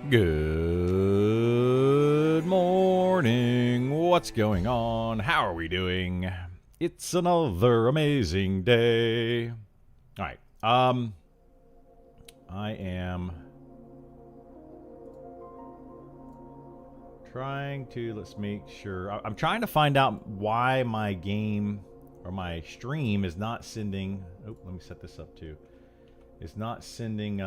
Good morning. What's going on? How are we doing? It's another amazing day. All right. I am trying to, let's make sure. I'm trying to find out why my game or my stream is not sending. Oh, let me set this up too. It's not sending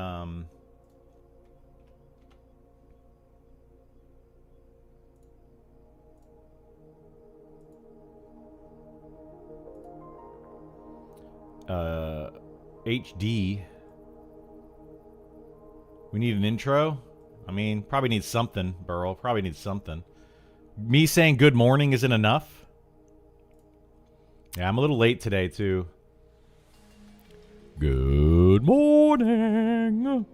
HD. We need an intro. I mean, probably needs something, Burl. Probably needs something. Me saying good morning isn't enough. Yeah, I'm a little late today, too. Good morning.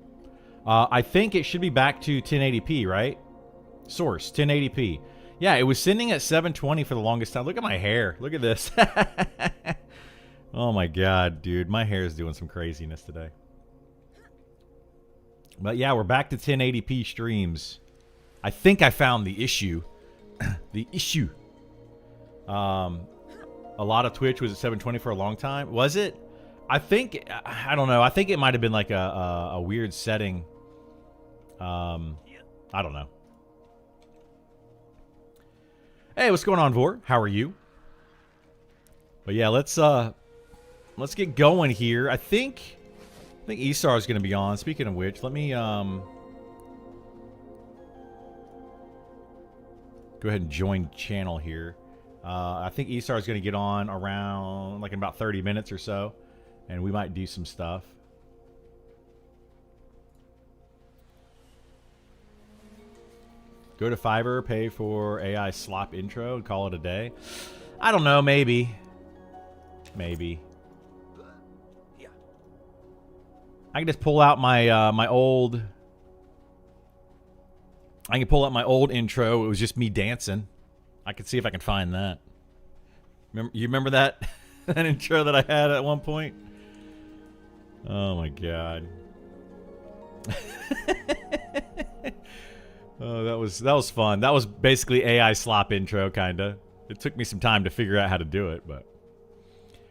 I think it should be back to 1080p, right? Source, 1080p. Yeah, it was sending at 720 for the longest time. Look at my hair. Look at this. Oh my god, dude. My hair is doing some craziness today. But yeah, we're back to 1080p streams. I think I found the issue. The issue. A lot of Twitch was at 720 for a long time. Was it? I think, I don't know. I think it might have been like a weird setting. I don't know. Hey, what's going on, Vor? How are you? But yeah, let's get going here. I think Esar is going to be on. Speaking of which, let me go ahead and join channel here. I think Esar is going to get on around like in about 30 minutes or so, and we might do some stuff. Go to Fiverr, pay for AI slop intro, and call it a day. I don't know, maybe. Maybe. I can just pull out my my old. I can pull out my old intro. It was just me dancing. I can see if I can find that. You remember that that intro that I had at one point? Oh my god. Oh, that was fun. That was basically AI slop intro, kinda. It took me some time to figure out how to do it, but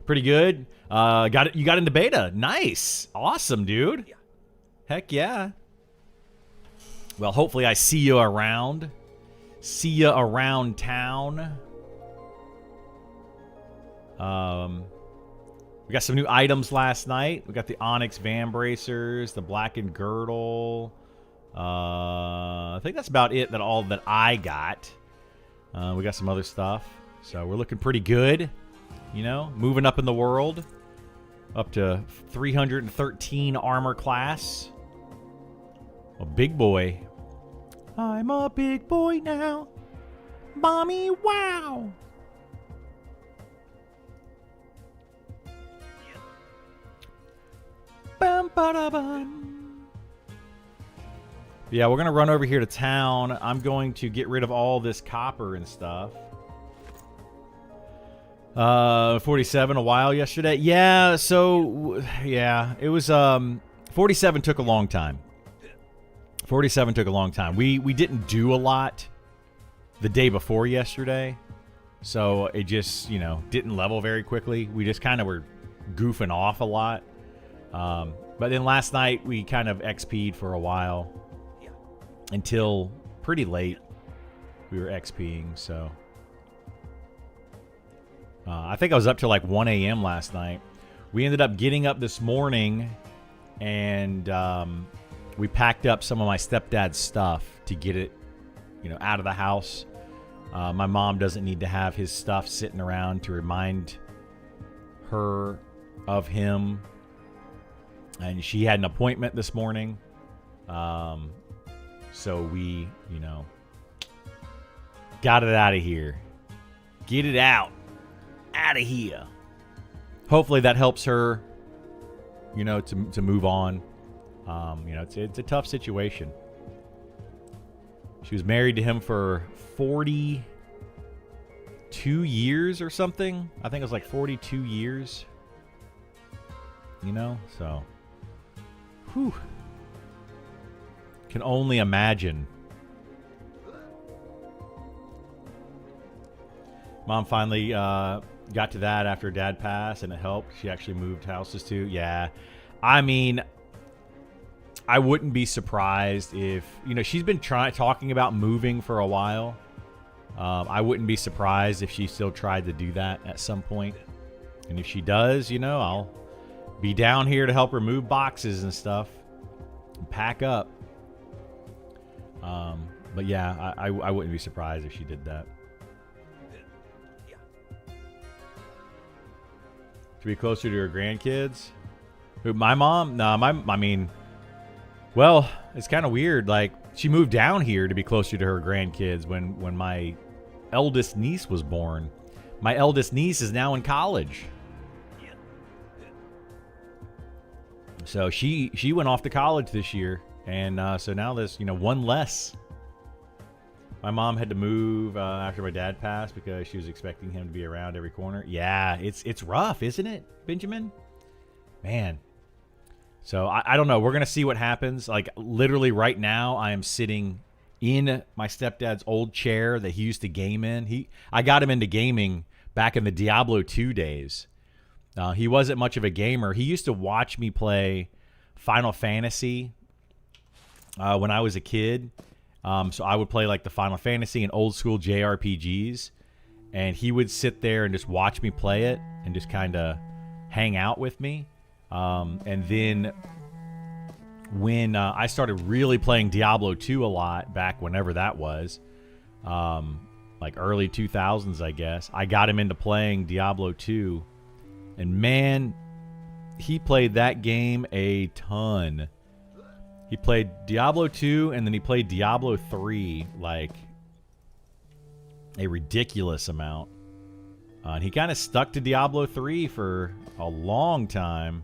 pretty good. Got it. You got into beta. Nice. Awesome, dude. Yeah. Heck yeah. Well, hopefully I see you around. See you around town. We got some new items last night. We got the Onyx Van Bracers, the Blackened Girdle. I think that's about it. All that I got. We got some other stuff. So we're looking pretty good. You know, moving up in the world. Up to 313 armor class. A big boy. I'm a big boy now. Mommy, wow. Bum, ba-da-bum. Yeah, we're going to run over here to town. I'm going to get rid of all this copper and stuff. 47 a while yesterday. Yeah, so yeah, it was 47 took a long time. 47 took a long time. We didn't do a lot the day before yesterday. So it just, you know, didn't level very quickly. We just kind of were goofing off a lot. But then last night we kind of XP'd for a while until pretty late. We were XPing, so I think I was up till like 1 a.m. last night. We ended up getting up this morning, and we packed up some of my stepdad's stuff to get it, you know, out of the house. My mom doesn't need to have his stuff sitting around to remind her of him. And she had an appointment this morning. So we, you know, got it out of here. Get it out. Out of here. Hopefully that helps her, you know, to move on. You know, it's a tough situation. She was married to him for 42 years or something. I think it was like 42 years. You know, so. Whew. Can only imagine. Mom finally got to that after Dad passed, and it helped. She actually moved houses too. Yeah. I mean, I wouldn't be surprised if, she's been talking about moving for a while. I wouldn't be surprised if she still tried to do that at some point. And if she does, I'll be down here to help her move boxes and stuff and pack up. But yeah, I wouldn't be surprised if she did that. To be closer to her grandkids. Who, my mom? No, well, it's kind of weird. Like, she moved down here to be closer to her grandkids when my eldest niece was born. My eldest niece is now in college. So she went off to college this year. And so now there's, one less. My mom had to move after my dad passed because she was expecting him to be around every corner. Yeah, it's rough, isn't it, Benjamin? Man. So I don't know. We're going to see what happens. Like, literally right now, I am sitting in my stepdad's old chair that he used to game in. I got him into gaming back in the Diablo 2 days. He wasn't much of a gamer. He used to watch me play Final Fantasy when I was a kid. So I would play like the Final Fantasy and old school JRPGs. And he would sit there and just watch me play it and just kind of hang out with me. And then when I started really playing Diablo 2 a lot back whenever that was, like early 2000s, I guess, I got him into playing Diablo 2. And man, he played that game a ton. He played Diablo 2 and then he played Diablo 3 like a ridiculous amount. And he kind of stuck to Diablo 3 for a long time.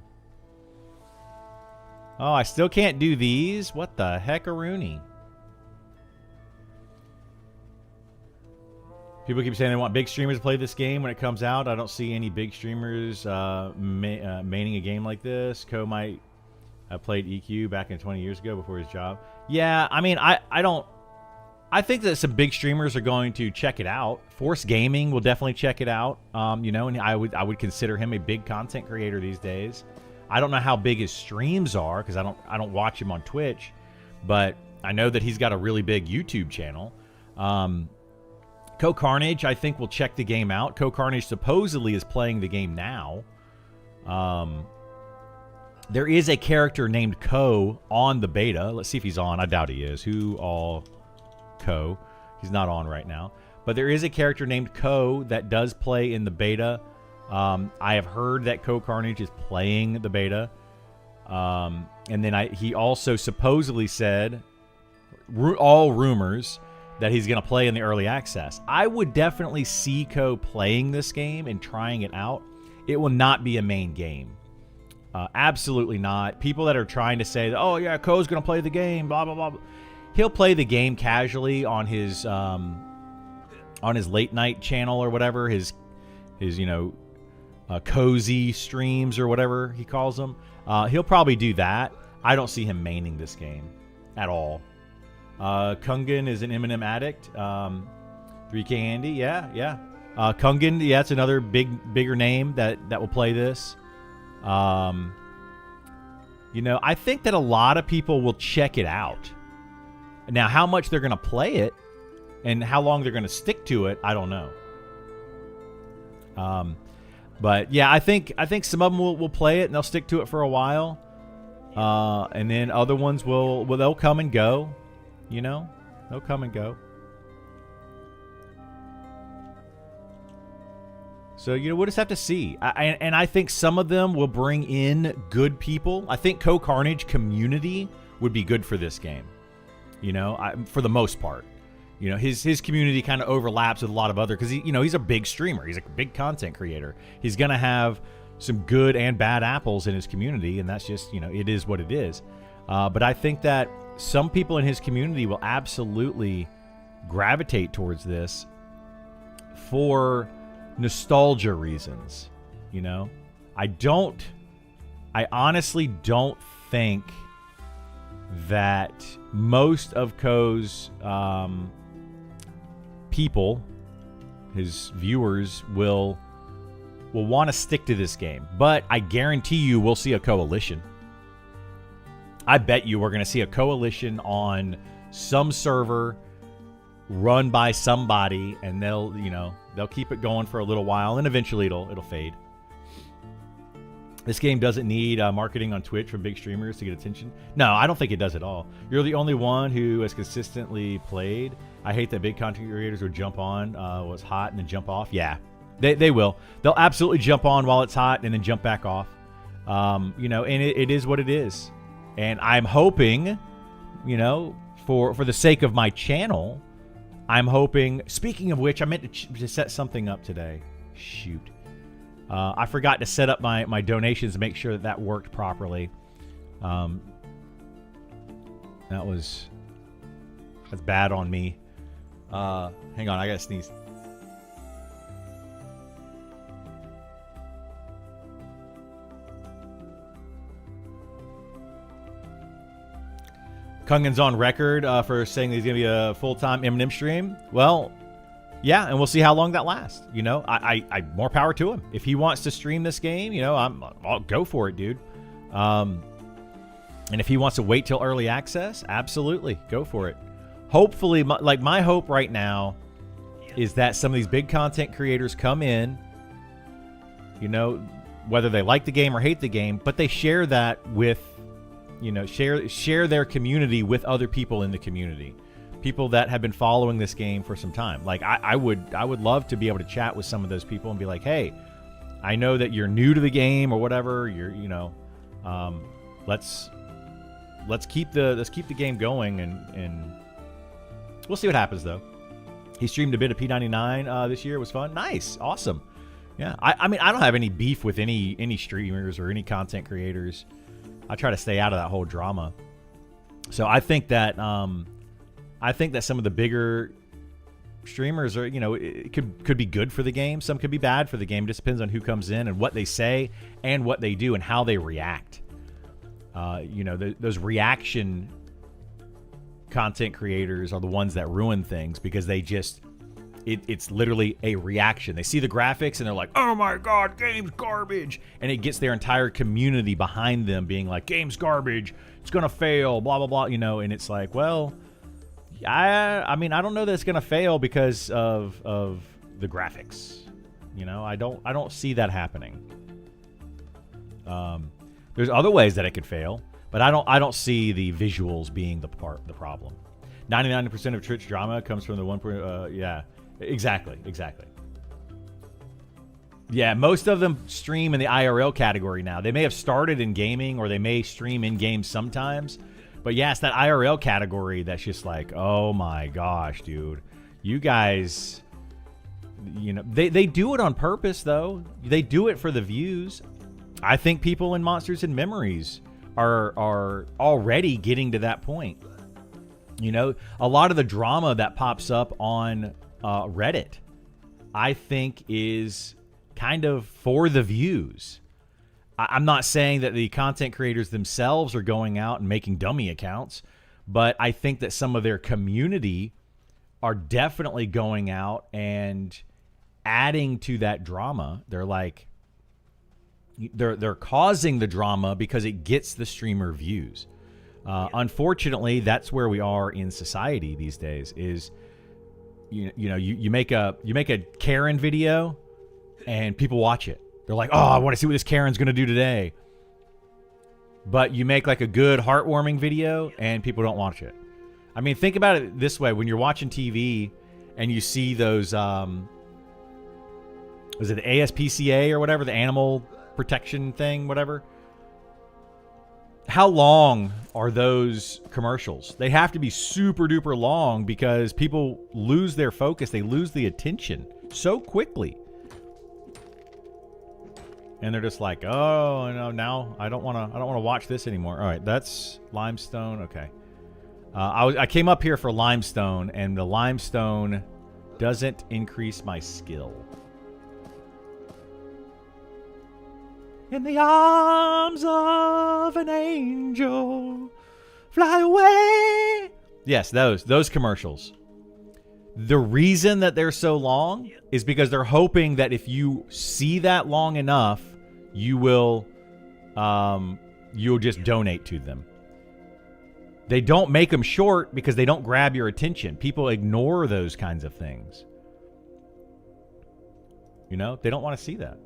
Oh, I still can't do these? What the heck-a-rooney? People keep saying they want big streamers to play this game when it comes out. I don't see any big streamers maining a game like this. Ko might have played EQ back in 20 years ago before his job. Yeah, I mean, I think that some big streamers are going to check it out. Force Gaming will definitely check it out. And I would consider him a big content creator these days. I don't know how big his streams are because I don't watch him on Twitch, but I know that he's got a really big YouTube channel. Ko Carnage, I think, will check the game out. Ko Carnage supposedly is playing the game now. There is a character named Ko on the beta. Let's see if he's on. I doubt he is. Who all Ko? He's not on right now. But there is a character named Ko that does play in the beta. I have heard that Ko Carnage is playing the beta. And then he also supposedly said, all rumors, that he's going to play in the early access. I would definitely see Ko playing this game and trying it out. It will not be a main game. Absolutely not. People that are trying to say, oh yeah, Ko's going to play the game, blah, blah, blah. He'll play the game casually on his late night channel or whatever, his cozy streams or whatever he calls them. He'll probably do that. I don't see him maining this game at all. Kungan is an Eminem addict. 3K Andy, yeah. Kungan, yeah, it's another bigger name that will play this. I think that a lot of people will check it out. Now, how much they're going to play it and how long they're going to stick to it, I don't know. But yeah, I think some of them will play it and they'll stick to it for a while. And then other ones they'll come and go. They'll come and go. So, we'll just have to see. And I think some of them will bring in good people. I think Ko Carnage community would be good for this game. For the most part. His community kind of overlaps with a lot of other, because he's a big streamer. He's a big content creator. He's going to have some good and bad apples in his community, and that's just, it is what it is. But I think that some people in his community will absolutely gravitate towards this for nostalgia reasons. I honestly don't think that most of Ko's people, his viewers, will want to stick to this game. But I guarantee you we'll see a coalition. I bet you we're going to see a coalition on some server run by somebody, and they'll keep it going for a little while, and eventually it'll fade. This game doesn't need marketing on Twitch from big streamers to get attention. No, I don't think it does at all. You're the only one who has consistently played. I hate that big content creators would jump on what's hot and then jump off. Yeah, they will. They'll absolutely jump on while it's hot and then jump back off. And it is what it is. And I'm hoping, for the sake of my channel, I'm hoping. Speaking of which, I meant to set something up today. Shoot. I forgot to set up my donations to make sure that worked properly. That's bad on me. Hang on, I gotta sneeze. Kungan's on record for saying that he's gonna be a full-time Eminem stream. Well, yeah, and we'll see how long that lasts. I more power to him. If he wants to stream this game, I'll go for it, dude. And if he wants to wait till early access, absolutely, go for it. Hopefully, my hope right now is that some of these big content creators come in, whether they like the game or hate the game, but they share that with, share their community with other people in the community. People that have been following this game for some time. Like I would love to be able to chat with some of those people and be like, hey, I know that you're new to the game or whatever. Let's keep the game going, and we'll see what happens though. He streamed a bit of P99 this year. It was fun. Nice, awesome. Yeah, I mean I don't have any beef with any streamers or any content creators. I try to stay out of that whole drama. So I think that some of the bigger streamers are, it could be good for the game. Some could be bad for the game. It just depends on who comes in and what they say and what they do and how they react. Those reaction content creators are the ones that ruin things because they just, it's literally a reaction. They see the graphics and they're like, oh my God, game's garbage. And it gets their entire community behind them being like, game's garbage. It's going to fail, blah, blah, blah. And it's like, well, I mean, I don't know that it's going to fail because of the graphics. I don't see that happening. There's other ways that it could fail, but I don't see the visuals being the problem. 99% of Twitch drama comes from the 1. Yeah, exactly. Yeah, most of them stream in the IRL category now. They may have started in gaming or they may stream in games sometimes. But yeah, it's that IRL category that's just like, oh my gosh, dude. You guys, they do it on purpose, though. They do it for the views. I think people in Monsters and Memories are already getting to that point. A lot of the drama that pops up on Reddit, I think, is kind of for the views. I'm not saying that the content creators themselves are going out and making dummy accounts, but I think that some of their community are definitely going out and adding to that drama. They're like, they're causing the drama because it gets the streamer views. Unfortunately, that's where we are in society these days. Is you make a Karen video and people watch it. They're like, oh, I want to see what this Karen's going to do today. But you make like a good heartwarming video and people don't watch it. I mean, think about it this way. When you're watching TV and you see those, was it the ASPCA or whatever, the animal protection thing, whatever. How long are those commercials? They have to be super duper long because people lose their focus. They lose the attention so quickly. And they're just like, oh no, now I don't want to watch this anymore. All right, that's limestone. Okay, I came up here for limestone, and the limestone doesn't increase my skill. In the arms of an angel, Fly away. Yes, those commercials. The reason that they're so long is because they're hoping that if you see that long enough, you will you'll just donate to them. They don't make them short because they don't grab your attention. People ignore those kinds of things. You know, they don't want to see that.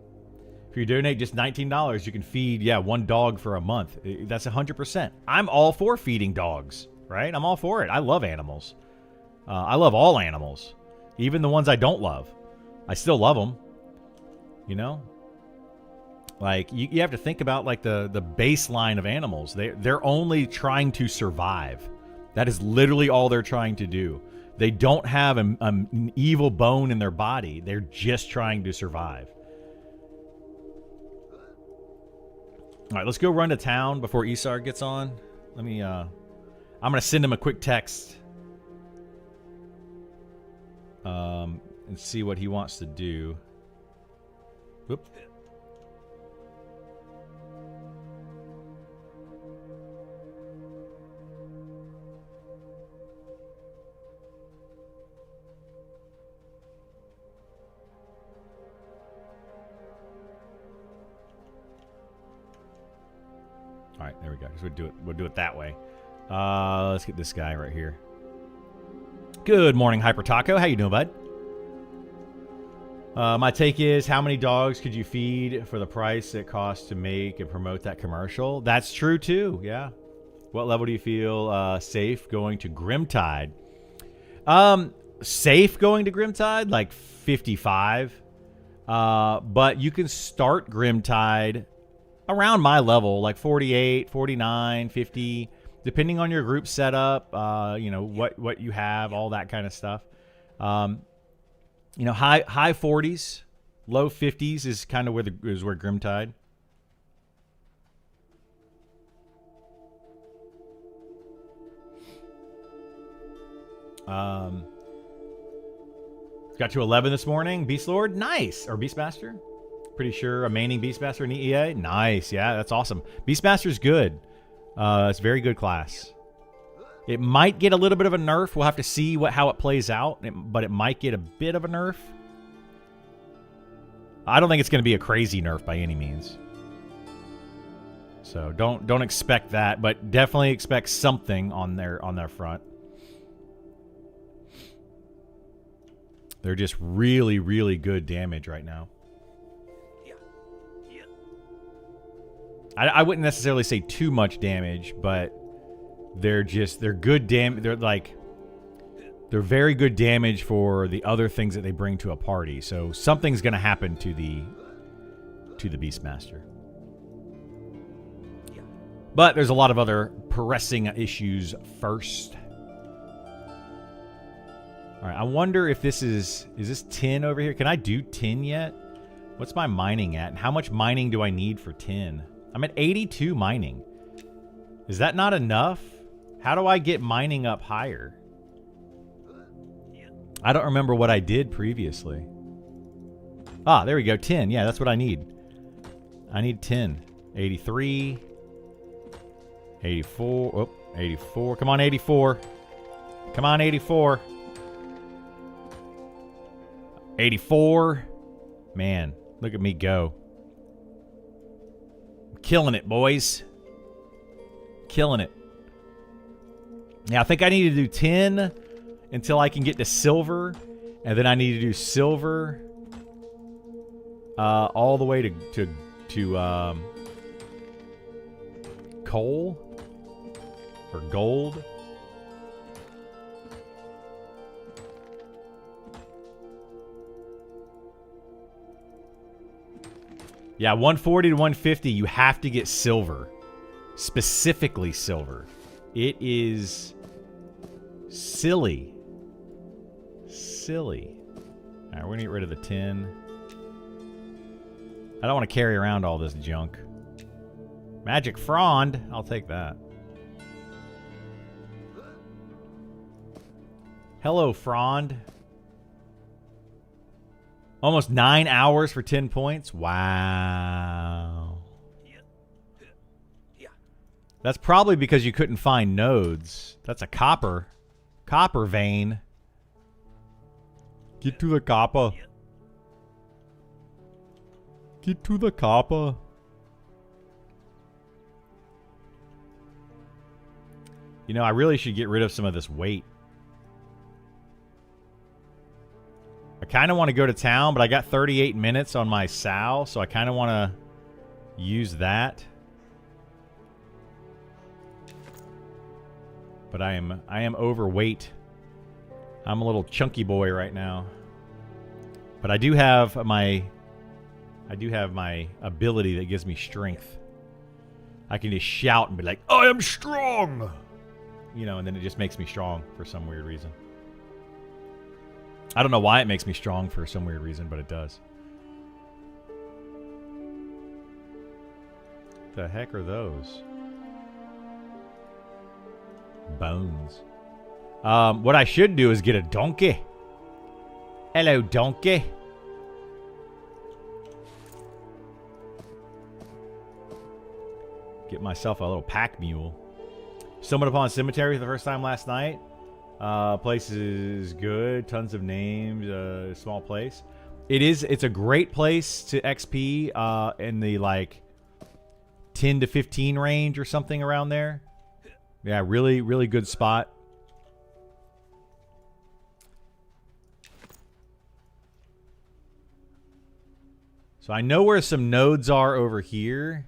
If you donate just $19, you can feed, one dog for a month. That's 100%. I'm all for feeding dogs, right? I'm all for it. I love animals. I love all animals, even the ones I don't love. I still love them. You know, like you have to think about like the baseline of animals. They're only trying to survive. That is literally all they're trying to do. They don't have an evil bone in their body. They're just trying to survive. All right, let's go run to town before Isar gets on. Let me. I'm gonna send him a quick text. And see what he wants to do. Whoop. All right, there we go. We'll do it that way. Let's get this guy right here. Good morning, Hyper Taco. How you doing, bud? My take is, how many dogs could you feed for the price it costs to make and promote that commercial? That's true, too. Yeah. What level do you feel safe going to Grimtide? Safe going to Grimtide? Like 55. But you can start Grimtide around my level, like 48, 49, 50, depending on your group setup, you know, what you have, all that kind of stuff. You know, high 40s, low 50s is kind of where Grimtide. Got to 11 this morning. Beast Lord, nice. Or Beastmaster. Pretty sure a maining Beastmaster in EA. Nice, yeah, that's awesome. Beastmaster's good. It's a very good class. It might get a little bit of a nerf. We'll have to see how it plays out, but it might get a bit of a nerf. I don't think it's going to be a crazy nerf by any means. So don't expect that, but definitely expect something on their front. They're just really, really good damage right now. I wouldn't necessarily say too much damage, but they're good damage. They're very good damage for the other things that they bring to a party. So something's going to happen to the Beastmaster. But there's a lot of other pressing issues first. All right, I wonder if this is this tin over here? Can I do tin yet? What's my mining at? And how much mining do I need for tin? I'm at 82 mining. Is that not enough? How do I get mining up higher? I don't remember what I did previously. Ah, there we go. 10. Yeah, that's what I need. I need 10. 83. 84. Oh, 84. Come on, 84. Come on, 84. 84. Man, look at me go. Killing it, boys. Killing it. Now, I think I need to do 10 until I can get to silver. And then I need to do silver all the way to coal or gold. Yeah, 140 to 150, you have to get silver. Specifically silver. It is silly. Silly. All right, we're going to get rid of the tin. I don't want to carry around all this junk. Magic Frond. I'll take that. Hello, Frond. Almost 9 hours for 10 points. Wow. That's probably because you couldn't find nodes. That's a copper vein. Get to the copper. Get to the copper. You know, I really should get rid of some of this weight. I kind of want to go to town, but I got 38 minutes on my Sal, so I kind of want to use that. But I am overweight. I'm a little chunky boy right now. But I do have my ability that gives me strength. I can just shout and be like, "I am strong!" You know, and then it just makes me strong for some weird reason. I don't know why it makes me strong for some weird reason, but it does. The heck are those? Bones. What I should do is get a donkey. Hello, donkey. Get myself a little pack mule. Stumbled upon Cemetery for the first time last night. Place is good. Tons of names. Small place. It's a great place to XP in the like 10 to 15 range or something around there. Yeah, really, really good spot. So I know where some nodes are over here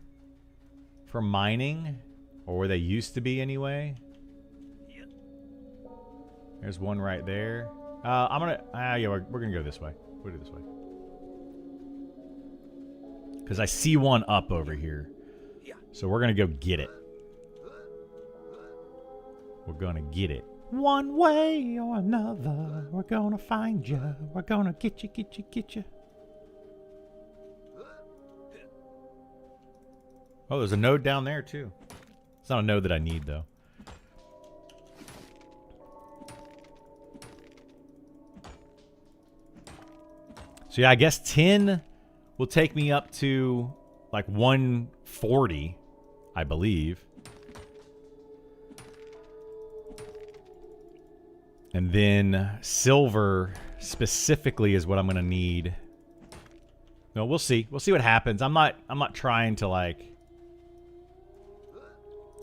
for mining, or where they used to be anyway. There's one right there. I'm gonna, yeah, we're gonna go this way. We'll do this way. Because I see one up over here. So we're gonna go get it. We're gonna get it. One way or another, we're gonna find you. We're gonna get you, get you, get you. Oh, there's a node down there, too. It's not a node that I need, though. So, yeah, I guess 10 will take me up to, like, 140, I believe. And then silver specifically is what I'm going to need. No, we'll see. We'll see what happens. I'm not trying to, like,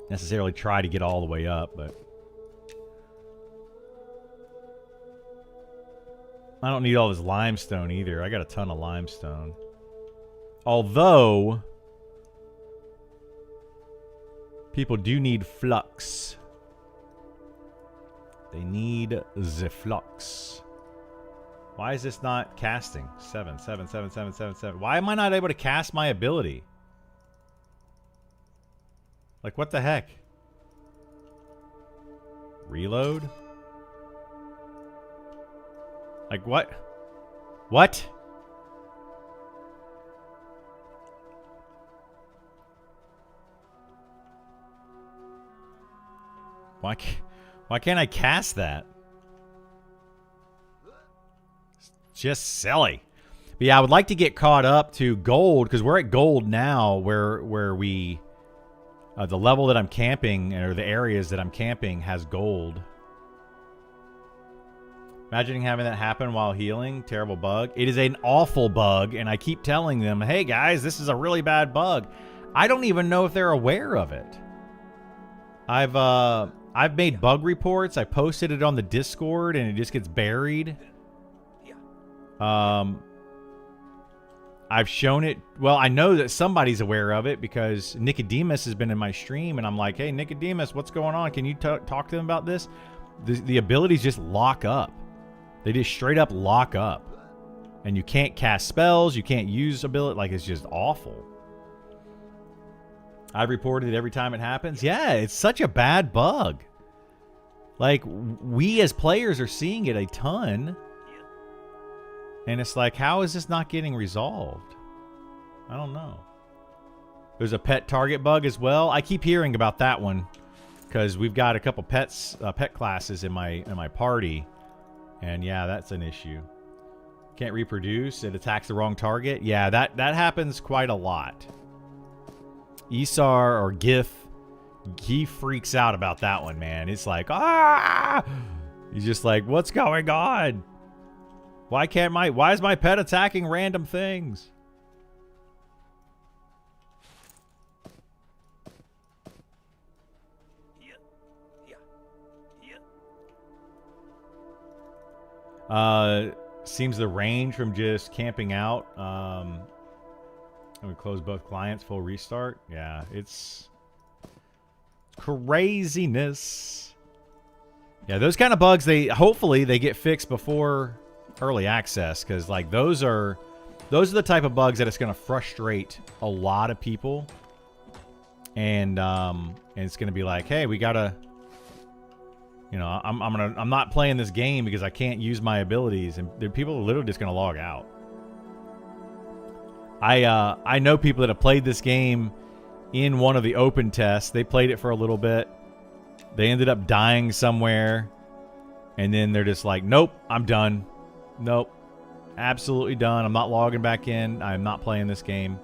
necessarily try to get all the way up, but I don't need all this limestone either. I got a ton of limestone. Although people do need flux. They need the flux. Why is this not casting? 7, 7, 7, 7, 7, 7. Why am I not able to cast my ability? Like, what the heck? Reload? Like, what? What? Why can't I cast that? It's just silly. But yeah, I would like to get caught up to gold, because we're at gold now, where we... the level that I'm camping, or the areas that I'm camping, has gold. Imagining having that happen while healing. Terrible bug. It is an awful bug, and I keep telling them, hey guys, this is a really bad bug. I don't even know if they're aware of it. I've made bug reports. I posted it on the Discord, and it just gets buried. I've shown it. Well, I know that somebody's aware of it because Nicodemus has been in my stream, and I'm like, hey, Nicodemus, what's going on? Can you talk to them about this? The abilities just lock up. They just straight up lock up. And you can't cast spells. You can't use ability. Like, it's just awful. I've reported it every time it happens. Yeah, it's such a bad bug. Like, we as players are seeing it a ton. And it's like, how is this not getting resolved? I don't know. There's a pet target bug as well. I keep hearing about that one because we've got a couple pet classes in my party, and yeah, that's an issue. Can't reproduce. It attacks the wrong target. Yeah, that happens quite a lot. Isar or Gith he freaks out about that one, man. It's like, ah! He's just like, what's going on? Why is my pet attacking random things? Seems the range from just camping out. And we close both clients, full restart. Yeah, it's craziness. Yeah, those kind of bugs, hopefully they get fixed before early access, because like those are the type of bugs that it's going to frustrate a lot of people, and it's going to be like, hey, we gotta, you know, I'm not playing this game because I can't use my abilities, and people are literally just going to log out. I know people that have played this game in one of the open tests. They played it for a little bit. They ended up dying somewhere, and then they're just like, nope, I'm done. Nope, absolutely done. I'm not logging back in. I'm not playing this game.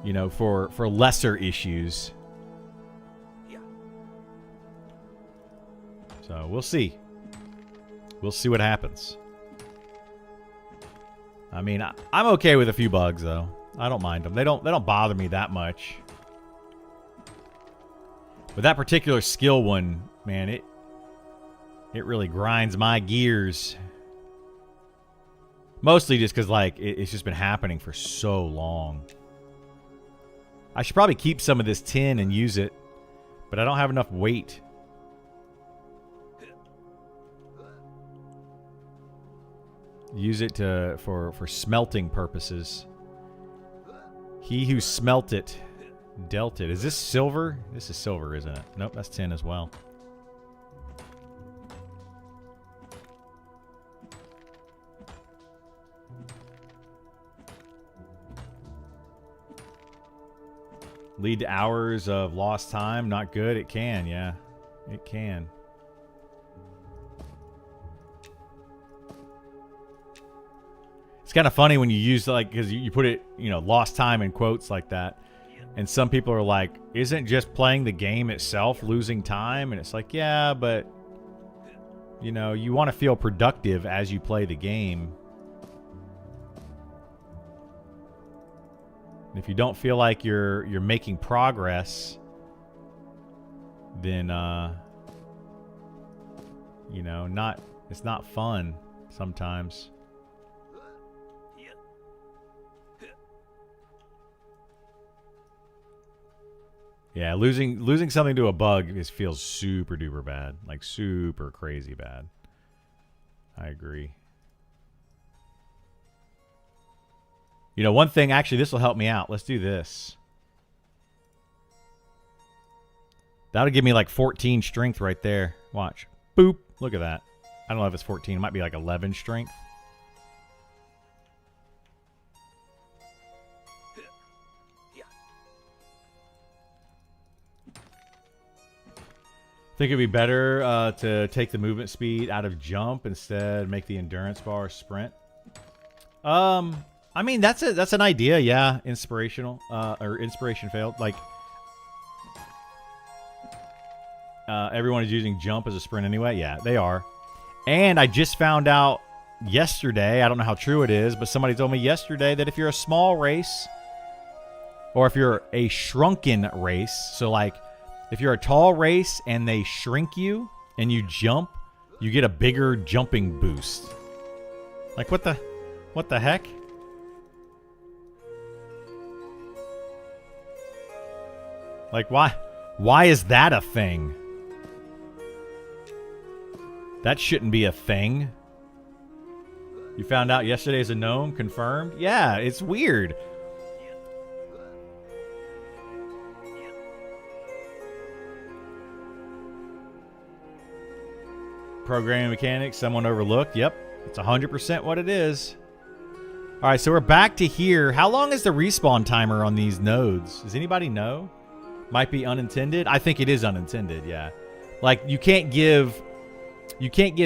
You know, for lesser issues. So we'll see. We'll see what happens. I mean, I'm okay with a few bugs though. I don't mind them. They don't bother me that much. But that particular skill one, man, it really grinds my gears. Mostly just because, like, it's just been happening for so long. I should probably keep some of this tin and use it, but I don't have enough weight. Use it for smelting purposes. He who smelt it dealt it. Is this silver? This is silver, isn't it? Nope, that's tin as well. Lead to hours of lost time. Not good. It can, yeah. It can. It's kind of funny when you use, like, because you put it, you know, lost time in quotes like that. And some people are like, isn't just playing the game itself losing time? And it's like, yeah, but, you know, you want to feel productive as you play the game. And if you don't feel like you're making progress, then, you know, it's not fun sometimes. Yeah, losing something to a bug feels super duper bad. Like super crazy bad. I agree. You know, one thing, actually, this will help me out. Let's do this. That'll give me like 14 strength right there. Watch. Boop. Look at that. I don't know if it's 14. It might be like 11 strength. Think it'd be better to take the movement speed out of jump instead, make the endurance bar sprint. I mean, that's an idea, yeah. Inspirational, or inspiration failed. Like, everyone is using jump as a sprint anyway. Yeah, they are. And I just found out yesterday, I don't know how true it is, but somebody told me yesterday that if you're a small race, or if you're a shrunken race, so like, if you're a tall race and they shrink you and you jump, you get a bigger jumping boost. Like, what the heck? Like, why is that a thing? That shouldn't be a thing. You found out yesterday as a gnome, confirmed? Yeah, it's weird. Programming mechanics, someone overlooked. Yep, it's 100% what it is. All right, so we're back to here. How long is the respawn timer on these nodes? Does anybody know? Might be unintended. I think it is unintended, yeah. Like, you can't give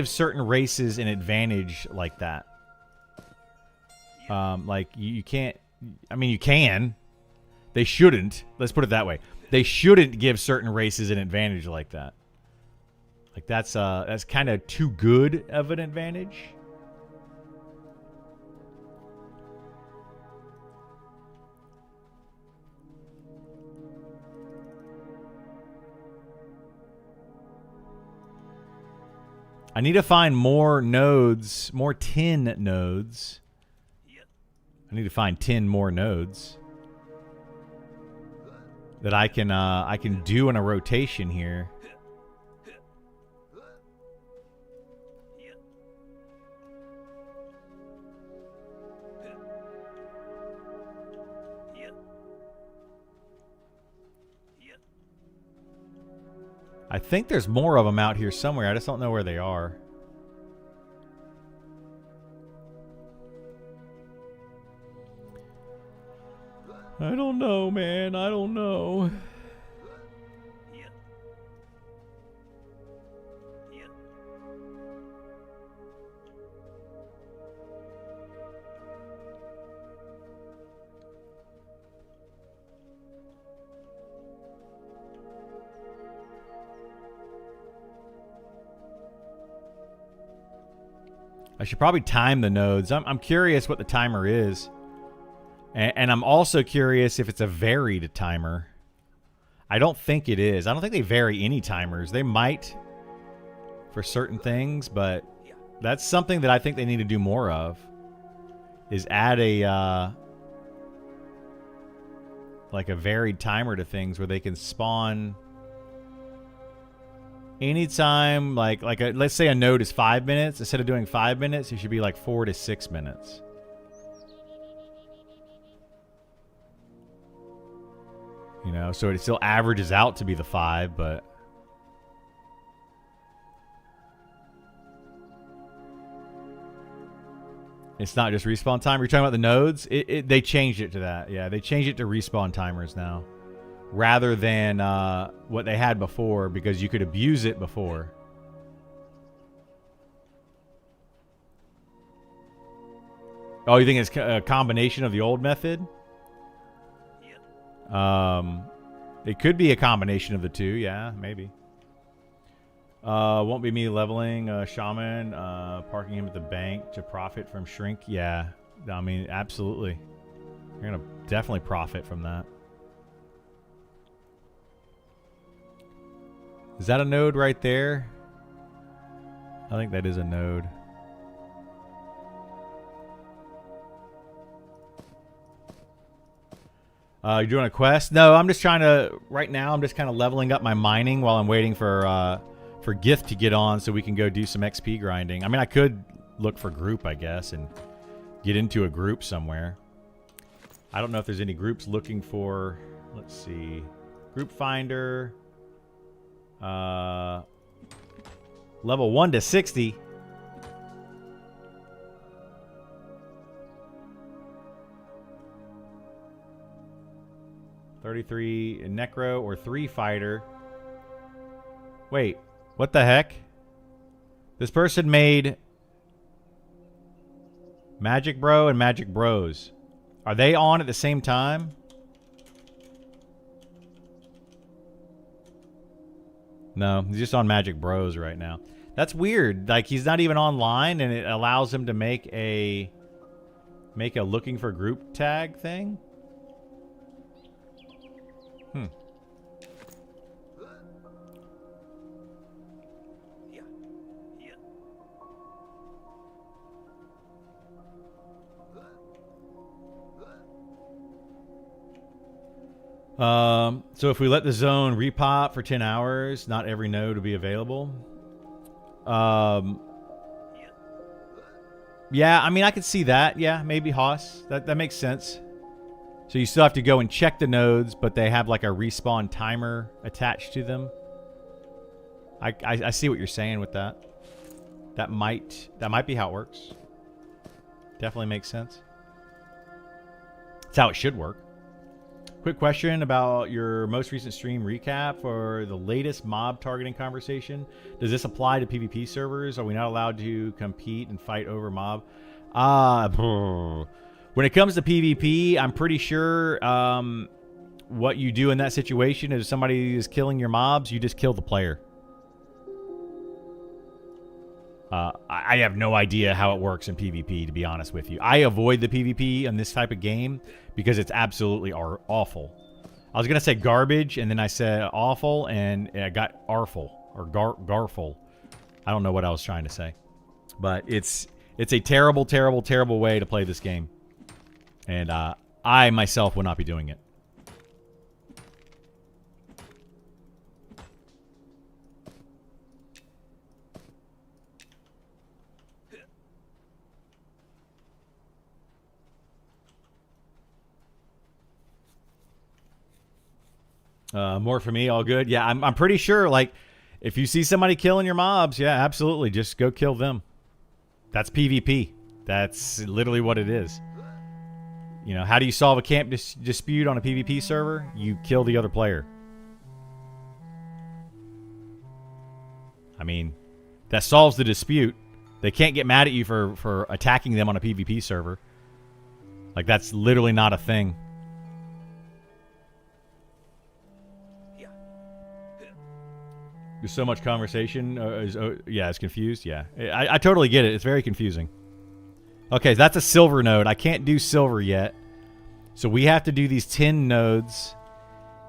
certain races an advantage like that. Like, you can't, I mean, you can. They shouldn't. Let's put it that way. They shouldn't give certain races an advantage like that. Like that's kind of too good of an advantage. I need to find more nodes, more tin nodes. I need to find 10 more nodes that I can do in a rotation here. I think there's more of them out here somewhere. I just don't know where they are. I don't know, man. I don't know. I should probably time the nodes. I'm curious what the timer is. And I'm also curious if it's a varied timer. I don't think it is. I don't think they vary any timers. They might for certain things, but that's something that I think they need to do more of. Is add a like a varied timer to things where they can spawn anytime, let's say a node is 5 minutes. Instead of doing 5 minutes, it should be like 4 to 6 minutes. You know, so it still averages out to be the 5, but it's not just respawn time. You're talking about the nodes? They changed it to that. Yeah, they changed it to respawn timers now, rather than what they had before, because you could abuse it before. Oh, you think it's a combination of the old method? It could be a combination of the two. Yeah, maybe. Won't be me leveling Shaman, parking him at the bank to profit from shrink. Yeah, I mean, absolutely. You're gonna definitely profit from that. Is that a node right there? I think that is a node. You're doing a quest? No, I'm just trying to... Right now, I'm just kind of leveling up my mining while I'm waiting for Gift to get on so we can go do some XP grinding. I mean, I could look for group, I guess, and get into a group somewhere. I don't know if there's any groups looking for... Let's see. Group finder... level 1 to 60. $33 necro or 3 fighter. Wait, what the heck? This person made Magic Bro and Magic Bros. Are they on at the same time? No, he's just on Magic Bros right now. That's weird. Like, he's not even online, and it allows him to make a looking for group tag thing. So if we let the zone repop for 10 hours, not every node will be available. Yeah, I mean, I could see that. Yeah, maybe Haas. That makes sense. So you still have to go and check the nodes, but they have like a respawn timer attached to them. I see what you're saying with that. That might be how it works. Definitely makes sense. It's how it should work. Quick question about your most recent stream recap for the latest mob targeting conversation. Does this apply to PvP servers? Are we not allowed to compete and fight over mob? When it comes to PvP, I'm pretty sure what you do in that situation is somebody is killing your mobs, you just kill the player. I have no idea how it works in PvP, to be honest with you. I avoid the PvP in this type of game because it's absolutely awful. I was going to say garbage, and then I said awful, and I got arful, or garful. I don't know what I was trying to say. But it's a terrible, terrible, terrible way to play this game. And I, myself, will not be doing it. More for me, all good. Yeah, I'm pretty sure, like, if you see somebody killing your mobs, yeah, absolutely, just go kill them. That's PvP. That's literally what it is. You know, how do you solve a camp dispute on a PvP server? You kill the other player. I mean, that solves the dispute. They can't get mad at you for attacking them on a PvP server. Like, that's literally not a thing. There's so much conversation. Yeah, it's confused. Yeah, I totally get it. It's very confusing. Okay, that's a silver node. I can't do silver yet. So we have to do these tin nodes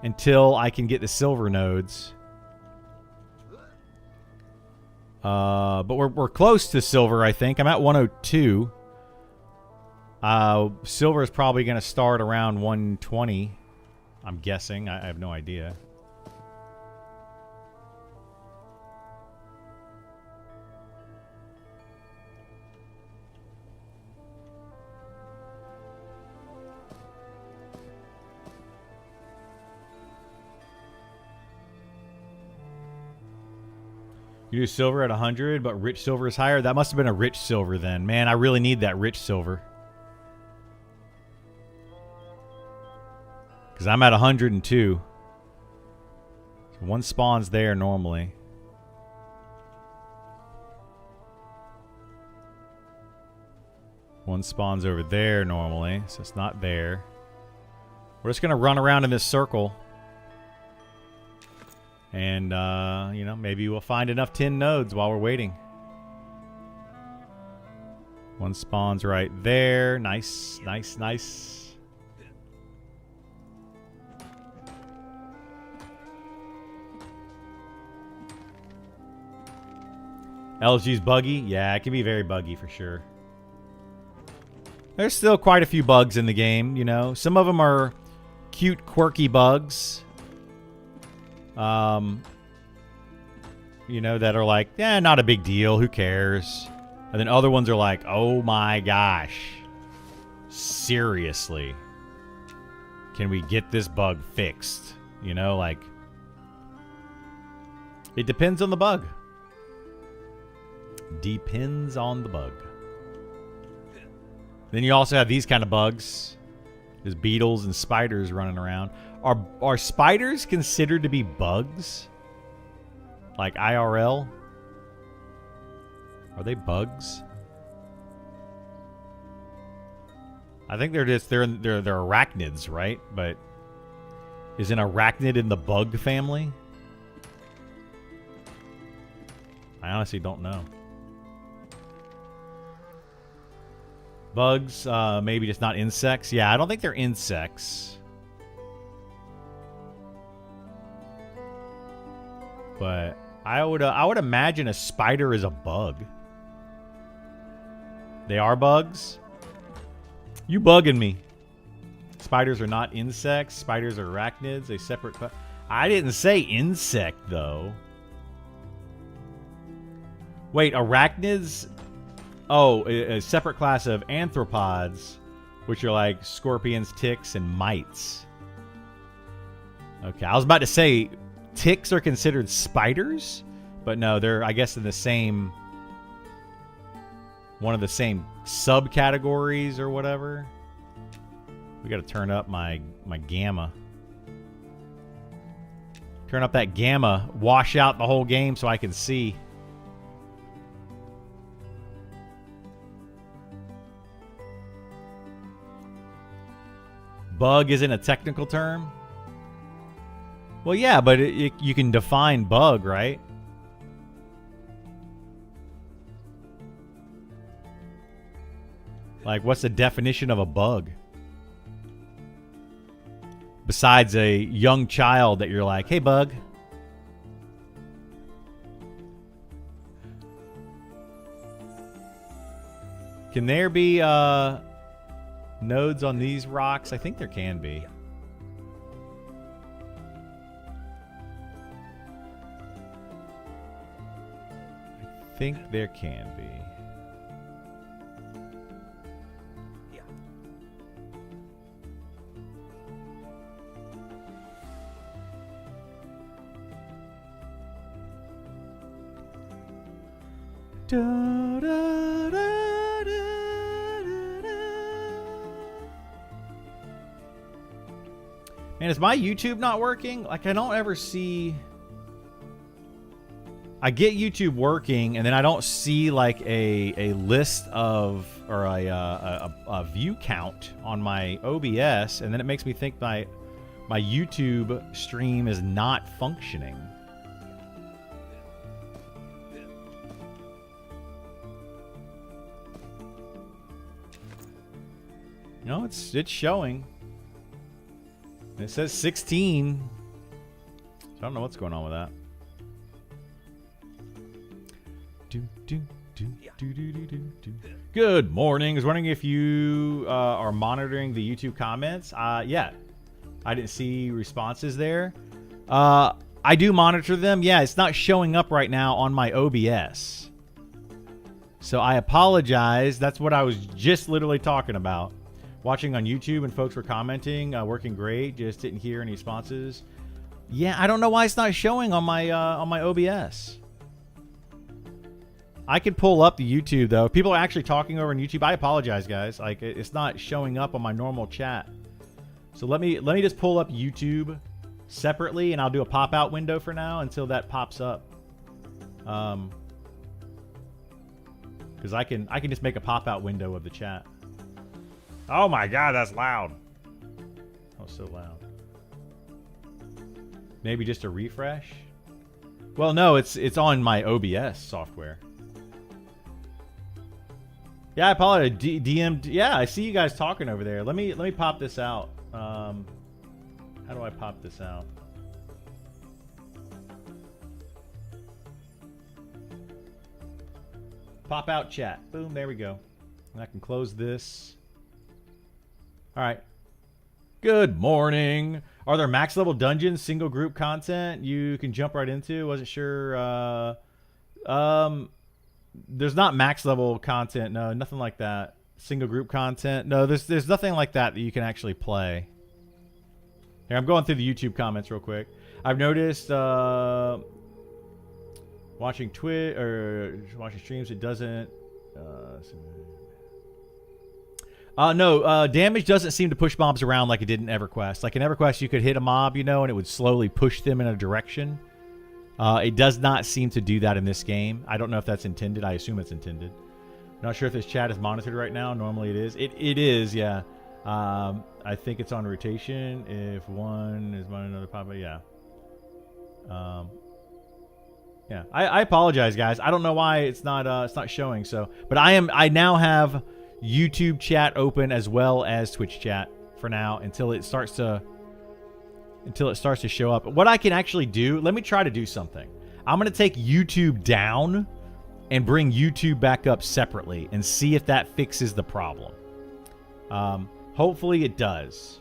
until I can get the silver nodes. But we're close to silver, I think. I'm at 102. Silver is probably going to start around 120. I'm guessing. I have no idea. You do silver at 100, but rich silver is higher? That must have been a rich silver then. Man, I really need that rich silver. Because I'm at 102. So one spawns there normally. One spawns over there normally, so it's not there. We're just going to run around in this circle. And, you know, maybe we'll find enough tin nodes while we're waiting. One spawns right there. Nice, nice, nice. LG's buggy? Yeah, it can be very buggy for sure. There's still quite a few bugs in the game, you know. Some of them are cute, quirky bugs. You know, that are like, yeah, not a big deal, who cares? And then other ones are like, oh my gosh. Seriously. Can we get this bug fixed? You know, like, it depends on the bug. Depends on the bug. Then you also have these kind of bugs. There's beetles and spiders running around. Are spiders considered to be bugs? Like IRL? Are they bugs? I think they're arachnids, right? But is an arachnid in the bug family? I honestly don't know. Bugs, maybe just not insects. Yeah, I don't think they're insects. But I would imagine a spider is a bug. They are bugs? You bugging me. Spiders are not insects. Spiders are arachnids. A separate... I didn't say insect, though. Wait, arachnids... Oh, a separate class of arthropods, which are like scorpions, ticks, and mites. Okay, I was about to say ticks are considered spiders, but no, they're, I guess, in the same... one of the same subcategories or whatever. We got to turn up my gamma. Turn up that gamma. Wash out the whole game so I can see. Bug isn't a technical term? Well, yeah, but you can define bug, right? Like, what's the definition of a bug? Besides a young child that you're like, hey, bug. Can there be nodes on these rocks? I think there can be. I think there can be. Da, da, da, da, da. Man, is my YouTube not working? Like, I don't ever see... I get YouTube working, and then I don't see, like, a list of... or a view count on my OBS, and then it makes me think my YouTube stream is not functioning. No, it's showing. It says 16. So I don't know what's going on with that. Good morning. I was wondering if you are monitoring the YouTube comments. Yeah. I didn't see responses there. I do monitor them. Yeah, it's not showing up right now on my OBS. So I apologize. That's what I was just literally talking about. Watching on YouTube and folks were commenting, working great. Just didn't hear any responses. Yeah, I don't know why it's not showing on my OBS. I could pull up the YouTube though. If people are actually talking over on YouTube, I apologize, guys. Like, it's not showing up on my normal chat. So let me just pull up YouTube separately, and I'll do a pop-out window for now until that pops up. Because I can just make a pop-out window of the chat. Oh my god, that's loud. Oh, so loud. Maybe just a refresh? Well, no, it's on my OBS software. Yeah, I apologize. DM. Yeah, I see you guys talking over there. Let me pop this out. How do I pop this out? Pop out chat. Boom, there we go. And I can close this. All right. Good morning. Are there max level dungeons, single group content you can jump right into? Wasn't sure. There's not max level content. No, nothing like that. Single group content. No, there's nothing like that you can actually play. Here, I'm going through the YouTube comments real quick. I've noticed watching Twitch or watching streams, it doesn't. No, damage doesn't seem to push mobs around like it did in EverQuest. Like in EverQuest, you could hit a mob, you know, and it would slowly push them in a direction. It does not seem to do that in this game. I don't know if that's intended. I assume it's intended. Not sure if this chat is monitored right now. Normally it is. It is, yeah. I think it's on rotation. If one is on another pop-up, yeah. Yeah. I apologize, guys. I don't know why it's not showing. So, but I now have YouTube chat open as well as Twitch chat for now until it starts to show up. What I can actually do, let me try to do something. I'm going to take YouTube down and bring YouTube back up separately and see if that fixes the problem. Hopefully it does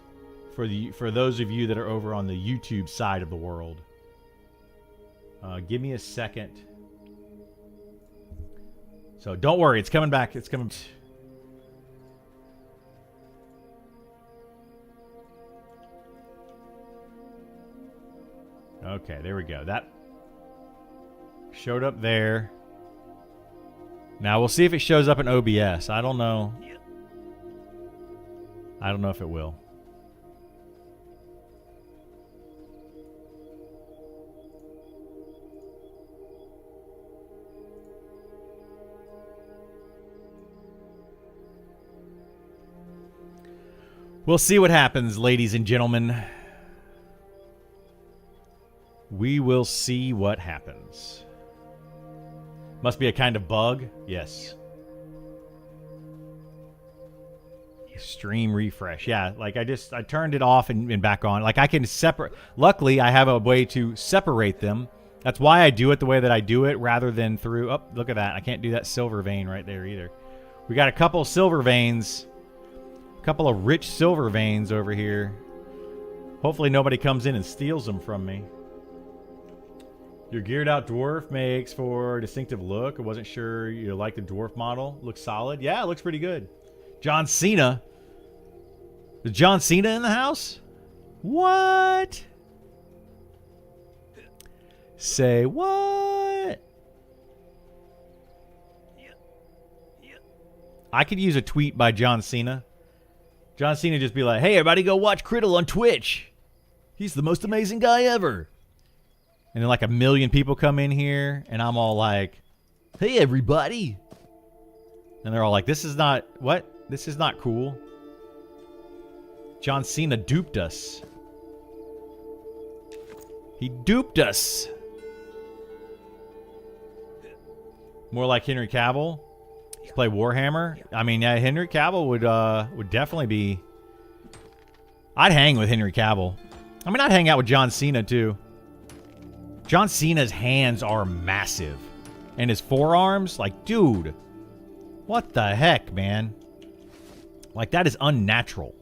for those of you that are over on the YouTube side of the world. Give me a second. So don't worry, it's coming back. It's coming. Okay, there we go. That showed up there. Now we'll see if it shows up in OBS. I don't know. I don't know if it will. We'll see what happens, ladies and gentlemen. We will see what happens. Must be a kind of bug. Yes. Stream refresh. Yeah, like I turned it off and back on. Like I can separate. Luckily, I have a way to separate them. That's why I do it the way that I do it rather than through... Oh, look at that. I can't do that silver vein right there either. We got a couple silver veins. A couple of rich silver veins over here. Hopefully nobody comes in and steals them from me. Your geared out dwarf makes for a distinctive look. I wasn't sure you liked the dwarf model. Looks solid. Yeah, it looks pretty good. John Cena. Is John Cena in the house? What? Say what? I could use a tweet by John Cena. John Cena just be like, hey, everybody go watch Criddle on Twitch. He's the most amazing guy ever. And then like 1 million people come in here, and I'm all like, hey, everybody. And they're all like, this is not, what? This is not cool. John Cena duped us. He duped us. More like Henry Cavill. Play Warhammer. I mean, yeah, Henry Cavill would definitely be... I'd hang with Henry Cavill. I mean, I'd hang out with John Cena, too. John Cena's hands are massive. And his forearms, like, dude. What the heck, man? Like, that is unnatural.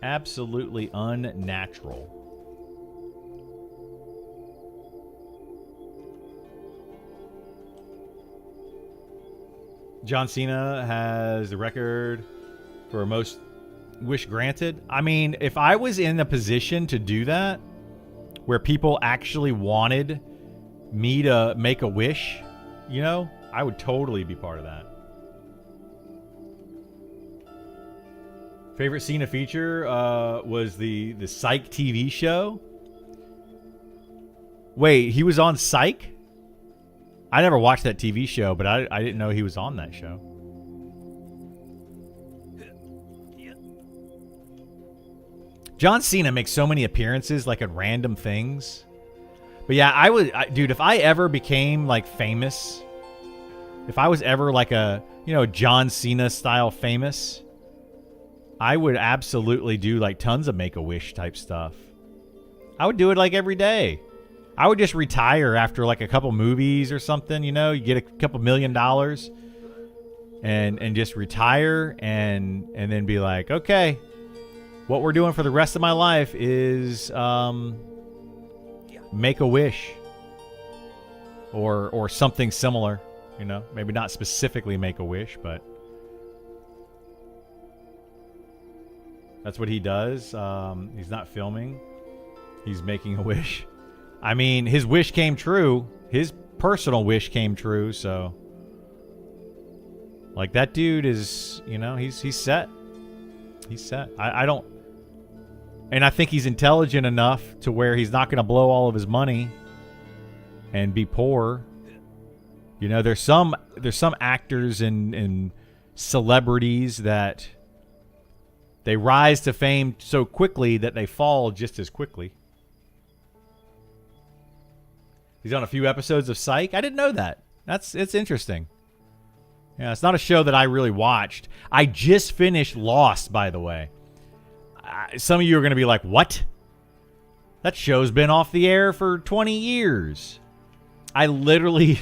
Absolutely unnatural. John Cena has the record for most wish granted. I mean, if I was in a position to do that, where people actually wanted me to make a wish, you know, I would totally be part of that. Favorite Cena feature was the Psych TV show. Wait, he was on Psych? I never watched that TV show, but I didn't know he was on that show. John Cena makes so many appearances, like in random things. But yeah, dude, if I ever became like famous, if I was ever like a, you know, John Cena style famous, I would absolutely do like tons of Make-A-Wish type stuff. I would do it like every day. I would just retire after like a couple movies or something, you know, you get a couple $1 million and just retire and then be like, okay, what we're doing for the rest of my life is make a wish or something similar, you know, maybe not specifically make a wish, but that's what he does. He's not filming. He's making a wish. I mean, his wish came true. His personal wish came true, so... Like, that dude is, you know, he's set. He's set. I don't... And I think he's intelligent enough to where he's not going to blow all of his money and be poor. You know, there's some actors and celebrities that they rise to fame so quickly that they fall just as quickly. He's on a few episodes of Psych. I didn't know that. It's interesting. Yeah, it's not a show that I really watched. I just finished Lost, by the way. Some of you are going to be like, what? That show's been off the air for 20 years. I literally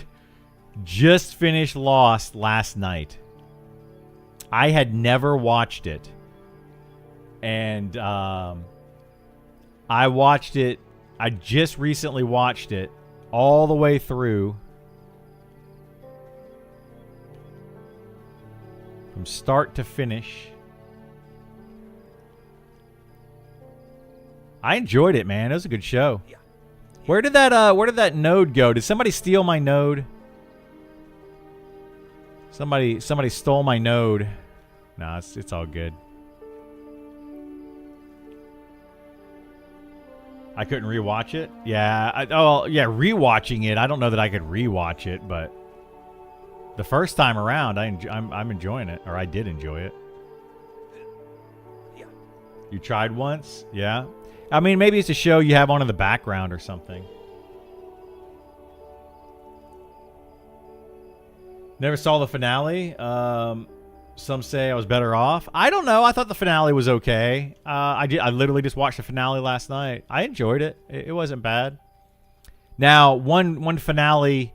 just finished Lost last night. I had never watched it. And I watched it. I just recently watched it all the way through. From start to finish. I enjoyed it, man. It was a good show. Where did that node go? Did somebody steal my node? Somebody stole my node. No, it's all good. I couldn't rewatch it. Yeah. Rewatching it. I don't know that I could rewatch it, but the first time around, I'm enjoying it, or I did enjoy it. You tried once? Yeah. I mean, maybe it's a show you have on in the background or something. Never saw the finale. Some say I was better off. I don't know. I thought the finale was okay. I literally just watched the finale last night. I enjoyed it. It wasn't bad. Now, one finale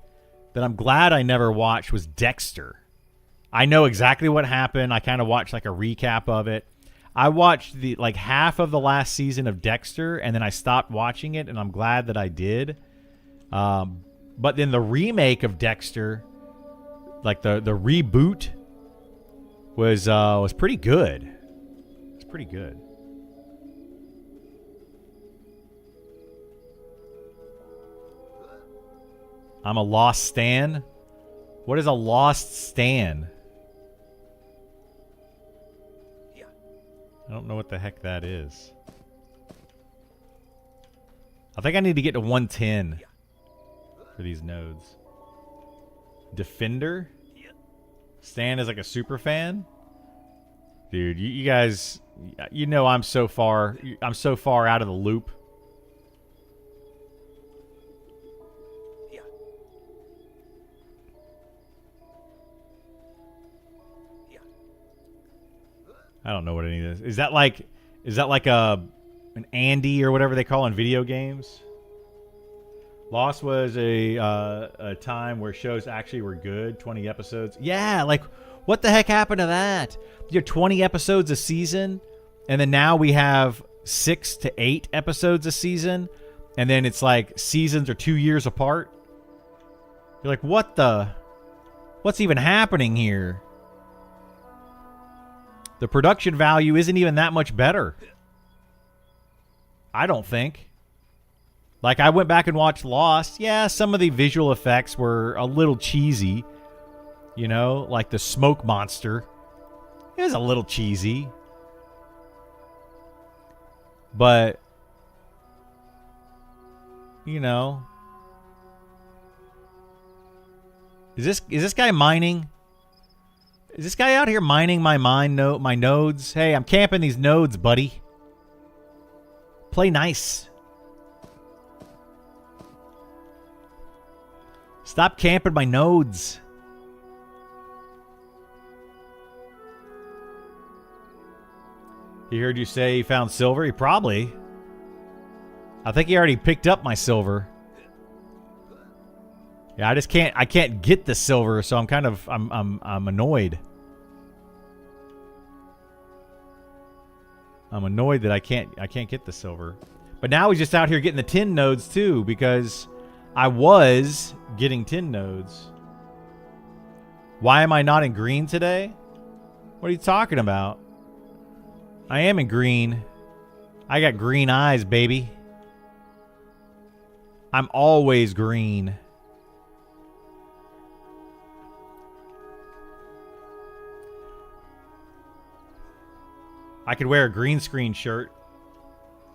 that I'm glad I never watched was Dexter. I know exactly what happened. I kind of watched like a recap of it. I watched the like half of the last season of Dexter, and then I stopped watching it, and I'm glad that I did. But then the remake of Dexter, like the reboot, was pretty good. It's pretty good. I'm a lost stan. What is a lost stan? I don't know what the heck that is. I think I need to get to 110 for these nodes. Defender? Stan is like a super fan? Dude, you guys, you know I'm so far out of the loop. I don't know what any of this is. That like an Andy or whatever they call in video games? Lost was a time where shows actually were good, 20 episodes. Yeah, like what the heck happened to that? You have 20 episodes a season, and then now we have 6 to 8 episodes a season, and then it's like seasons are 2 years apart. You're like, what's even happening here? The production value isn't even that much better. I don't think. Like, I went back and watched Lost. Yeah, some of the visual effects were a little cheesy. You know, like the smoke monster. It was a little cheesy. But, you know. Is this guy mining? Is this guy out here mining my nodes? Hey, I'm camping these nodes, buddy. Play nice. Stop camping my nodes. He heard you say he found silver? He probably. I think he already picked up my silver. Yeah, I can't get the silver, so I'm annoyed. I'm annoyed that I can't get the silver. But now he's just out here getting the tin nodes too, because I was getting tin nodes. Why am I not in green today? What are you talking about? I am in green. I got green eyes, baby. I'm always green. I could wear a green screen shirt.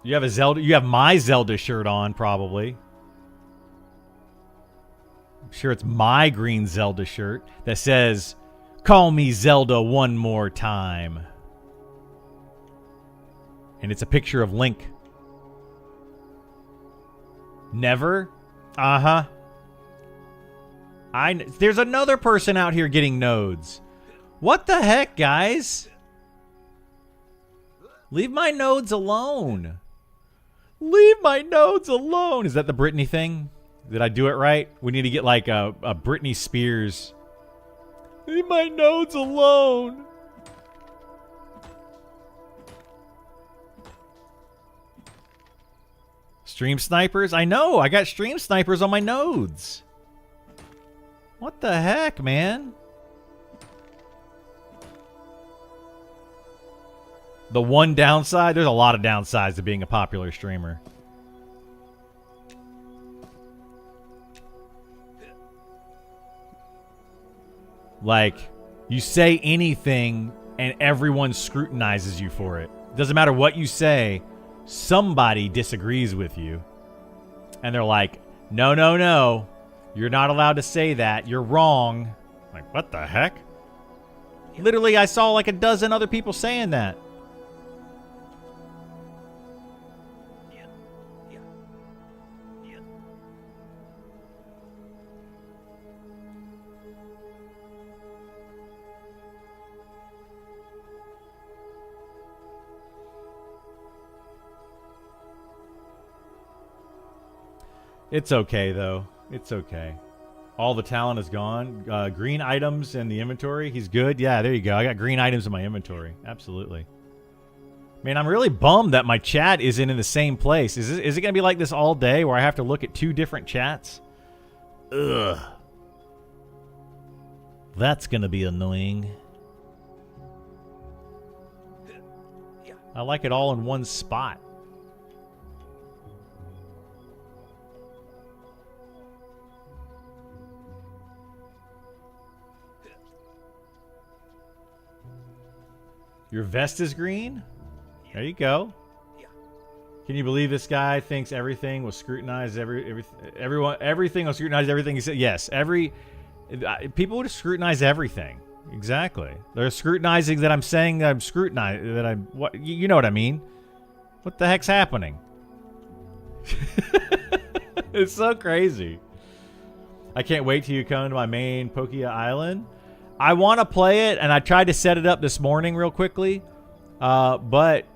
You have my Zelda shirt on, probably. I'm sure it's my green Zelda shirt that says, "Call me Zelda one more time." And it's a picture of Link. Never? Uh-huh. There's another person out here getting nodes. What the heck, guys? Leave my nodes alone. Leave my nodes alone. Is that the Britney thing? Did I do it right? We need to get like a Britney Spears. Leave my nodes alone. Stream snipers? I know. I got stream snipers on my nodes. What the heck, man? The one downside? There's a lot of downsides to being a popular streamer. Like, you say anything and everyone scrutinizes you for it. Doesn't matter what you say, somebody disagrees with you. And they're like, no, no, no. You're not allowed to say that. You're wrong. Like, what the heck? Literally, I saw like a dozen other people saying that. It's okay, though. It's okay. All the talent is gone. Green items in the inventory. He's good. Yeah, there you go. I got green items in my inventory. Absolutely. Man, I'm really bummed that my chat isn't in the same place. Is it going to be like this all day where I have to look at 2 different chats? Ugh. That's going to be annoying. I like it all in one spot. Your vest is green? There you go. Can you believe this guy thinks everything was scrutinized? Everything was scrutinized. Everything he said. Yes, people would scrutinize everything. Exactly. They're scrutinizing that I'm saying that I'm scrutinized. That I'm what? You know what I mean? What the heck's happening? It's so crazy. I can't wait till you come to my main Pokia Island. I want to play it, and I tried to set it up this morning real quickly. But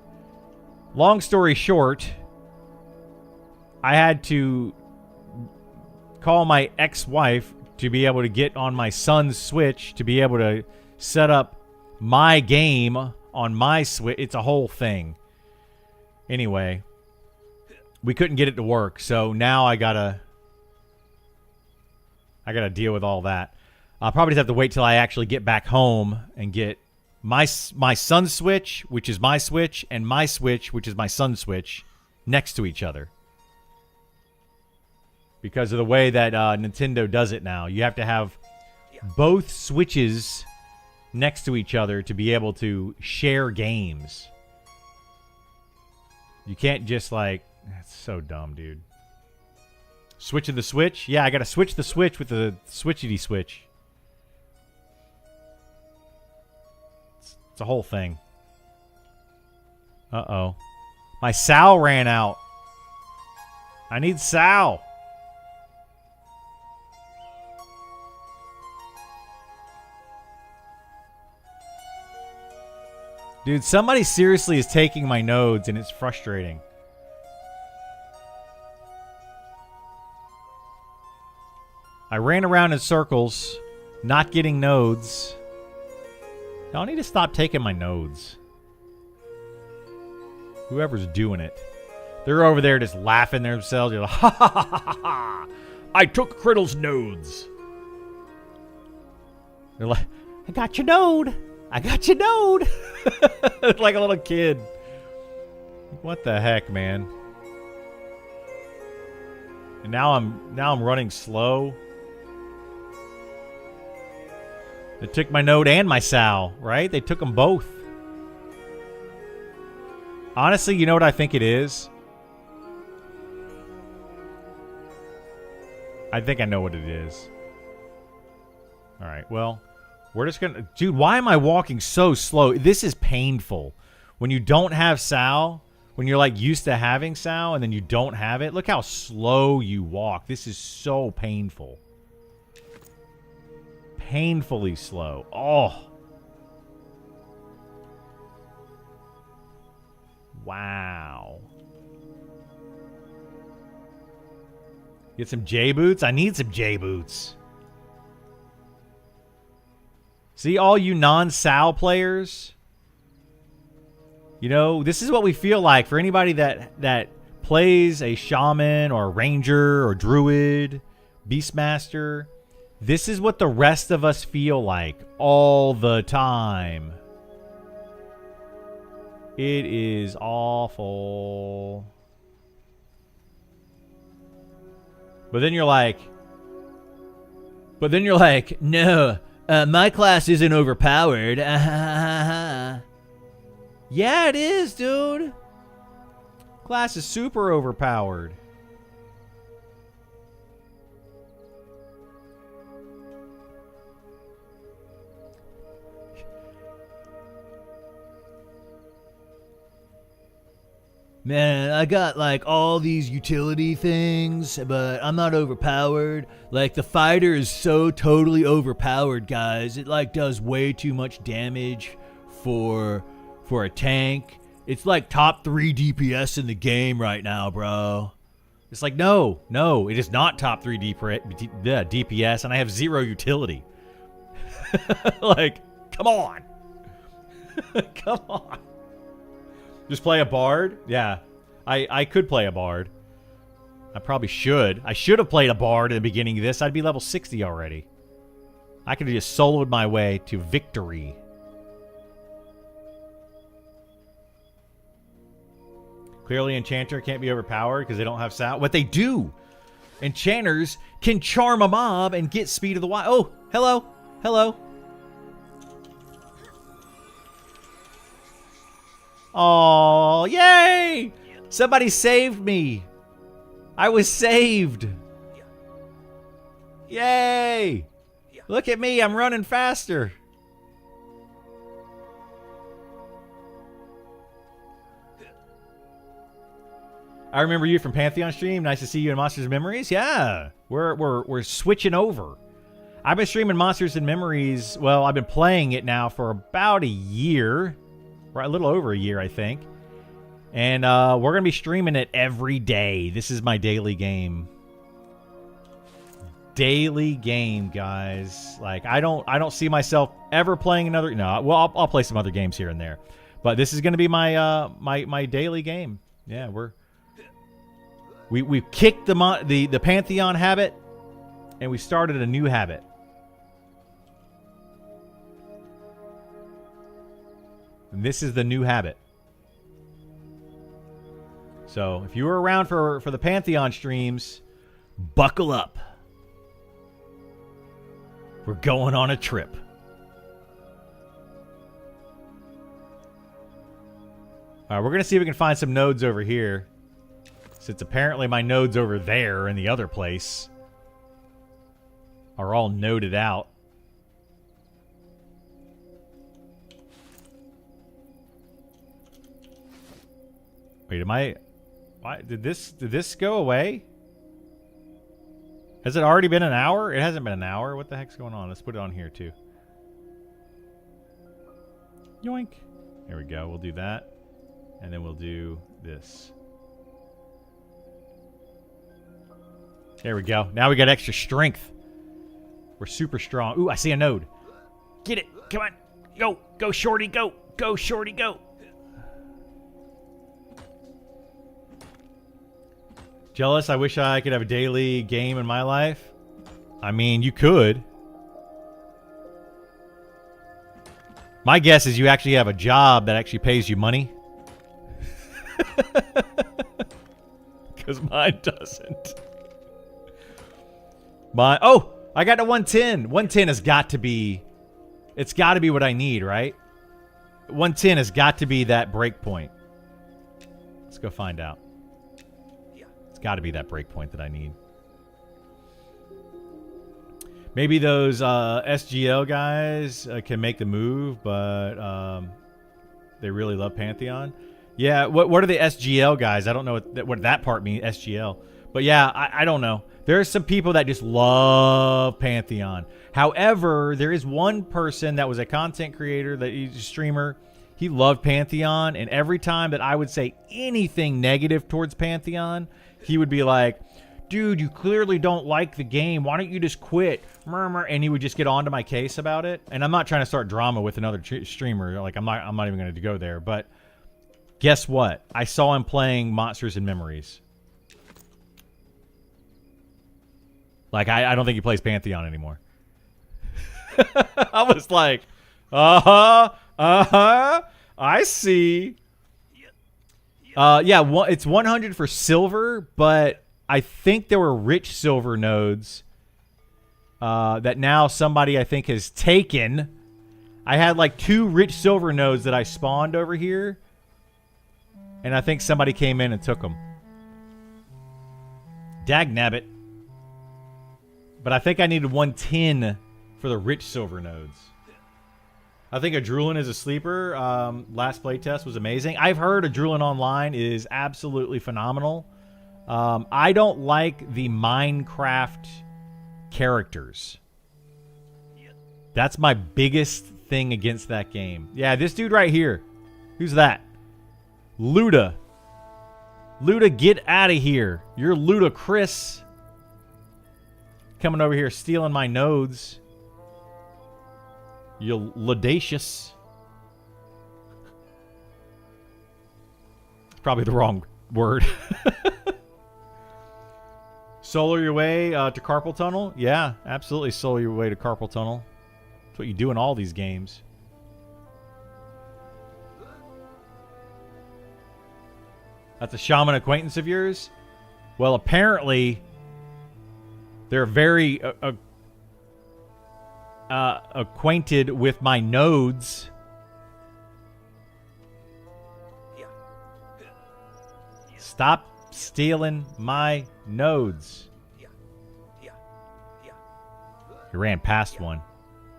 long story short, I had to call my ex-wife to be able to get on my son's Switch to be able to set up my game on my Switch. It's a whole thing. Anyway, we couldn't get it to work, so now I gotta deal with all that. I'll probably just have to wait till I actually get back home and get my son's Switch, which is my Switch, and my Switch, which is my son's Switch, next to each other. Because of the way that Nintendo does it now. You have to have both Switches next to each other to be able to share games. You can't just like... That's so dumb, dude. Switch of the Switch? Yeah, I gotta switch the Switch with the Switchity Switch. It's a whole thing. Uh-oh. My Sal ran out. I need Sal. Dude, somebody seriously is taking my nodes, and it's frustrating. I ran around in circles, not getting nodes. Y'all need to stop taking my nodes. Whoever's doing it. They're over there just laughing themselves. You're like, ha ha ha ha ha! I took Criddle's nodes. They're like, I got your node. I got your node. It's like a little kid. What the heck, man? And now I'm running slow. They took my node and my Sal, right? They took them both. Honestly, you know what I think it is? I think I know what it is. Alright, well, we're just gonna... Dude, why am I walking so slow? This is painful. When you don't have Sal, when you're like used to having Sal and then you don't have it, look how slow you walk. This is so painful. Painfully slow. Oh. Wow. Get some J boots? I need some J boots. See, all you non-Sal players? You know, this is what we feel like for anybody that plays a shaman or a ranger or druid, beastmaster. This is what the rest of us feel like all the time. It is awful. But then you're like, no, my class isn't overpowered. Yeah, it is, dude. Class is super overpowered. Man, I got like all these utility things, but I'm not overpowered. Like the fighter is so totally overpowered, guys. It like does way too much damage for a tank. It's like top 3 DPS in the game right now, bro. It's like, no, it is not top 3 DPS, and I have 0 utility. Like, come on. Come on. Just play a bard? Yeah, I could play a bard. I probably should. I should have played a bard in the beginning of this. I'd be level 60 already. I could have just soloed my way to victory. Clearly, Enchanter can't be overpowered because they don't have sound. What they do, Enchanters can charm a mob and get speed of the wild. Oh, hello. Hello. Oh, yay! Somebody saved me. I was saved. Yay! Look at me. I'm running faster. I remember you from Pantheon stream. Nice to see you in Monsters and Memories. Yeah, we're switching over. I've been streaming Monsters and Memories. Well, I've been playing it now for about a year, or a little over a year, I think. And we're gonna be streaming it every day. This is my daily game. Daily game, guys. Like I don't see myself ever playing another. No, well, I'll play some other games here and there, but this is gonna be my my daily game. Yeah, we kicked the Pantheon habit, and we started a new habit. And this is the new habit. So if you were around for the Pantheon streams, buckle up. We're going on a trip. All right, we're going to see if we can find some nodes over here. Since apparently my nodes over there in the other place are all noded out. Wait, why did this go away? Has it already been an hour? It hasn't been an hour. What the heck's going on? Let's put it on here too. Yoink. There we go. We'll do that. And then we'll do this. There we go. Now we got extra strength. We're super strong. Ooh, I see a node. Get it. Come on. Go. Go, Shorty. Go. Go, Shorty. Go. Jealous? I wish I could have a daily game in my life. I mean, you could. My guess is you actually have a job that actually pays you money. Because mine doesn't. Oh, I got to 110. 110 has got to be... It's got to be what I need, right? 110 has got to be that break point. Let's go find out. It's got to be that break point that I need. Maybe those SGL guys can make the move, but they really love Pantheon. Yeah, what are the SGL guys? I don't know what that part means, SGL. But yeah, I don't know. There are some people that just love Pantheon. However, there is one person that was a content creator, that he's a streamer. He loved Pantheon, and every time that I would say anything negative towards Pantheon, he would be like, dude, you clearly don't like the game. Why don't you just quit? Murmur. And he would just get onto my case about it. And I'm not trying to start drama with another streamer. Like, I'm not even going to go there. But guess what? I saw him playing Monsters and Memories. Like, I don't think he plays Pantheon anymore. I was like, I see. Yeah, it's 100 for silver, but I think there were rich silver nodes that now somebody, I think, has taken. I had like 2 rich silver nodes that I spawned over here, and I think somebody came in and took them. Dagnabbit. But I think I needed 110 for the rich silver nodes. I think a Drulin is a sleeper. Last playtest was amazing. I've heard a Drulin Online is absolutely phenomenal. I don't like the Minecraft characters. That's my biggest thing against that game. Yeah, this dude right here. Who's that? Luda. Luda, get out of here. You're ludicrous. Coming over here stealing my nodes. You're ludacious. It's probably the wrong word. Solar your way to carpal tunnel? Yeah, absolutely solar your way to carpal tunnel. That's what you do in all these games. That's a shaman acquaintance of yours? Well, apparently they're very acquainted with my nodes. Stop stealing my nodes. He ran past one.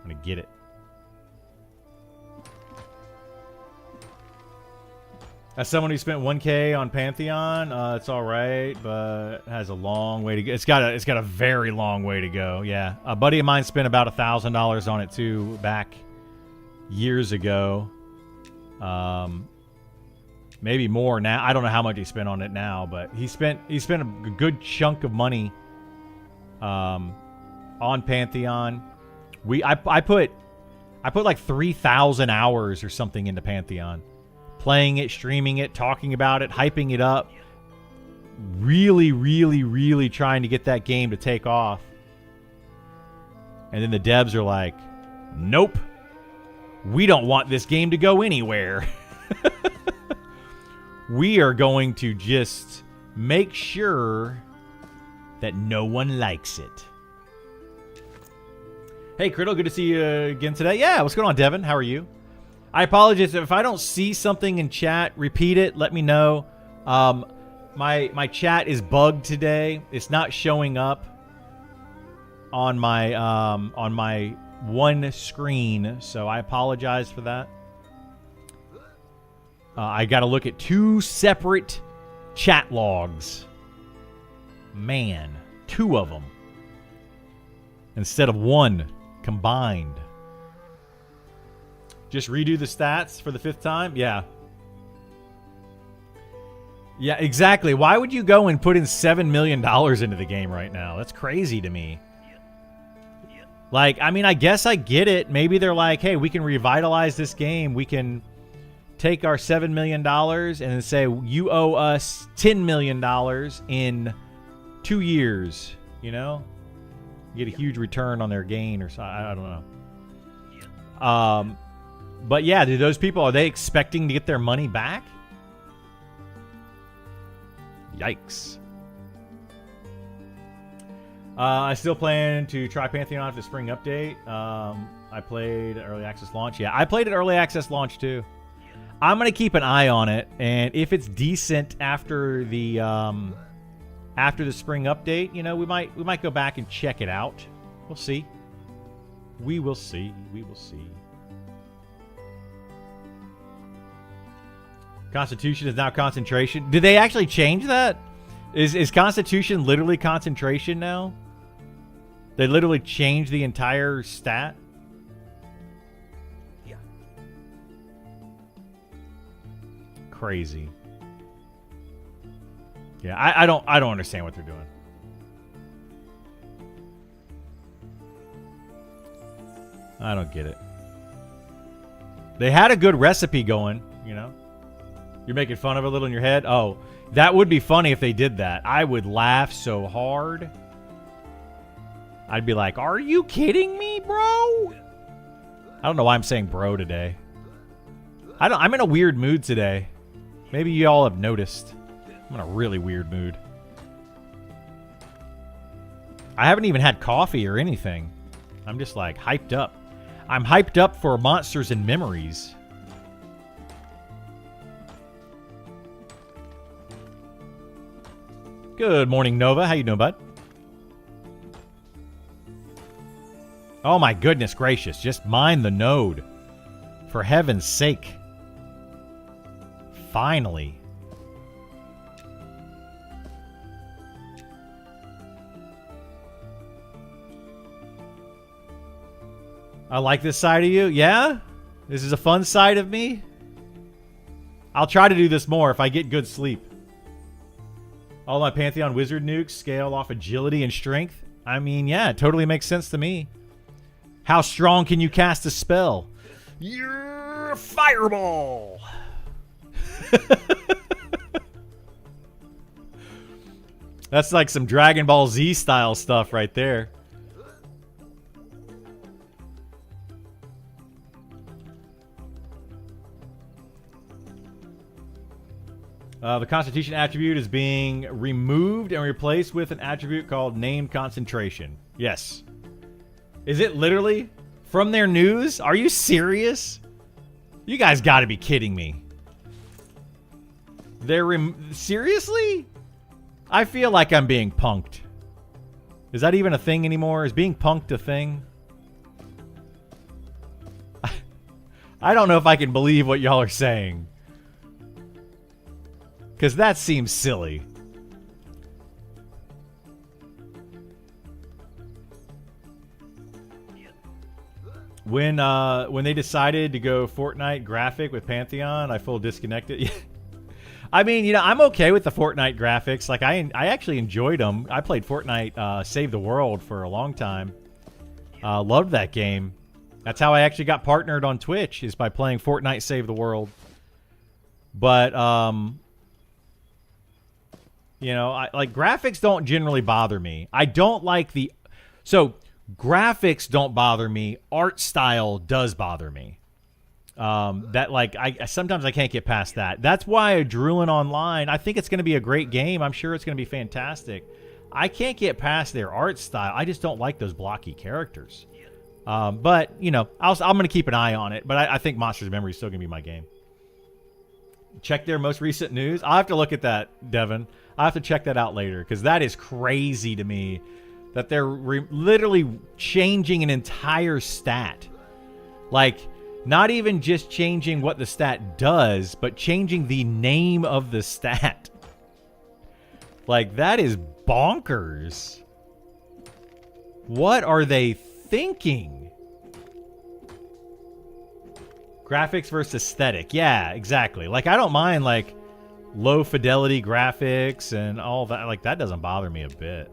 I'm gonna get it. As someone who spent 1K on Pantheon, it's all right, but it has a long way to go. It's got a very long way to go. Yeah, a buddy of mine spent about $1,000 on it too back years ago. Maybe more now. I don't know how much he spent on it now, but he spent a good chunk of money on Pantheon. I put like 3,000 hours or something into Pantheon. Playing it, streaming it, talking about it, hyping it up. Really, really, really trying to get that game to take off. And then the devs are like, nope. We don't want this game to go anywhere. We are going to just make sure that no one likes it. Hey, Criddle, good to see you again today. Yeah, what's going on, Devin? How are you? I apologize if I don't see something in chat. Repeat it. Let me know. My chat is bugged today. It's not showing up on my one screen, so I apologize for that. I got to look at 2 separate chat logs. Man, 2 of them instead of 1 combined. Just redo the stats for the 5th time? Yeah. Yeah, exactly. Why would you go and put in $7 million into the game right now? That's crazy to me. Like, I mean, I guess I get it. Maybe they're like, hey, we can revitalize this game. We can take our $7 million and then say, you owe us $10 million in 2 years. You know? Get a huge return on their gain or something. I don't know. But yeah, do those people, are they expecting to get their money back? Yikes. I still plan to try Pantheon after the spring update. I played early access launch. Yeah, I played it early access launch too. I'm going to keep an eye on it, and if it's decent after the spring update, you know, we might go back and check it out. We'll see. We will see. We will see. Constitution is now concentration. Did they actually change that? Is Constitution literally concentration now? They literally changed the entire stat? Yeah. Crazy. Yeah, I don't understand what they're doing. I don't get it. They had a good recipe going, you know? You're making fun of it a little in your head? Oh, that would be funny if they did that. I would laugh so hard. I'd be like, are you kidding me, bro? I don't know why I'm saying bro today. I'm in a weird mood today. Maybe you all have noticed. I'm in a really weird mood. I haven't even had coffee or anything. I'm just like hyped up. I'm hyped up for Monsters and Memories. Good morning, Nova. How you doing, bud? Oh my goodness gracious. Just mine the node. For heaven's sake. Finally. I like this side of you. Yeah? This is a fun side of me. I'll try to do this more if I get good sleep. All my Pantheon Wizard nukes scale off agility and strength. I mean, yeah, it totally makes sense to me. How strong can you cast a spell? You're Fireball. That's like some Dragon Ball Z style stuff right there. The Constitution attribute is being removed and replaced with an attribute called Named Concentration. Yes. Is it literally from their news? Are you serious? You guys got to be kidding me. Seriously? I feel like I'm being punked. Is that even a thing anymore? Is being punked a thing? I don't know if I can believe what y'all are saying. Because that seems silly. When they decided to go Fortnite graphic with Pantheon, I full disconnected. I mean, you know, I'm okay with the Fortnite graphics. Like, I actually enjoyed them. I played Fortnite Save the World for a long time. Loved that game. That's how I actually got partnered on Twitch, is by playing Fortnite Save the World. But, you know, like, graphics don't generally bother me. I don't like the... So, graphics don't bother me. Art style does bother me. That, like, sometimes I can't get past that. That's why Drulin Online, I think it's going to be a great game. I'm sure it's going to be fantastic. I can't get past their art style. I just don't like those blocky characters. But, you know, I'm going to keep an eye on it. But I think Monsters of Memory is still going to be my game. Check their most recent news. I'll have to look at that, Devin. I'll have to check that out later, because that is crazy to me that they're literally changing an entire stat. Like, not even just changing what the stat does, but changing the name of the stat. Like, that is bonkers. What are they thinking? Graphics versus aesthetic. Yeah, exactly. Like, I don't mind, like, low fidelity graphics and all that. Like, that doesn't bother me a bit.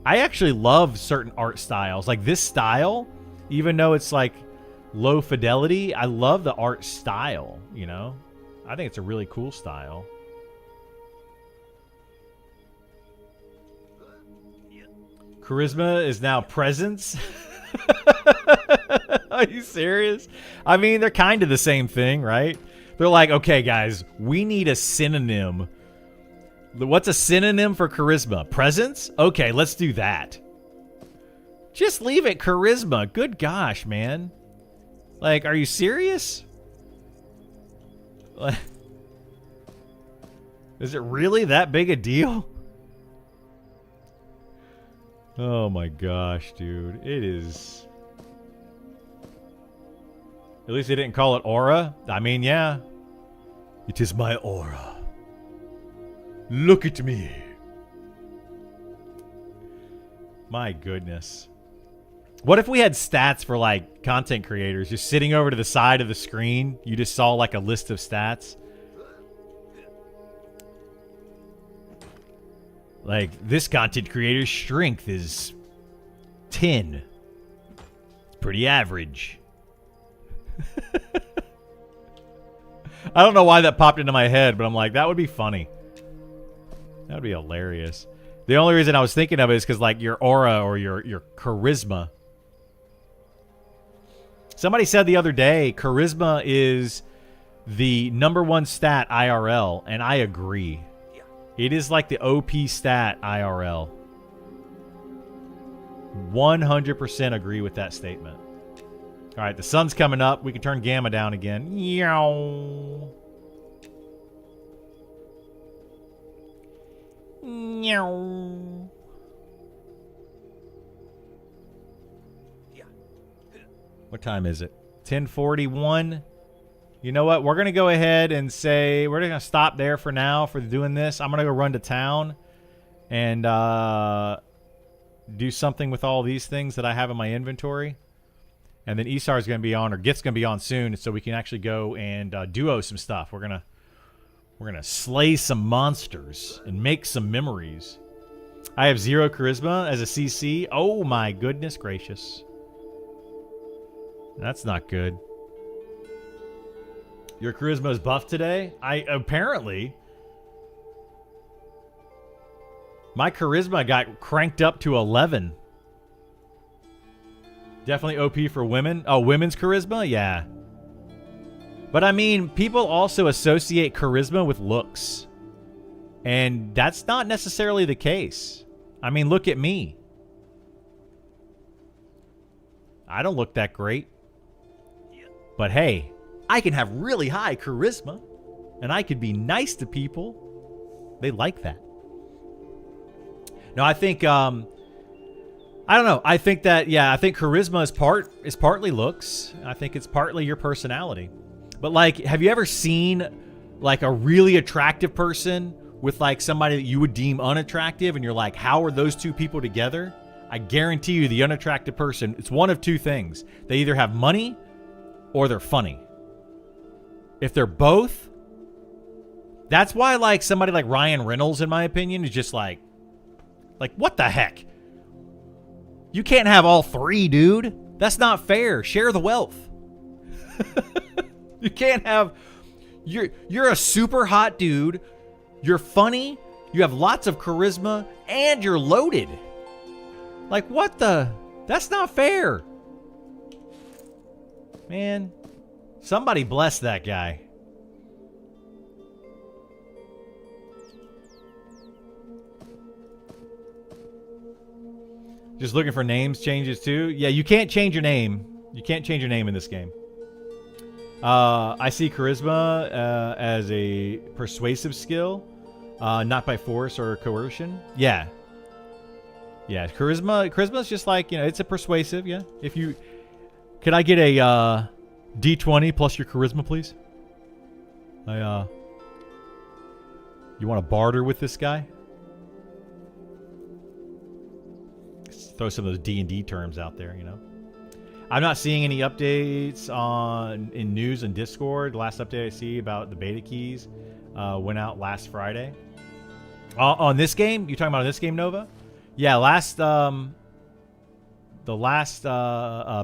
I actually love certain art styles. Like, this style, even though it's, like, low fidelity, I love the art style, you know? I think it's a really cool style. Charisma is now presence? Are you serious? I mean, they're kind of the same thing, right? They're like, okay, guys, we need a synonym. What's a synonym for charisma? Presence? Okay, let's do that. Just leave it charisma. Good gosh, man. Like, are you serious? Is it really that big a deal? Oh my gosh, dude. It is... At least they didn't call it aura. I mean, yeah. It is my aura. Look at me. My goodness. What if we had stats for, like, content creators just sitting over to the side of the screen? You just saw, like, a list of stats. Like, this content creator's strength is 10. It's pretty average. I don't know why that popped into my head, but I'm like, that would be funny. That would be hilarious. The only reason I was thinking of it is because, like, your aura or your charisma. Somebody said the other day, charisma is the #1 stat IRL, and I agree. It is like the OP stat IRL. 100% agree with that statement. All right, the sun's coming up. We can turn gamma down again. Meow. Meow. What time is it? 10:41. You know what? We're going to go ahead and say we're going to stop there for now for doing this. I'm going to go run to town and do something with all these things that I have in my inventory. And then Isar's going to be on, or Git's going to be on soon, so we can actually go and duo some stuff. We're We're going to slay some monsters and make some memories. I have 0 charisma as a CC. Oh my goodness gracious. That's not good. Your charisma is buffed today? Apparently. My charisma got cranked up to 11. Definitely OP for women. Oh, women's charisma? Yeah. But I mean, people also associate charisma with looks. And that's not necessarily the case. I mean, look at me. I don't look that great. But hey, I can have really high charisma. And I could be nice to people. They like that. No, I think, I don't know. I think that, yeah, I think charisma is partly looks. I think it's partly your personality. But like, have you ever seen like a really attractive person with like somebody that you would deem unattractive and you're like, how are those two people together? I guarantee you the unattractive person, it's one of two things. They either have money or they're funny. If they're both, that's why like somebody like Ryan Reynolds, in my opinion, is just like what the heck? You can't have all three, dude. That's not fair. Share the wealth. You can't have... You're a super hot dude. You're funny. You have lots of charisma. And you're loaded. Like, what the... That's not fair. Man. Somebody bless that guy. Just looking for names changes too. Yeah, you can't change your name. You can't change your name in this game. I see charisma as a persuasive skill, not by force or coercion. Yeah. Yeah, charisma is just like, you know, it's a persuasive, yeah. If you... Could I get a D20 plus your charisma, please? You want to barter with this guy? Throw some of those D&D terms out there, you know. I'm not seeing any updates in news and Discord. The last update I see about the beta keys went out last Friday. On this game? You talking about on this game, Nova? Yeah, the last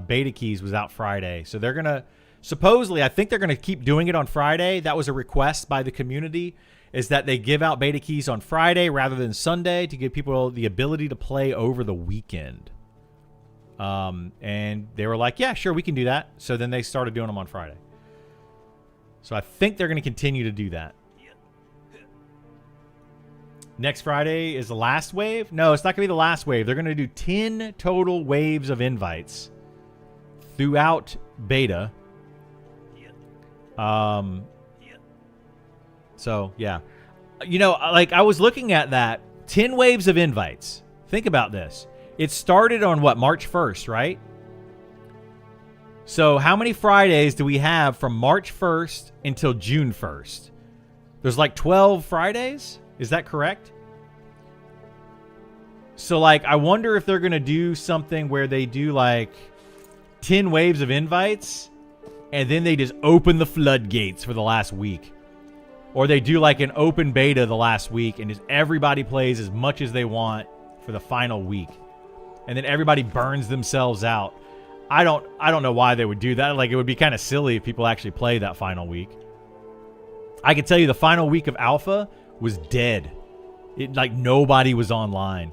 beta keys was out Friday. So they're going to, supposedly, I think they're going to keep doing it on Friday. That was a request by the community, is that they give out beta keys on Friday rather than Sunday to give people the ability to play over the weekend. And they were like, yeah, sure, we can do that. So then they started doing them on Friday. So I think they're going to continue to do that. Next Friday is the last wave? No, it's not going to be the last wave. They're going to do 10 total waves of invites throughout beta. So, yeah. You know, like, I was looking at that. 10 waves of invites. Think about this. It started on, what, March 1st, right? So, how many Fridays do we have from March 1st until June 1st? There's like 12 Fridays? Is that correct? So, like, I wonder if they're going to do something where they do, like, 10 waves of invites, and then they just open the floodgates for the last week. Or they do like an open beta the last week and just everybody plays as much as they want for the final week. And then everybody burns themselves out. I don't know why they would do that. Like, it would be kind of silly if people actually play that final week. I can tell you the final week of Alpha was dead. Like, nobody was online.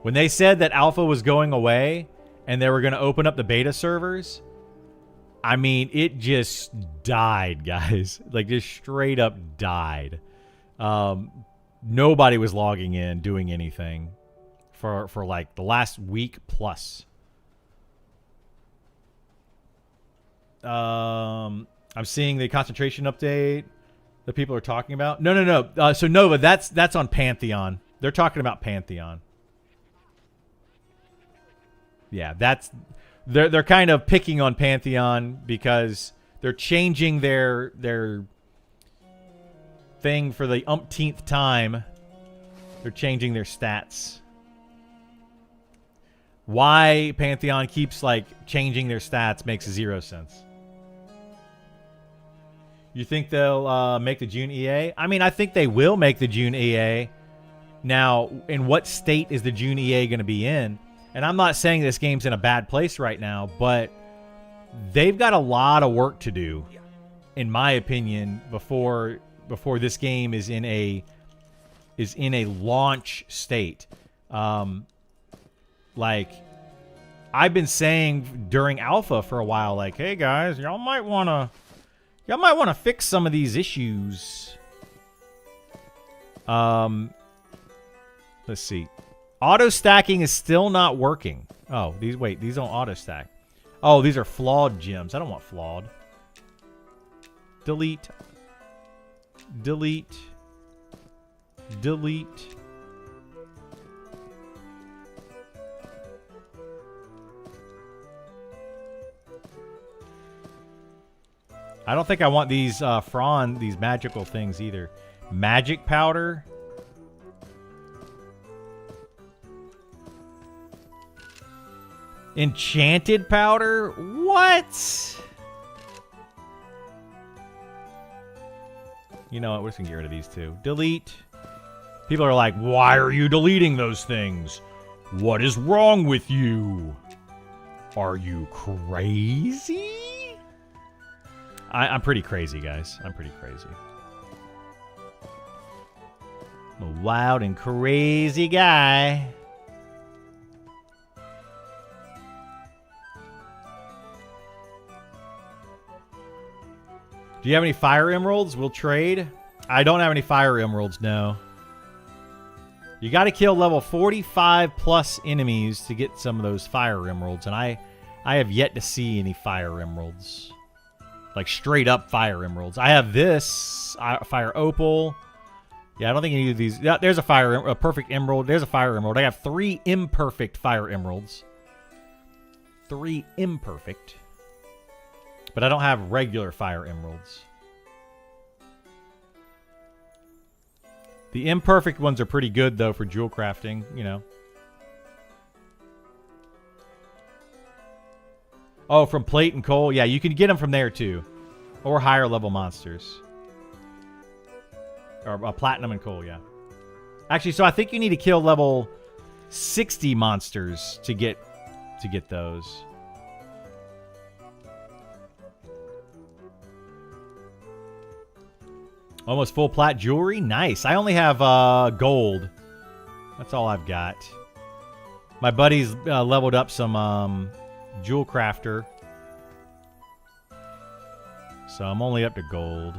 When they said that Alpha was going away and they were going to open up the beta servers, I mean, it just died, guys. Like, just straight up died. Nobody was logging in, doing anything for like the last week plus. I'm seeing the concentration update that people are talking about. No. So Nova, that's on Pantheon. They're talking about Pantheon. Yeah, that's... They're kind of picking on Pantheon because they're changing their thing for the umpteenth time. They're changing their stats. Why Pantheon keeps like changing their stats makes 0 sense. You think they'll make the June EA? I mean, I think they will make the June EA. Now, in what state is the June EA going to be in? And I'm not saying this game's in a bad place right now, but they've got a lot of work to do, in my opinion, before this game is in a launch state. Like, I've been saying during alpha for a while, like, hey guys, y'all might want to fix some of these issues. Let's see. Auto stacking is still not working. Oh, these don't auto stack. Oh, these are flawed gems. I don't want flawed. Delete. Delete. Delete. I don't think I want these these magical things either. Magic powder. Enchanted powder? What? You know what? We're just gonna get rid of these two. Delete. People are like, why are you deleting those things? What is wrong with you? Are you crazy? I'm pretty crazy, guys. I'm pretty crazy. I'm a wild and crazy guy. Do you have any fire emeralds? We'll trade. I don't have any fire emeralds, no. You got to kill level 45 plus enemies to get some of those fire emeralds, and I have yet to see any fire emeralds. Like straight up fire emeralds. I have this fire opal. Yeah, I don't think any of these. Yeah, there's a perfect emerald. There's a fire emerald. I have 3 imperfect fire emeralds. 3 imperfect. But I don't have regular fire emeralds. The imperfect ones are pretty good, though, for jewel crafting, you know. Oh, from plate and coal? Yeah, you can get them from there, too. Or higher level monsters. Or platinum and coal, yeah. Actually, so I think you need to kill level 60 monsters to get those. Almost full plat jewelry? Nice. I only have gold. That's all I've got. My buddy's leveled up some jewel crafter. So I'm only up to gold.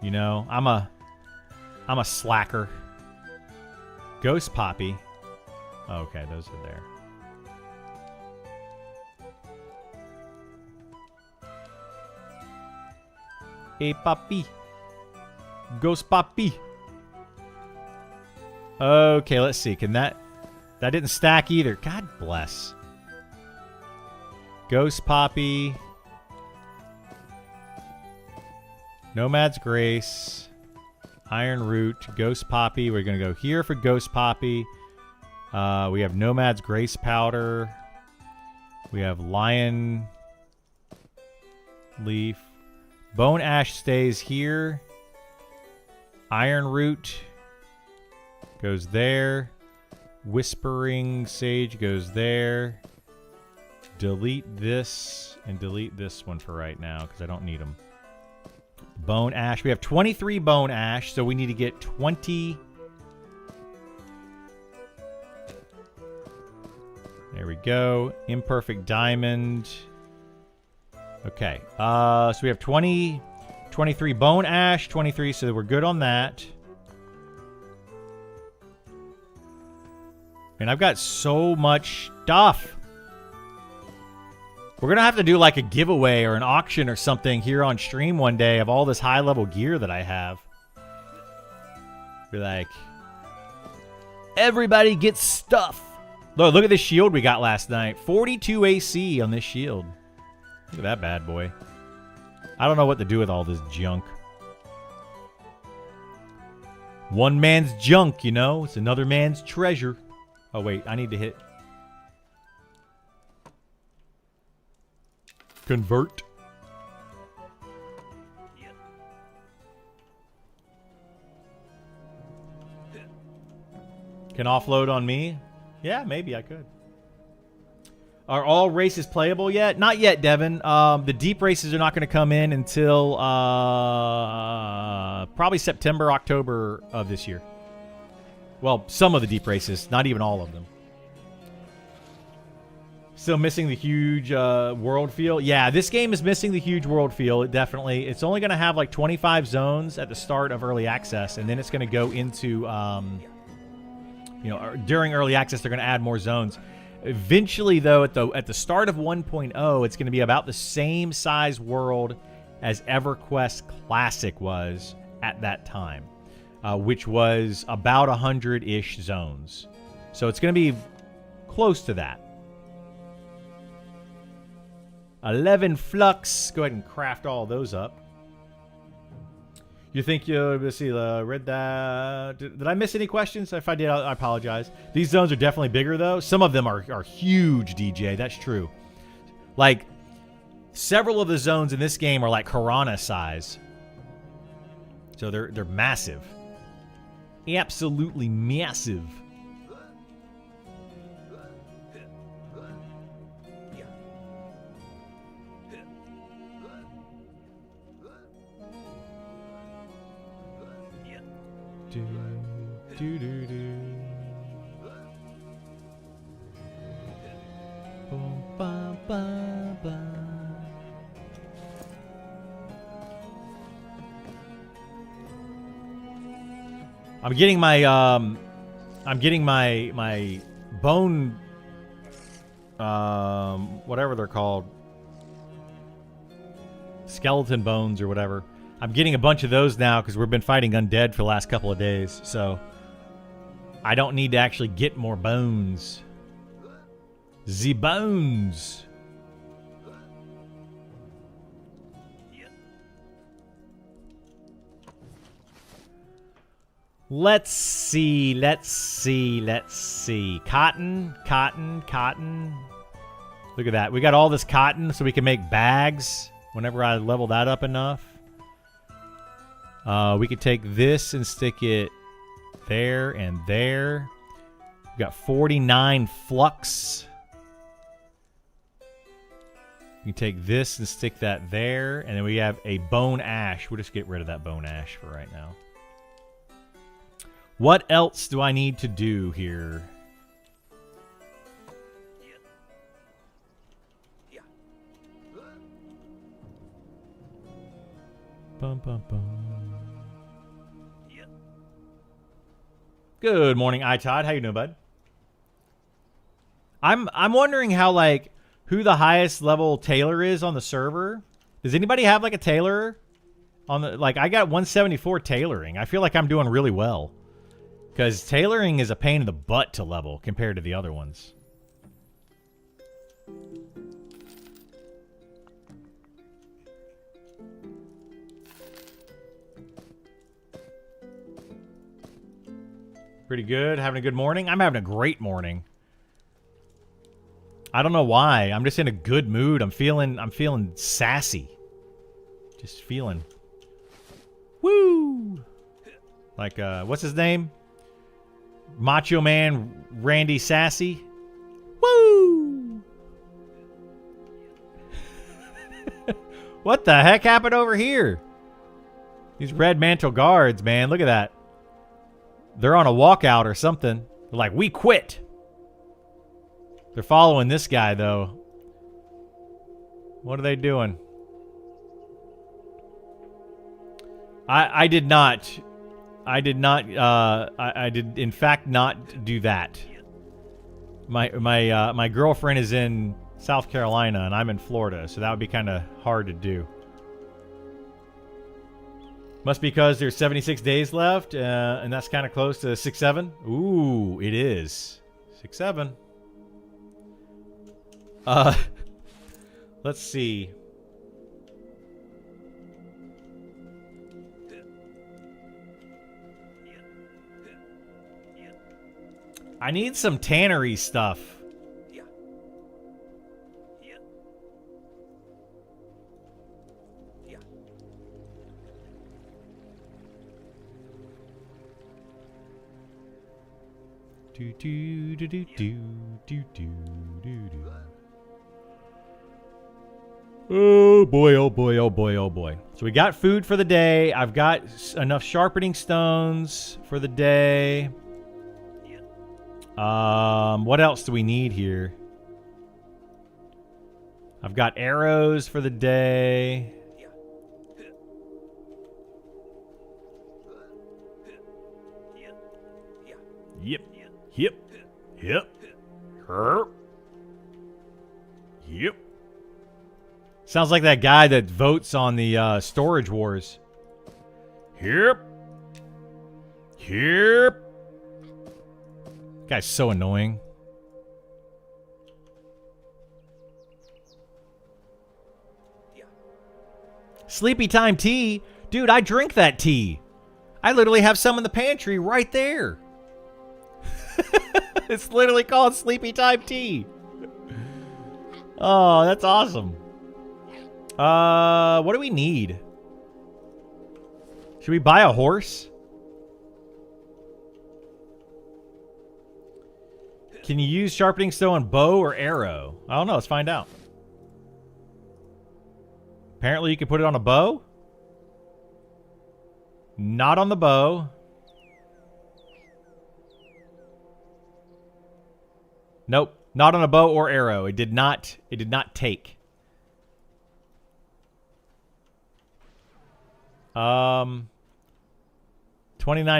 You know, I'm a slacker. Ghost Poppy. Oh, okay, those are there. Hey, Papi. Ghost Papi. Okay, let's see. Can that didn't stack either. God bless. Ghost Poppy. Nomad's Grace. Iron Root. Ghost Poppy. We're going to go here for Ghost Poppy. We have Nomad's Grace Powder. We have Lion Leaf. Bone Ash stays here. Iron Root goes there. Whispering Sage goes there. Delete this and delete this one for right now because I don't need them. Bone Ash. We have 23 Bone Ash, so we need to get 20. There we go. Imperfect Diamond. Okay. So we have 23 Bone Ash, 23, so we're good on that. And I've got so much stuff. We're going to have to do like a giveaway or an auction or something here on stream one day of all this high-level gear that I have. Be like, everybody gets stuff. Look at this shield we got last night. 42 AC on this shield. Look at that bad boy. I don't know what to do with all this junk. One man's junk, you know? It's another man's treasure. Oh, wait. I need to hit. Convert. Can offload on me? Yeah, maybe I could. Are all races playable yet? Not yet, Devin. The deep races are not going to come in until probably September, October of this year. Well, some of the deep races, not even all of them. Still missing the huge world feel. Yeah, this game is missing the huge world feel. Definitely. It's only going to have like 25 zones at the start of early access, and then it's going to go into... during early access, they're going to add more zones. Eventually, though, at the start of 1.0, it's going to be about the same size world as EverQuest Classic was at that time, which was about 100-ish zones. So it's going to be close to that. 11 flux. Go ahead and craft all those up. You think let's see, read that. Did I miss any questions? If I did, I apologize. These zones are definitely bigger, though. Some of them are huge, DJ. That's true. Like, several of the zones in this game are like Piranha size. So they're massive. Absolutely massive. I'm getting my bone whatever they're called, skeleton bones or whatever. I'm getting a bunch of those now because we've been fighting undead for the last couple of days, so I don't need to actually get more bones. The bones. Let's see. Cotton. Look at that. We got all this cotton so we can make bags whenever I level that up enough. We could take this and stick it there and there. We got 49 flux. You can take this and stick that there. And then we have a bone ash. We'll just get rid of that bone ash for right now. What else do I need to do here? Bum, bum, bum. Good morning, iTodd. How you doing, bud? I'm wondering how, like, who the highest level tailor is on the server. Does anybody have like a tailor on the, like, I got 174 tailoring. I feel like I'm doing really well. Because tailoring is a pain in the butt to level compared to the other ones. Pretty good. Having a good morning? I'm having a great morning. I don't know why. I'm just in a good mood. I'm feeling sassy. Just feeling. Woo! Like, what's his name? Macho Man Randy Sassy. Woo! What the heck happened over here? These Red Mantle Guards, man. Look at that. They're on a walkout or something. They're like, we quit. They're following this guy, though. What are they doing? I did not. I did in fact not do that. My girlfriend is in South Carolina and I'm in Florida, so that would be kind of hard to do. Must be because there's 76 days left, and that's kind of close to 6-7. Ooh, it is 6-7. Let's see. I need some tannery stuff. Do, do, do, do, do, do, do, do, do. Oh boy, oh boy, oh boy, oh boy. So we got food for the day. I've got enough sharpening stones for the day. What else do we need here? I've got arrows for the day. Yep. Yep. Yep. Herp. Yep. Sounds like that guy that votes on the Storage Wars. Yep. Yep. Guy's so annoying. Sleepy time tea? Dude, I drink that tea. I literally have some in the pantry right there. It's literally called Sleepy Time Tea. Oh, that's awesome. What do we need? Should we buy a horse? Can you use sharpening stone on bow or arrow? I don't know. Let's find out. Apparently you can put it on a bow. Not on the bow. Nope. Not on a bow or arrow. It did not take. 29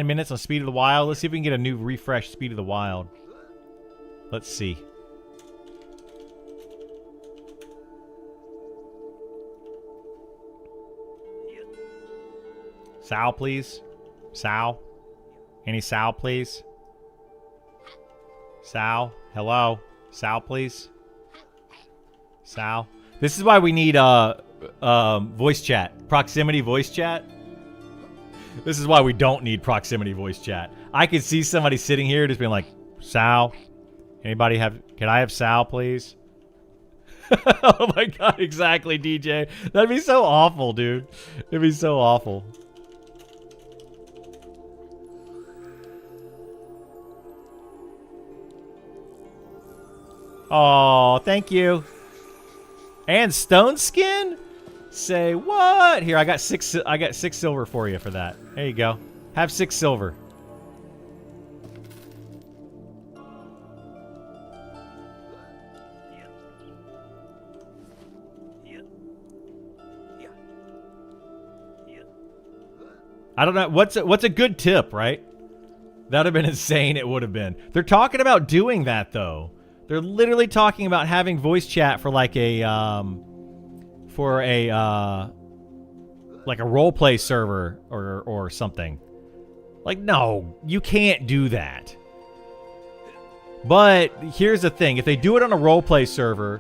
minutes on Speed of the Wild. Let's see if we can get a new refresh Speed of the Wild. Let's see. Sal, please. Sal. Any Sal, please? Sal. Hello. Sal, please. Sal. This is why we need voice chat. Proximity voice chat. This is why we don't need proximity voice chat. I could see somebody sitting here just being like, Sal. Anybody have... Can I have Sal, please? Oh my god, exactly, DJ. That'd be so awful, dude. It'd be so awful. Oh, thank you. And stone skin? Say what? Here, I got six silver for you for that. There you go. Have 6 silver. I don't know. What's a good tip, right? That would have been insane. It would have been. They're talking about doing that, though. They're literally talking about having voice chat for like a roleplay server or something. Like, no, you can't do that. But here's the thing. If they do it on a roleplay server,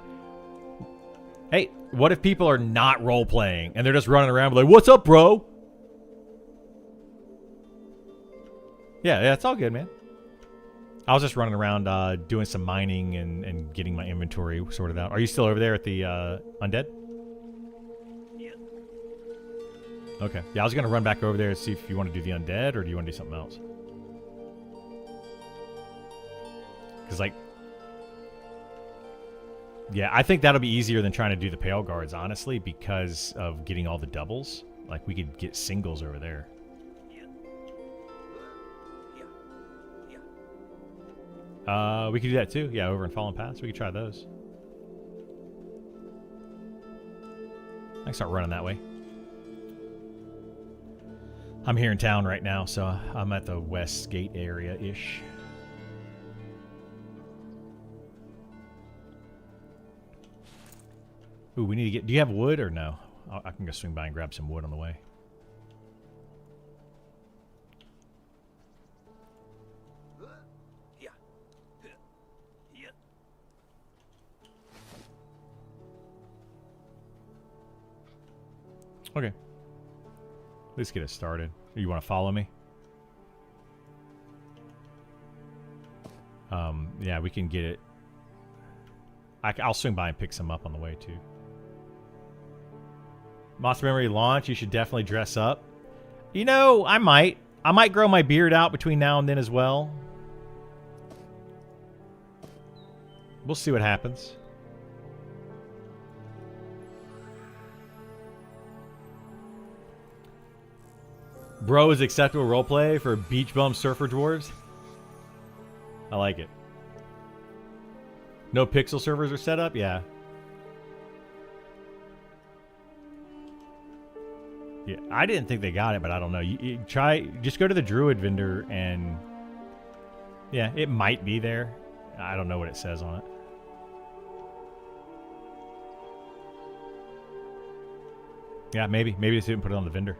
hey, what if people are not roleplaying and they're just running around like, what's up, bro? Yeah, it's all good, man. I was just running around doing some mining and getting my inventory sorted out. Are you still over there at the Undead? Yeah. Okay. Yeah, I was going to run back over there and see if you want to do the Undead or do you want to do something else? Because, like... Yeah, I think that'll be easier than trying to do the Pale Guards, honestly, because of getting all the doubles. Like, we could get singles over there. We could do that too. Yeah, over in Fallen Paths. We could try those. I can start running that way. I'm here in town right now, so I'm at the West Gate area-ish. Ooh, we need to get... Do you have wood or no? I can go swing by and grab some wood on the way. Okay. At least get us started. You want to follow me? Yeah, we can get it. I'll swing by and pick some up on the way, too. Monster Memory launch, you should definitely dress up. You know, I might. I might grow my beard out between now and then as well. We'll see what happens. Bro is acceptable roleplay for beach bum surfer dwarves. I like it. No pixel servers are set up? Yeah. Yeah, I didn't think they got it, but I don't know. You try, just go to the Druid vendor and... Yeah, it might be there. I don't know what it says on it. Yeah, maybe. Maybe they didn't put it on the vendor.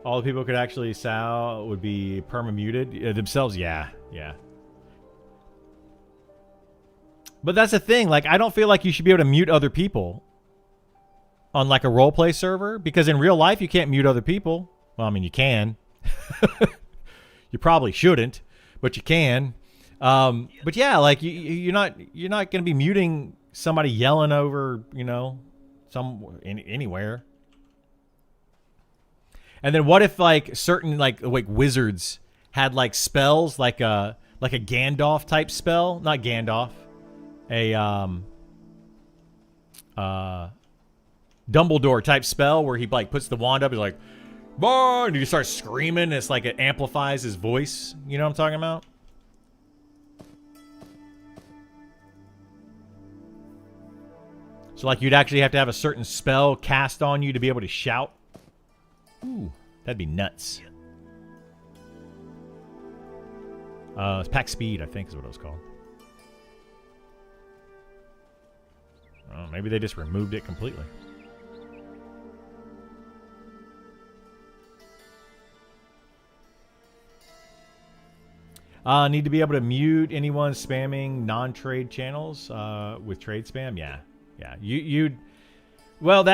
All the people could actually sow would be perma-muted themselves. Yeah, yeah. But that's the thing. Like, I don't feel like you should be able to mute other people on like a roleplay server, because in real life you can't mute other people. Well, I mean, you can. You probably shouldn't, but you can. But yeah, like you're not going to be muting somebody yelling over, you know, anywhere. And then what if like certain like wizards had like spells like a Gandalf type spell, not Gandalf, a Dumbledore type spell where he like puts the wand up, he's like, "Bah!" and he starts screaming. It's like it amplifies his voice. You know what I'm talking about? So like you'd actually have to have a certain spell cast on you to be able to shout. Ooh, that'd be nuts. It's Pack Speed, I think is what it was called. Oh, maybe they just removed it completely. Need to be able to mute anyone spamming non-trade channels with trade spam. Yeah, yeah. Well,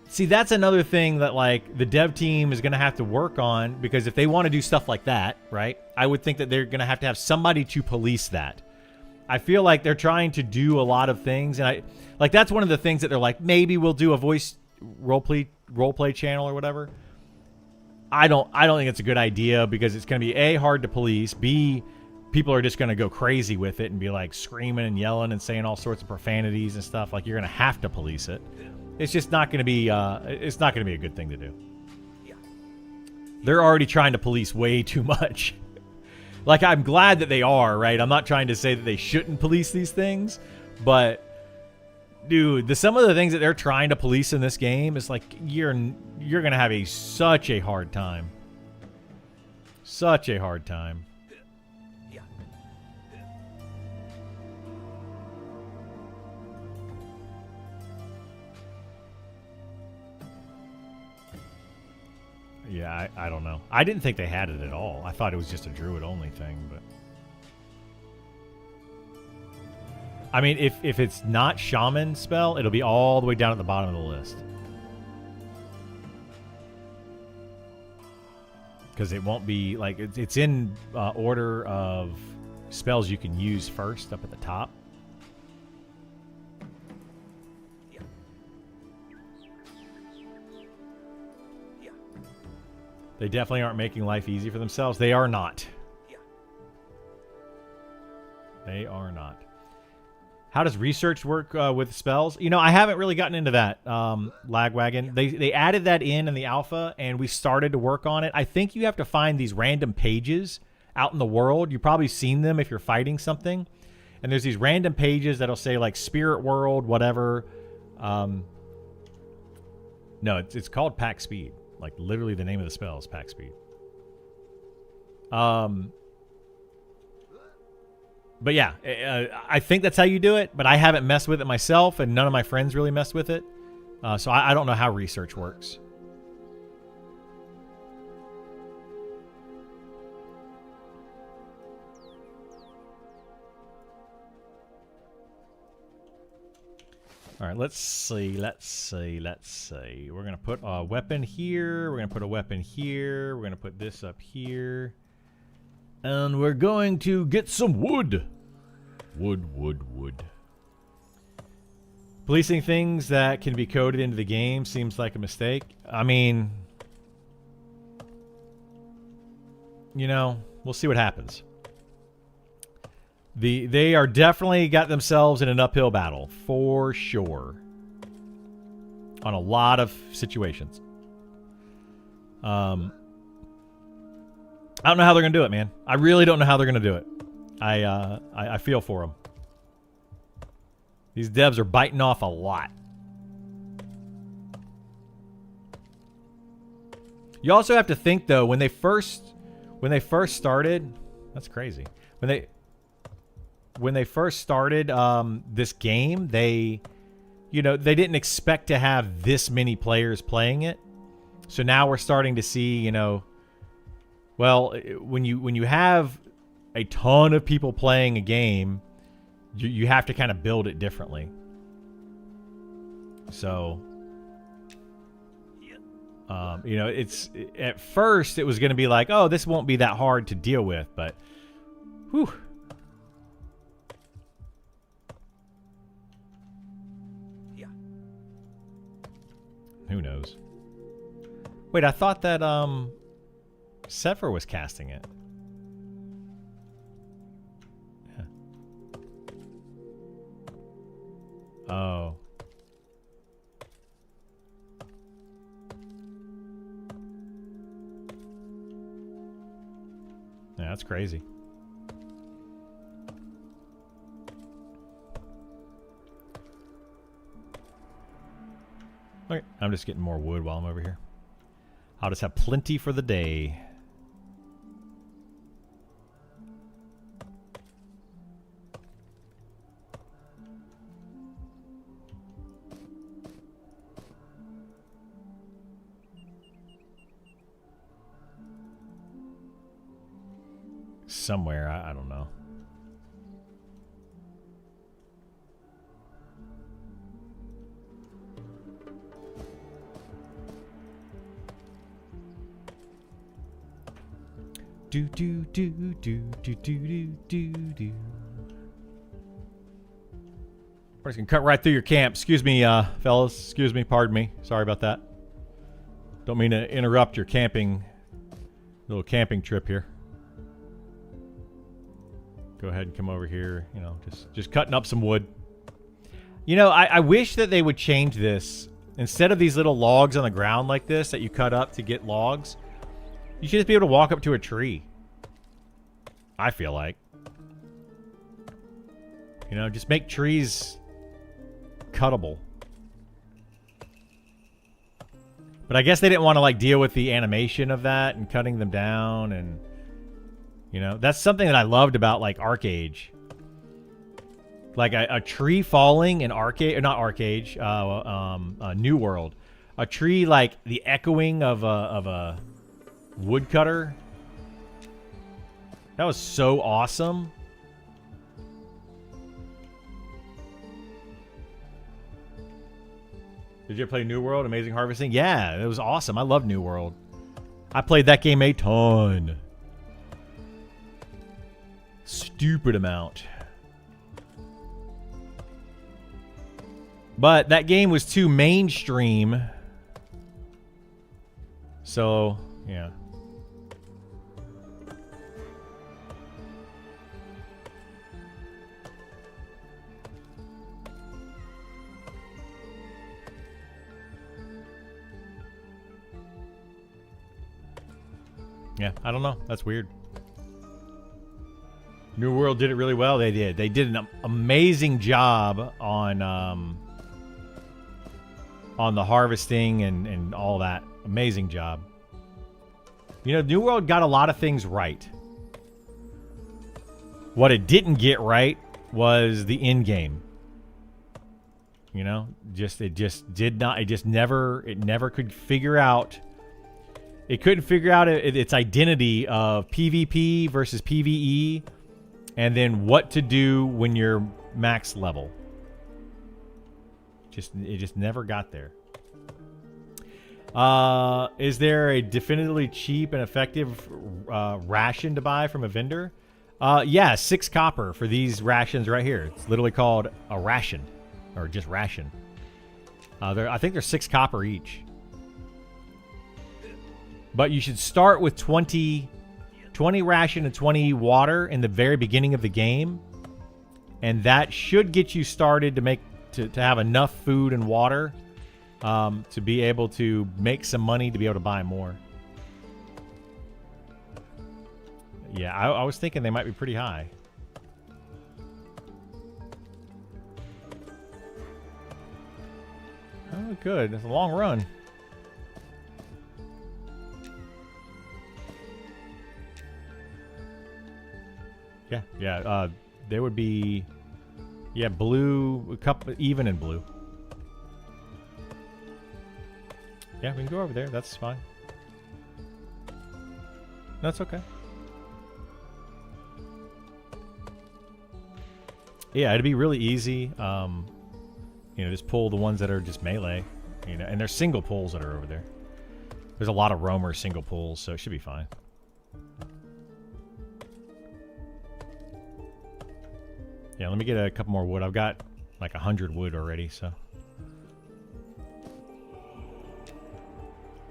see, that's another thing that like the dev team is going to have to work on, because if they want to do stuff like that, right? I would think that they're going to have somebody to police that. I feel like they're trying to do a lot of things, and that's one of the things that they're like, maybe we'll do a voice roleplay channel or whatever. I don't think it's a good idea, because it's going to be A, hard to police, B, people are just going to go crazy with it and be like screaming and yelling and saying all sorts of profanities and stuff. Like, you're going to have to police it. It's just not going to be it's not going to be a good thing to do. They're already trying to police way too much. Like, I'm glad that they are, right? I'm not trying to say that they shouldn't police these things, but dude, some of the things that they're trying to police in this game is like you're going to have such a hard time. Such a hard time. Yeah, I don't know. I didn't think they had it at all. I thought it was just a druid-only thing, but... I mean, if it's not shaman spell, it'll be all the way down at the bottom of the list. Because it won't be, like, it's in order of spells you can use first up at the top. They definitely aren't making life easy for themselves. They are not. They are not. How does research work with spells? You know, I haven't really gotten into that, Lagwagon. They added that in the alpha, and we started to work on it. I think you have to find these random pages out in the world. You've probably seen them if you're fighting something. And there's these random pages that'll say, like, Spirit World, whatever. No, it's called Pack Speed. Like, literally the name of the spell is Pack Speed. But yeah, I think that's how you do it, but I haven't messed with it myself, and none of my friends really messed with it. So I don't know how research works. All right, let's see. We're going to put a weapon here. We're going to put a weapon here. We're going to put this up here. And we're going to get some wood. Wood. Policing things that can be coded into the game seems like a mistake. I mean, you know, we'll see what happens. They are definitely got themselves in an uphill battle for sure on a lot of situations. I don't know how they're gonna do it, man. I really don't know how they're gonna do it. I feel for them. These devs are biting off a lot. You also have to think though, when they first started, that's crazy. When they first started this game, they didn't expect to have this many players playing it. So now we're starting to see, you know, well, when you have a ton of people playing a game, you have to kind of build it differently. So, you know, at first it was going to be like, oh, this won't be that hard to deal with, but whew. Who knows? Wait, I thought that Sephir was casting it. Yeah. Oh. Yeah, that's crazy. Okay, I'm just getting more wood while I'm over here. I'll just have plenty for the day. Somewhere, I don't know. Do do do do do do do do. We're just gonna cut right through your camp. Excuse me, fellas. Excuse me. Pardon me. Sorry about that. Don't mean to interrupt your little camping trip here. Go ahead and come over here. You know, just cutting up some wood. You know, I wish that they would change this. Instead of these little logs on the ground like this that you cut up to get logs, you should just be able to walk up to a tree. I feel like. You know, just make trees cuttable. But I guess they didn't want to like deal with the animation of that and cutting them down, and you know, that's something that I loved about like ArcAge. Like a tree falling in ArcAge, or not ArcAge, New World. A tree like the echoing of a woodcutter. That was so awesome. Did you ever play New World, Amazing Harvesting? Yeah, it was awesome. I love New World. I played that game a ton. Stupid amount. But that game was too mainstream. So, yeah. Yeah, I don't know. That's weird. New World did it really well. They did. They did an amazing job on the harvesting and all that. Amazing job. You know, New World got a lot of things right. What it didn't get right was the end game. You know, it never could figure out. It couldn't figure out its identity of PvP versus PvE, and then what to do when you're max level. It just never got there. Is there a definitively cheap and effective ration to buy from a vendor? Yeah, 6 copper for these rations right here. It's literally called a ration, or just ration. I think they're 6 copper each. But you should start with 20 20 ration and 20 water in the very beginning of the game. And that should get you started to have enough food and water to be able to make some money to be able to buy more. Yeah, I was thinking they might be pretty high. Oh, good. It's a long run. Yeah. There would be, blue, a couple, even in blue. Yeah, we can go over there. That's fine. That's okay. Yeah, it'd be really easy. Just pull the ones that are just melee. And there's single pulls that are over there. There's a lot of roamer single pulls, so it should be fine. Yeah, let me get a couple more wood. I've got like 100 wood already, so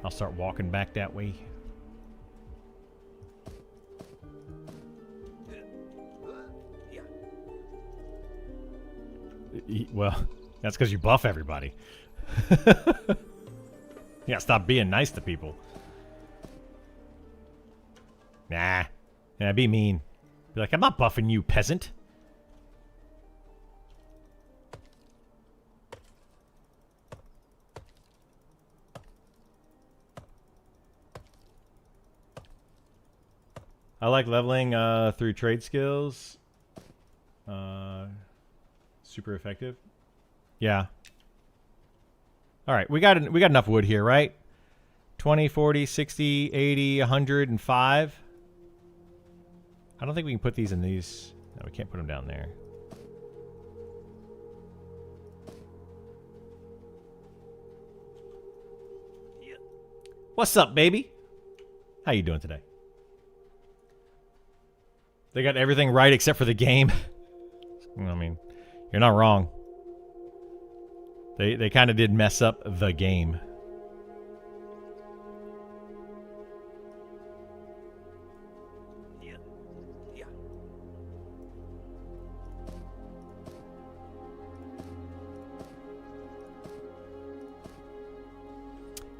I'll start walking back that way. Well, that's because you buff everybody. Yeah, stop being nice to people. Nah. Yeah, be mean. Be like, I'm not buffing you, peasant. I like leveling through trade skills. Super effective. Yeah. All right, we got enough wood here, right? 20, 40, 60, 80, 105. I don't think we can put these in these. No, we can't put them down there. What's up, baby? How you doing today? They got everything right except for the game. I mean, you're not wrong. They kind of did mess up the game.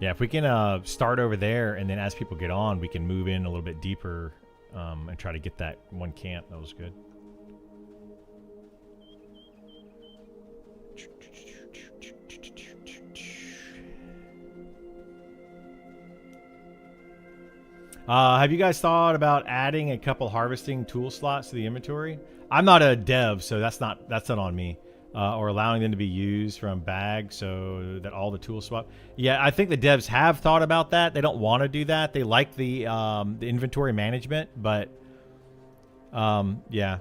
Yeah, if we can start over there, and then as people get on, we can move in a little bit deeper and try to get that one camp. That was good. Have you guys thought about adding a couple harvesting tool slots to the inventory? I'm not a dev, so that's not on me. Or allowing them to be used from bags so that all the tool swap. Yeah, I think the devs have thought about that. They don't want to do that. They like the inventory management, but yeah.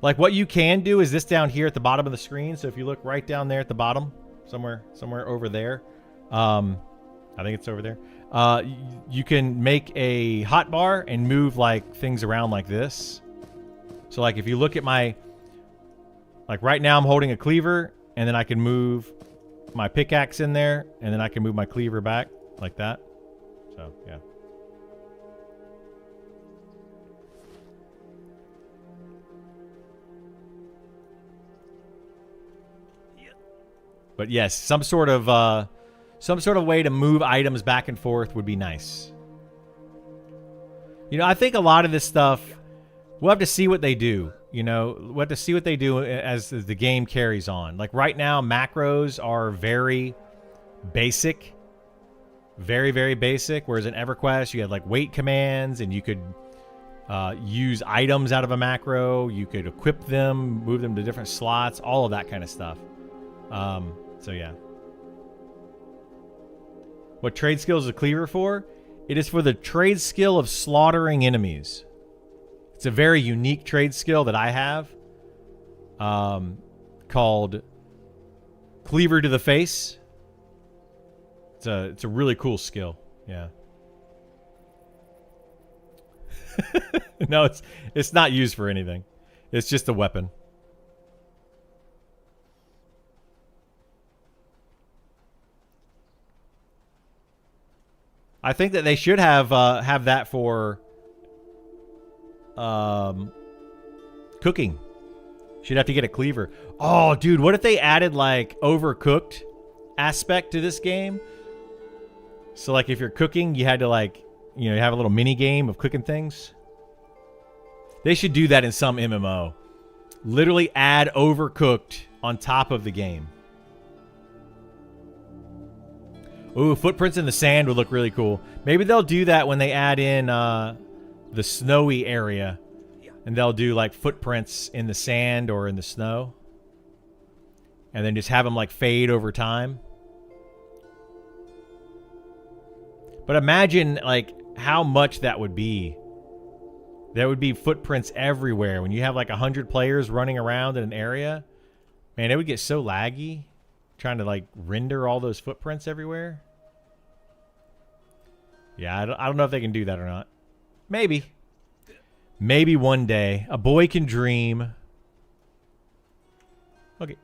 Like what you can do is this down here at the bottom of the screen. So if you look right down there at the bottom, somewhere over there, I think it's over there. You can make a hotbar and move like things around like this. So like if you look at my, like right now I'm holding a cleaver, and then I can move my pickaxe in there, and then I can move my cleaver back like that. So yeah. But yes, some sort of way to move items back and forth would be nice. I think a lot of this stuff, we'll have to see what they do. We'll have to see what they do as the game carries on. Like right now, macros are very basic. Very, very basic. Whereas in EverQuest, you had like wait commands, and you could use items out of a macro. You could equip them, move them to different slots, all of that kind of stuff. So yeah. What trade skill is a cleaver for? It is for the trade skill of slaughtering enemies. It's a very unique trade skill that I have, called Cleaver to the Face. It's a really cool skill. Yeah. No, it's not used for anything. It's just a weapon. I think that they should have that for cooking. She'd have to get a cleaver. Oh, dude, what if they added like overcooked aspect to this game? So like if you're cooking, you had to like, you know, have a little mini game of cooking things. They should do that in some MMO. Literally add overcooked on top of the game. Ooh, footprints in the sand would look really cool. Maybe they'll do that when they add in the snowy area. And they'll do like footprints in the sand or in the snow. And then just have them like fade over time. But imagine like how much that would be. There would be footprints everywhere. When you have like 100 players running around in an area. Man, it would get so laggy. Trying to like render all those footprints everywhere. Yeah, I don't know if they can do that or not. Maybe. Maybe one day. A boy can dream. Okay.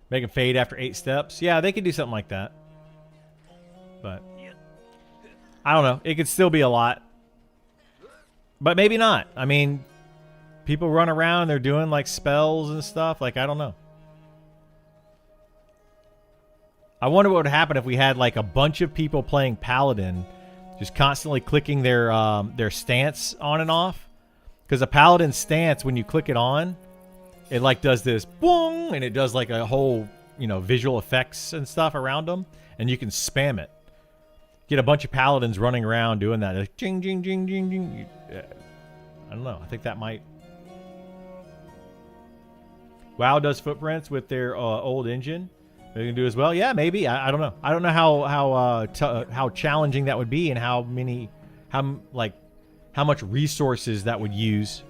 Make them fade after 8 steps. Yeah, they could do something like that. But I don't know. It could still be a lot. But maybe not. I mean, people run around and they're doing like spells and stuff. Like, I don't know. I wonder what would happen if we had like a bunch of people playing Paladin, just constantly clicking their stance on and off. Because a Paladin stance, when you click it on, it like does this boom, and it does like a whole, you know, visual effects and stuff around them, and you can spam it. Get a bunch of Paladins running around doing that, like jing jing jing jing jing. I don't know. I think that might. WoW does footprints with their old engine. They can do as well. Yeah, maybe. I don't know. I don't know how challenging that would be, and how much resources that would use.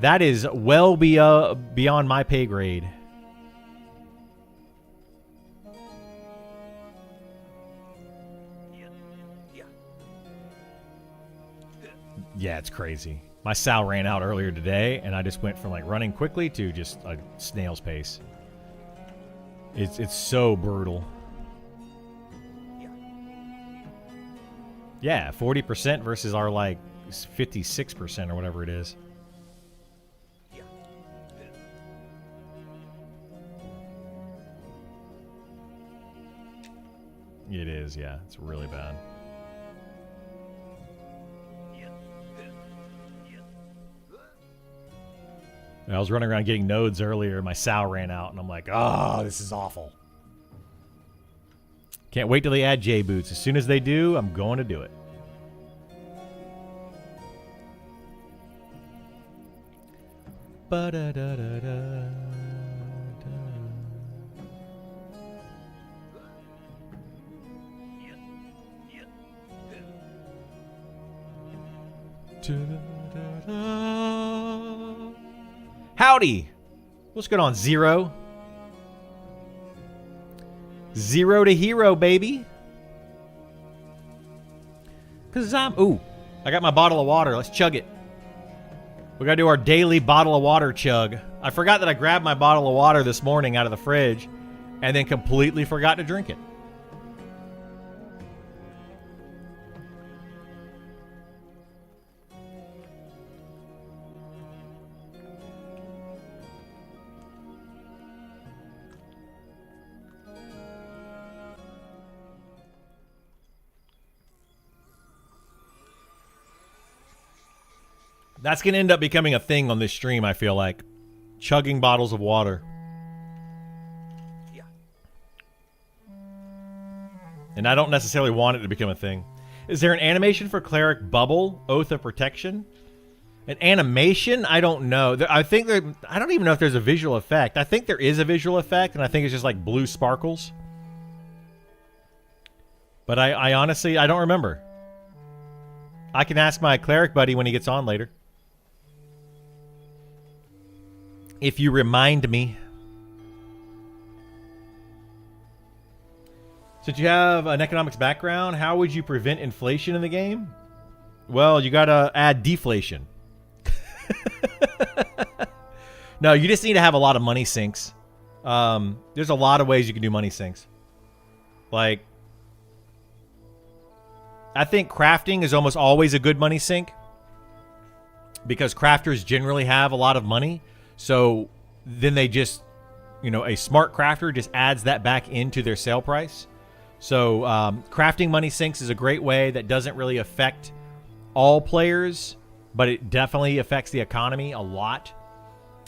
That is well beyond my pay grade. Yeah, it's crazy. My Sal ran out earlier today, and I just went from like running quickly to just a snail's pace. It's so brutal. Yeah, 40% versus our like 56% or whatever it is. It is, yeah. It's really bad. I was running around getting nodes earlier. My Sal ran out, and I'm like, oh, this is awful. Can't wait till they add J-Boots. As soon as they do, I'm going to do it. Ba-da-da-da-da. Howdy! What's going on, Zero? Zero to hero, baby. Cause ooh, I got my bottle of water. Let's chug it. We gotta do our daily bottle of water chug. I forgot that I grabbed my bottle of water this morning out of the fridge and then completely forgot to drink it. That's going to end up becoming a thing on this stream, I feel like. Chugging bottles of water. Yeah. And I don't necessarily want it to become a thing. Is there an animation for Cleric Bubble, Oath of Protection? An animation? I don't know. I think there. I don't even know if there's a visual effect. I think there is a visual effect, and I think it's just like blue sparkles. But I honestly, I don't remember. I can ask my Cleric buddy when he gets on later. If you remind me. Since you have an economics background, how would you prevent inflation in the game? Well, you gotta add deflation. No, you just need to have a lot of money sinks. There's a lot of ways you can do money sinks. Like, I think crafting is almost always a good money sink because crafters generally have a lot of money. So then they just, a smart crafter just adds that back into their sale price. So crafting money sinks is a great way that doesn't really affect all players, but it definitely affects the economy a lot.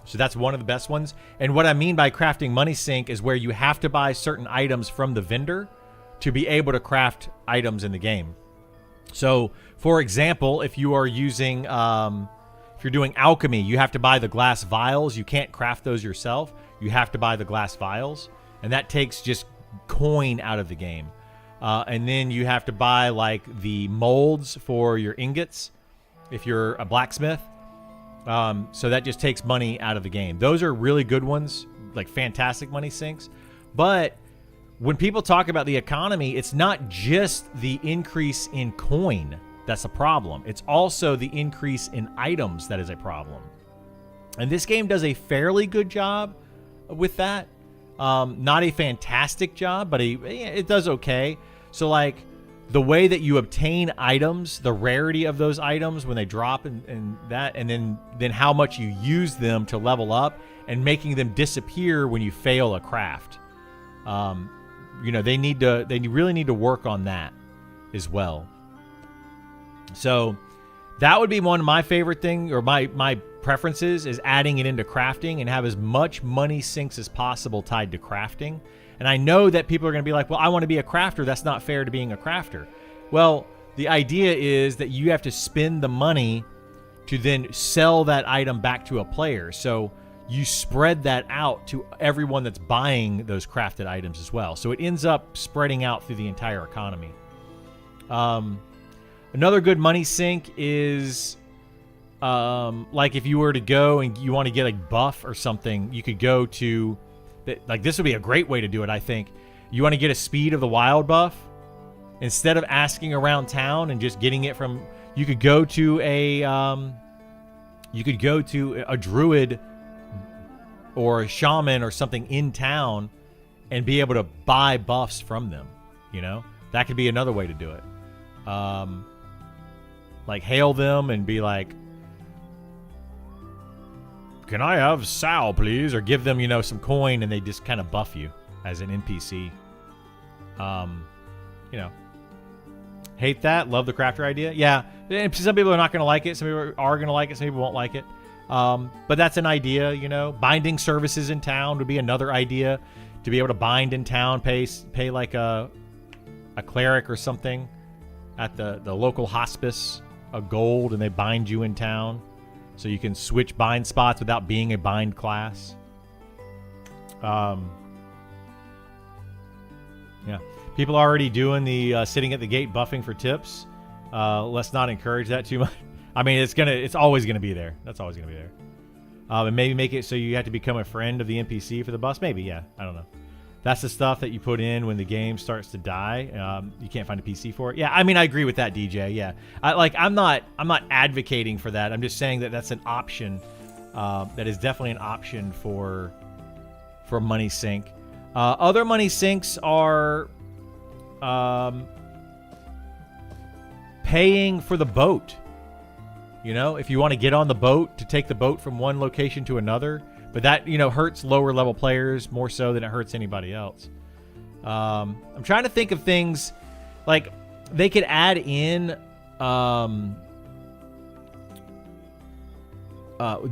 So that's one of the best ones. And what I mean by crafting money sink is where you have to buy certain items from the vendor to be able to craft items in the game. So, for example, if you are using, if you're doing alchemy, you have to buy the glass vials. You can't craft those yourself. You have to buy the glass vials. And that takes just coin out of the game. And then you have to buy, like, the molds for your ingots if you're a blacksmith. So that just takes money out of the game. Those are really good ones, like fantastic money sinks. But when people talk about the economy, it's not just the increase in coin that's a problem. It's also the increase in items that is a problem. And this game does a fairly good job with that. Not a fantastic job, but it does okay. So, like, the way that you obtain items, the rarity of those items when they drop and then how much you use them to level up and making them disappear when you fail a craft. They really need to work on that as well. So that would be one of my favorite things, or my preferences, is adding it into crafting and have as much money sinks as possible tied to crafting. And I know that people are going to be like, well, I want to be a crafter. That's not fair to being a crafter. Well, the idea is that you have to spend the money to then sell that item back to a player. So you spread that out to everyone that's buying those crafted items as well. So it ends up spreading out through the entire economy. Another good money sink is like if you were to go and you want to get a buff or something, you could go to, like, this would be a great way to do it, I think. You want to get a speed of the wild buff? Instead of asking around town and just getting it from, you could go to a druid or a shaman or something in town and be able to buy buffs from them. That could be another way to do it. Like, hail them and be like, can I have Sal, please? Or give them, some coin, and they just kind of buff you as an NPC. Hate that. Love the crafter idea. Yeah, and some people are not going to like it. Some people are going to like it. Some people won't like it. But that's an idea, Binding services in town would be another idea. To be able to bind in town, pay like a cleric or something at the local hospice a gold, and they bind you in town. So you can switch bind spots without being a bind class. Yeah. People are already doing the sitting at the gate buffing for tips. Let's not encourage that too much. I mean, it's always gonna be there. That's always gonna be there. And maybe make it so you have to become a friend of the NPC for the bus. Maybe, yeah. I don't know. That's the stuff that you put in when the game starts to die. You can't find a PC for it. Yeah, I mean, I agree with that, DJ. Yeah, I'm not advocating for that. I'm just saying that that's an option. That is definitely an option for money sink. Other money sinks are paying for the boat. If you want to get on the boat to take the boat from one location to another. But that, hurts lower level players more so than it hurts anybody else. I'm trying to think of things like they could add in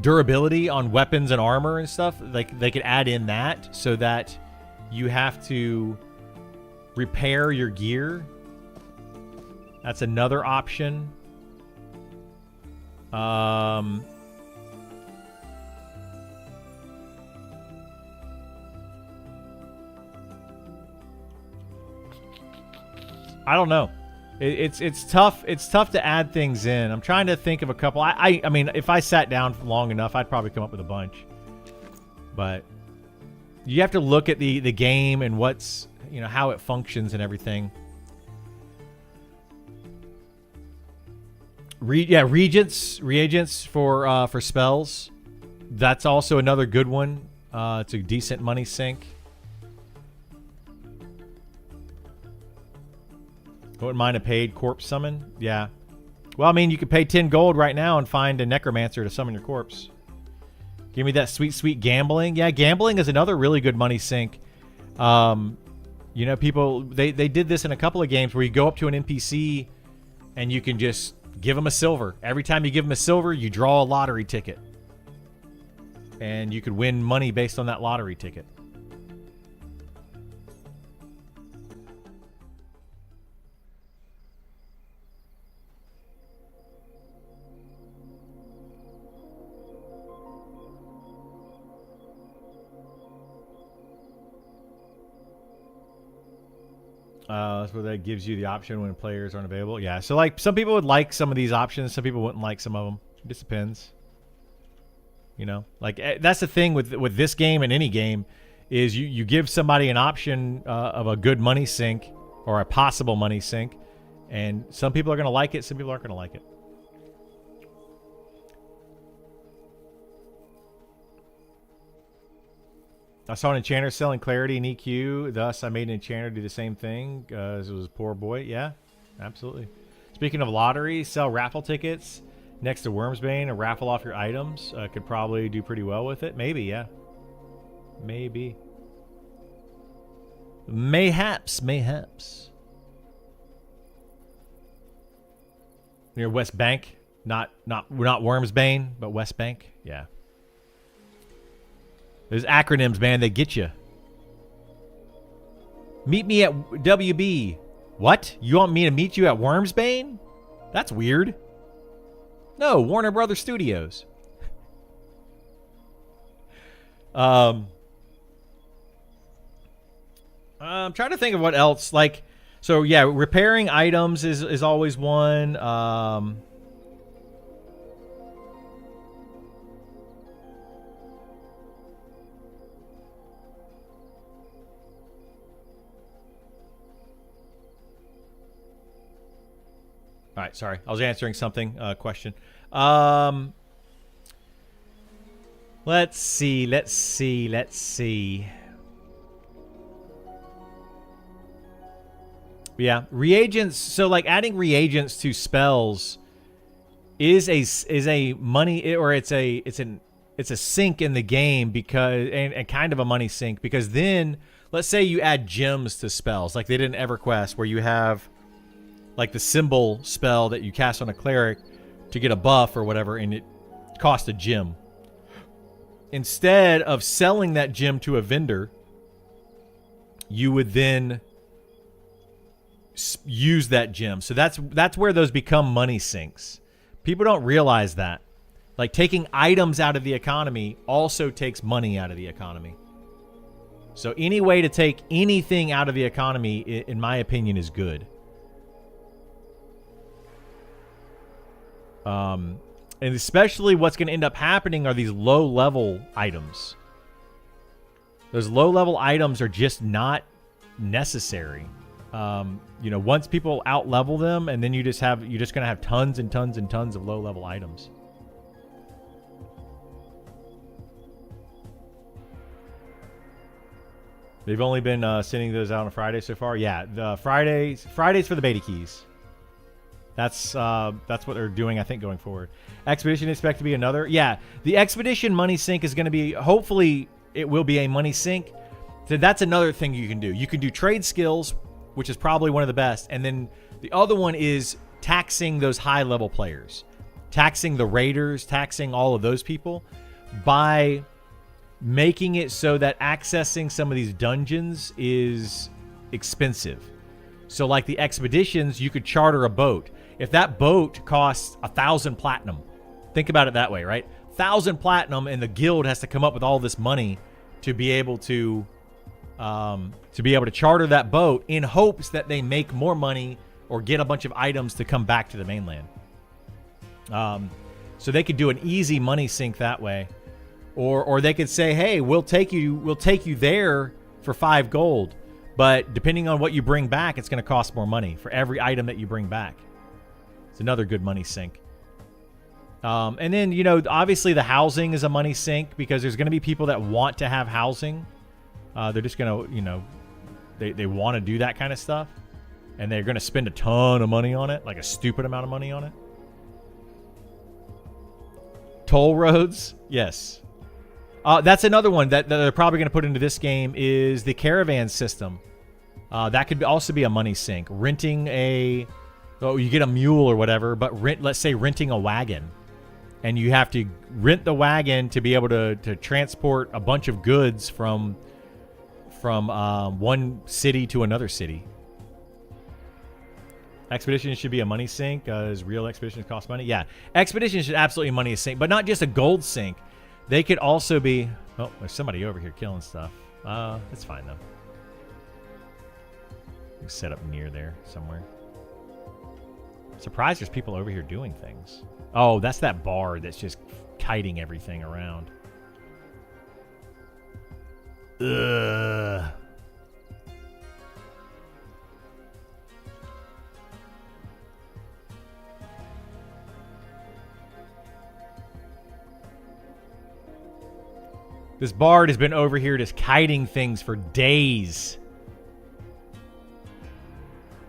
durability on weapons and armor and stuff. Like they could add in that so that you have to repair your gear. That's another option. I don't know. It's tough. It's tough to add things in. I'm trying to think of a couple. I mean, if I sat down long enough, I'd probably come up with a bunch. But you have to look at the game and what's, how it functions and everything. Reagents for spells. That's also another good one. It's a decent money sink. Wouldn't mind a paid corpse summon. Yeah. Well, I mean, you could pay 10 gold right now and find a necromancer to summon your corpse. Give me that sweet, sweet gambling. Yeah, gambling is another really good money sink. You know, people, they did this in a couple of games where you go up to an NPC and you can just give them a silver. Every time you give them a silver, you draw a lottery ticket. And you could win money based on that lottery ticket. That's where that gives you the option when players aren't available. Yeah, so like some people would like some of these options, some people wouldn't like some of them. It just depends. You know, like that's the thing with this game and any game is you give somebody an option of a good money sink or a possible money sink, and some people are going to like it, some people aren't going to like it. I saw an enchanter selling clarity and EQ, thus I made an enchanter do the same thing as it was a poor boy. Yeah, absolutely. Speaking of lottery, sell raffle tickets next to Wormsbane and raffle off your items. Could probably do pretty well with it. Maybe, yeah. Maybe. Mayhaps. Near West Bank. Not Wormsbane, but West Bank. Yeah. Those acronyms, man, they get you. Meet me at WB. What? You want me to meet you at Wormsbane? That's weird. No, Warner Brothers Studios. I'm trying to think of what else. Like, so yeah, repairing items is always one. All right, sorry. I was answering something, question. Let's see. Yeah, reagents. So like adding reagents to spells is a money, or it's a sink in the game, because and kind of a money sink, because then let's say you add gems to spells like they did in EverQuest, where you have like the symbol spell that you cast on a cleric to get a buff or whatever, and it costs a gem. Instead of selling that gem to a vendor, you would then use that gem. So that's where those become money sinks. People don't realize that. Like, taking items out of the economy also takes money out of the economy. So any way to take anything out of the economy, in my opinion, is good. And especially what's going to end up happening are these low-level items. Those low-level items are just not necessary. You know, once people out-level them, and then you're just going to have tons and tons and tons of low-level items. They've only been sending those out on Friday so far. Yeah, the Fridays for the beta keys. That's what they're doing, I think, going forward. Expedition expect to be another. Yeah, the Expedition money sink is going to be, hopefully, it will be a money sink. So that's another thing you can do. You can do trade skills, which is probably one of the best. And then the other one is taxing those high-level players. Taxing the raiders, taxing all of those people by making it so that accessing some of these dungeons is expensive. So like the expeditions, you could charter a boat. If that boat costs 1,000 platinum, think about it that way, right? 1,000 platinum, and the guild has to come up with all this money to be able to charter that boat in hopes that they make more money or get a bunch of items to come back to the mainland. So they could do an easy money sink that way, or they could say, hey, we'll take you there for 5 gold, but depending on what you bring back, it's going to cost more money for every item that you bring back. It's another good money sink. And then, you know, obviously the housing is a money sink, because there's going to be people that want to have housing. They're just going to, you know, they want to do that kind of stuff. And they're going to spend a ton of money on it, like a stupid amount of money on it. Toll roads, yes. That's another one that they're probably going to put into this game is the caravan system. That could also be a money sink. Renting you get a mule or whatever, but let's say renting a wagon. And you have to rent the wagon to be able to transport a bunch of goods from one city to another city. Expeditions should be a money sink. Does real expeditions cost money? Yeah. Expeditions should absolutely money sink, but not just a gold sink. They could also be... Oh, there's somebody over here killing stuff. That's fine, though. Set up near there somewhere. Surprised there's people over here doing things. Oh, that's that bard that's just kiting everything around. Ugh. This bard has been over here just kiting things for days.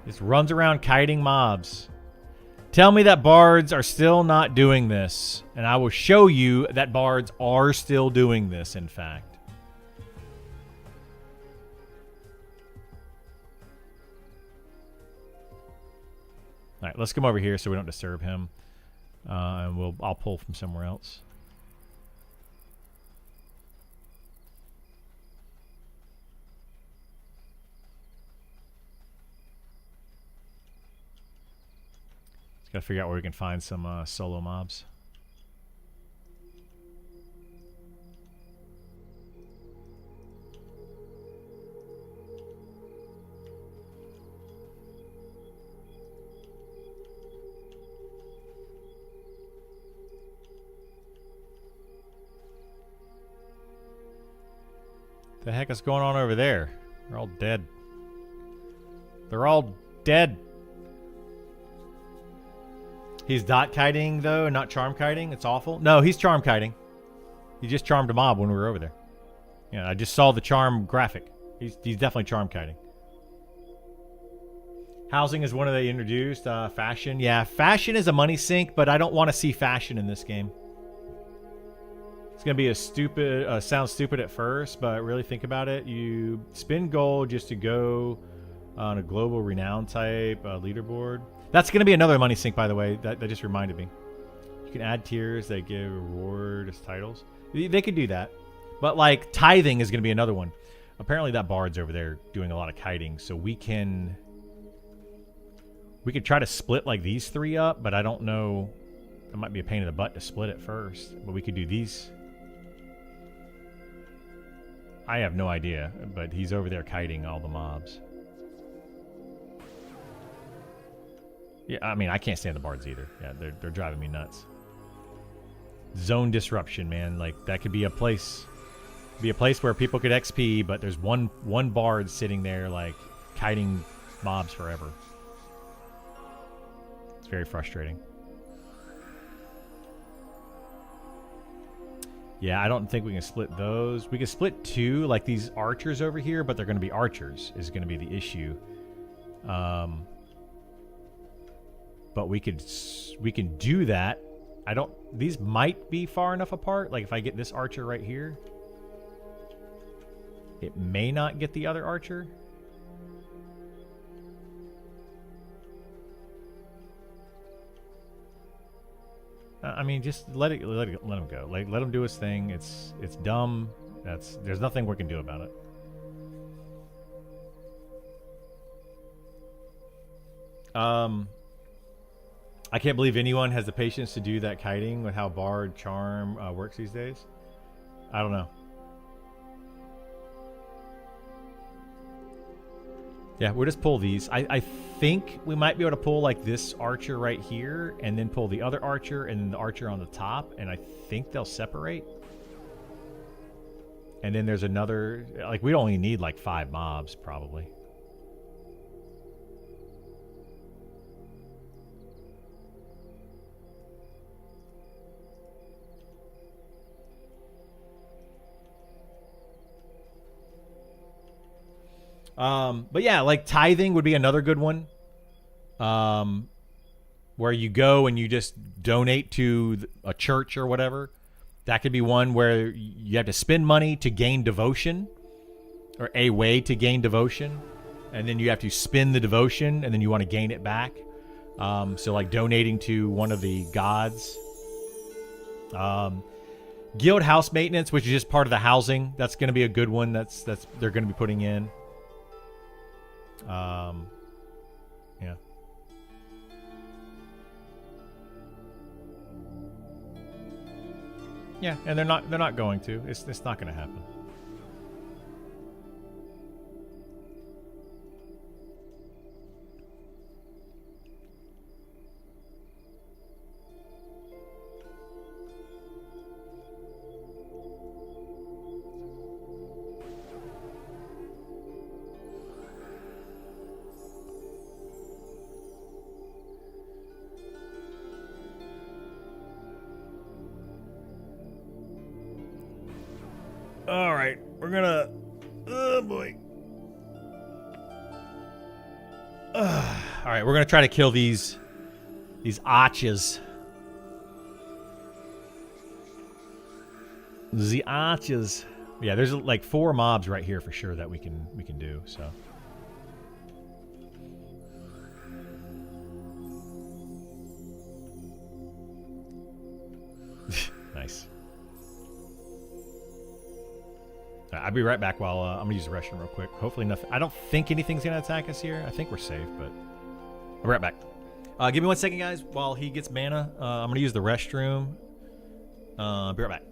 Just runs around kiting mobs. Tell me that bards are still not doing this, and I will show you that bards are still doing this, in fact. All right, let's come over here so we don't disturb him, and I'll pull from somewhere else. Gotta figure out where we can find some solo mobs. The heck is going on over there? They're all dead. They're all dead. He's dot kiting, though, and not charm kiting. It's awful. No, he's charm kiting. He just charmed a mob when we were over there. Yeah, I just saw the charm graphic. He's definitely charm kiting. Housing is one of they introduced. Fashion. Yeah, fashion is a money sink, but I don't want to see fashion in this game. It's going to be a stupid... sounds stupid at first, but really think about it. You spend gold just to go on a global renown type leaderboard. That's going to be another money sink, by the way. That just reminded me. You can add tiers that give reward as titles. They could do that. But, like, tithing is going to be another one. Apparently that bard's over there doing a lot of kiting, so we can... We could try to split, like, these three up, but I don't know... It might be a pain in the butt to split it first. But we could do these... I have no idea, but he's over there kiting all the mobs. Yeah, I mean, I can't stand the bards either. Yeah, they're driving me nuts. Zone disruption, man. Like, that could be a place where people could XP, but there's one bard sitting there, like, kiting mobs forever. It's very frustrating. Yeah, I don't think we can split those. We can split two, like these archers over here, but they're going to be archers is going to be the issue. But we can do that. These might be far enough apart. Like if I get this archer right here, it may not get the other archer. I mean, just let him go. Like, let him do his thing. It's dumb. There's nothing we can do about it. I can't believe anyone has the patience to do that kiting with how Bard Charm works these days. I don't know. Yeah, we'll just pull these. I think we might be able to pull like this archer right here and then pull the other archer and then the archer on the top, and I think they'll separate. And then there's another, like we only need like 5 mobs probably. But yeah, like tithing would be another good one. where you go and you just donate to a church or whatever. That could be one where you have to spend money to gain devotion, or a way to gain devotion, and then you have to spend the devotion, and then you want to gain it back. So like donating to one of the gods. Guild house maintenance, which is just part of the housing. That's going to be a good one. That's they're going to be putting in. Yeah. Yeah, and they're not going to. It's not going to happen. All right, we're gonna. Oh boy. All right, we're gonna try to kill these archers. The archers. Yeah, there's like 4 mobs right here for sure that we can do. So. Nice. I'll be right back while I'm gonna use the restroom real quick. Hopefully nothing. I don't think anything's gonna attack us here. I think we're safe, but I'll be right back. Give me 1 second, guys, while he gets mana. I'm gonna use the restroom. Be right back.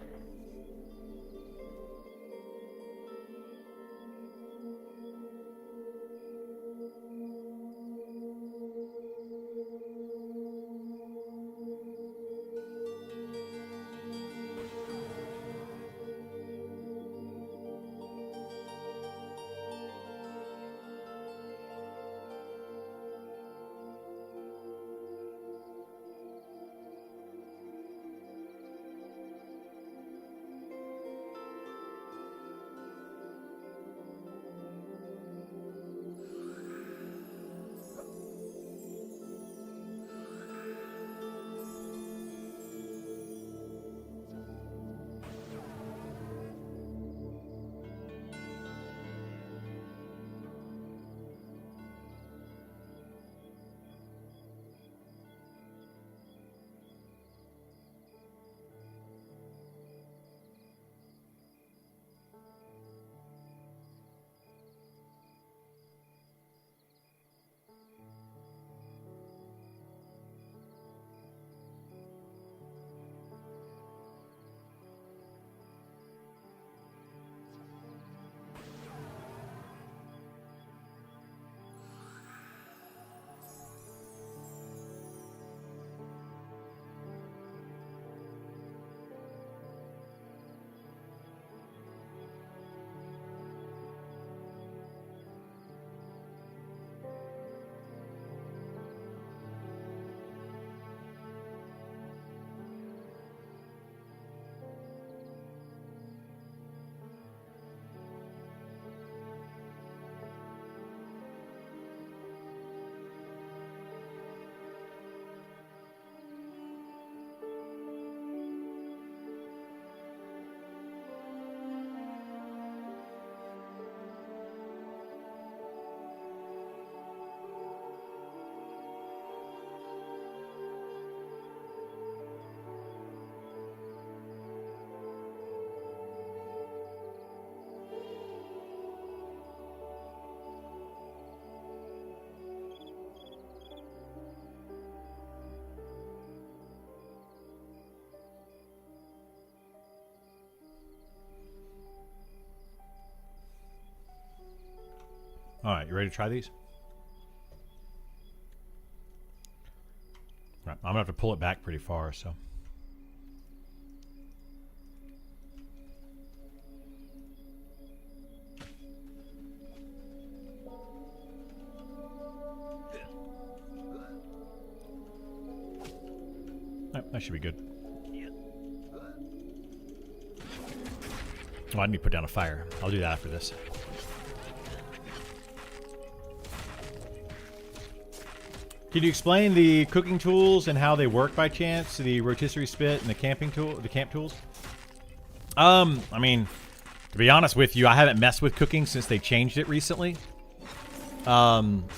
All right, you ready to try these? Right, I'm gonna have to pull it back pretty far, so. That should be good. Oh, I need to put down a fire. I'll do that after this. Can you explain the cooking tools and how they work by chance? The rotisserie spit and the camping tool, the camp tools? I mean, to be honest with you, I haven't messed with cooking since they changed it recently. But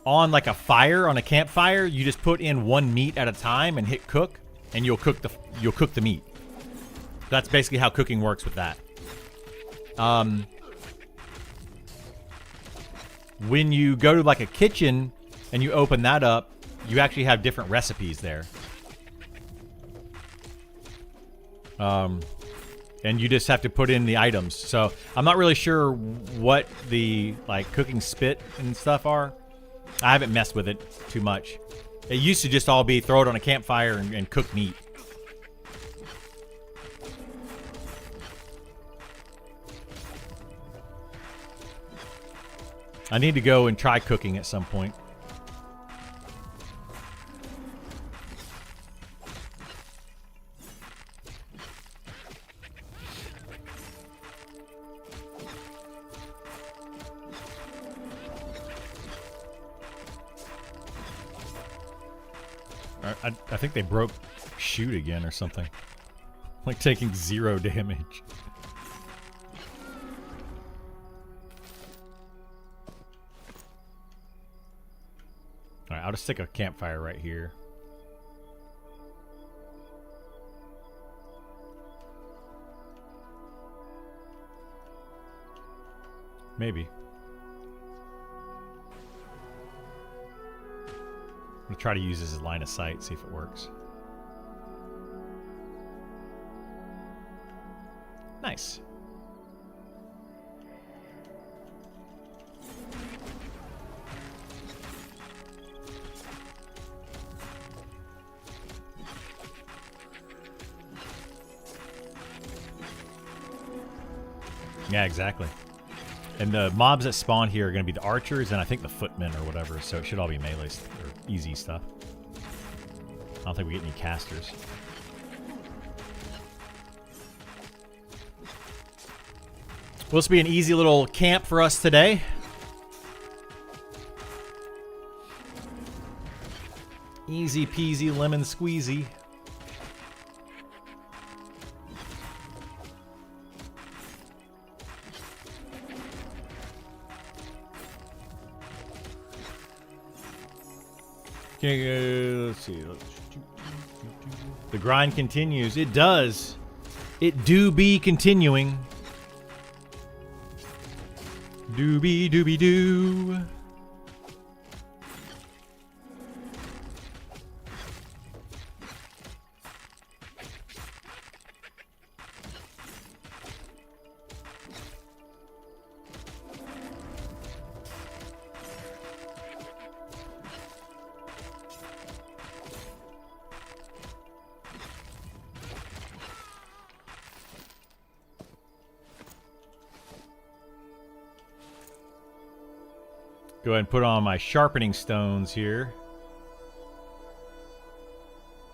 on like a fire, on a campfire, you just put in one meat at a time and hit cook, and you'll cook the meat. That's basically how cooking works with that. When you go to like a kitchen and you open that up, you actually have different recipes there. And you just have to put in the items. So I'm not really sure what the like cooking spit and stuff are. I haven't messed with it too much. It used to just all be throw it on a campfire and cook meat. I need to go and try cooking at some point. I think they broke shoot again or something. Like taking 0 damage. Alright, I'll just stick a campfire right here. Maybe. I'm gonna try to use this as line of sight, see if it works. Nice. Yeah, exactly. And the mobs that spawn here are going to be the archers and I think the footmen or whatever, so it should all be melee or easy stuff. I don't think we get any casters. Will this be an easy little camp for us today? Easy peasy lemon squeezy. Let's see. The grind continues. It does. It do be continuing. Doobie doobie doo. Go ahead and put on my sharpening stones here.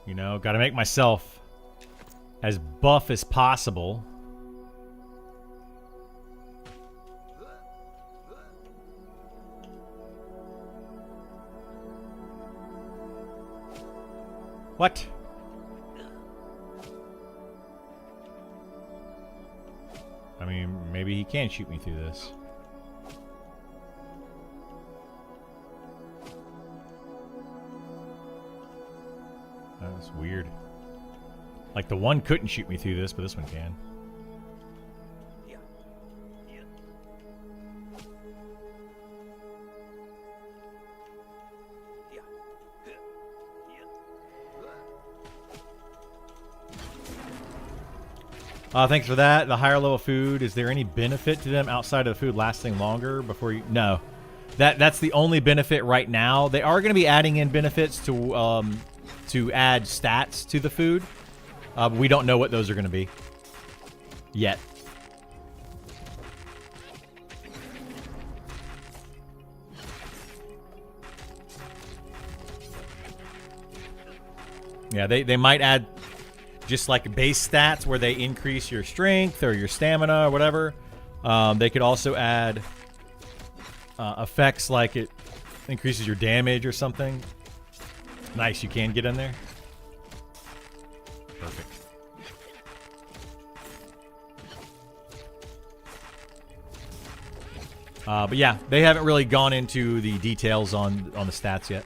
You know, got to make myself as buff as possible. What? I mean, maybe he can shoot me through this. That's weird. Like the one couldn't shoot me through this, but this one can. Thanks for that. The higher level food, is there any benefit to them outside of the food lasting longer before you... No. That's the only benefit right now. They are going to be adding in benefits to add stats to the food. We don't know what those are going to be yet. Yeah, they might add just like base stats where they increase your strength or your stamina or whatever. They could also add effects like it increases your damage or something. Nice, you can get in there. Perfect. But yeah, they haven't really gone into the details on the stats yet.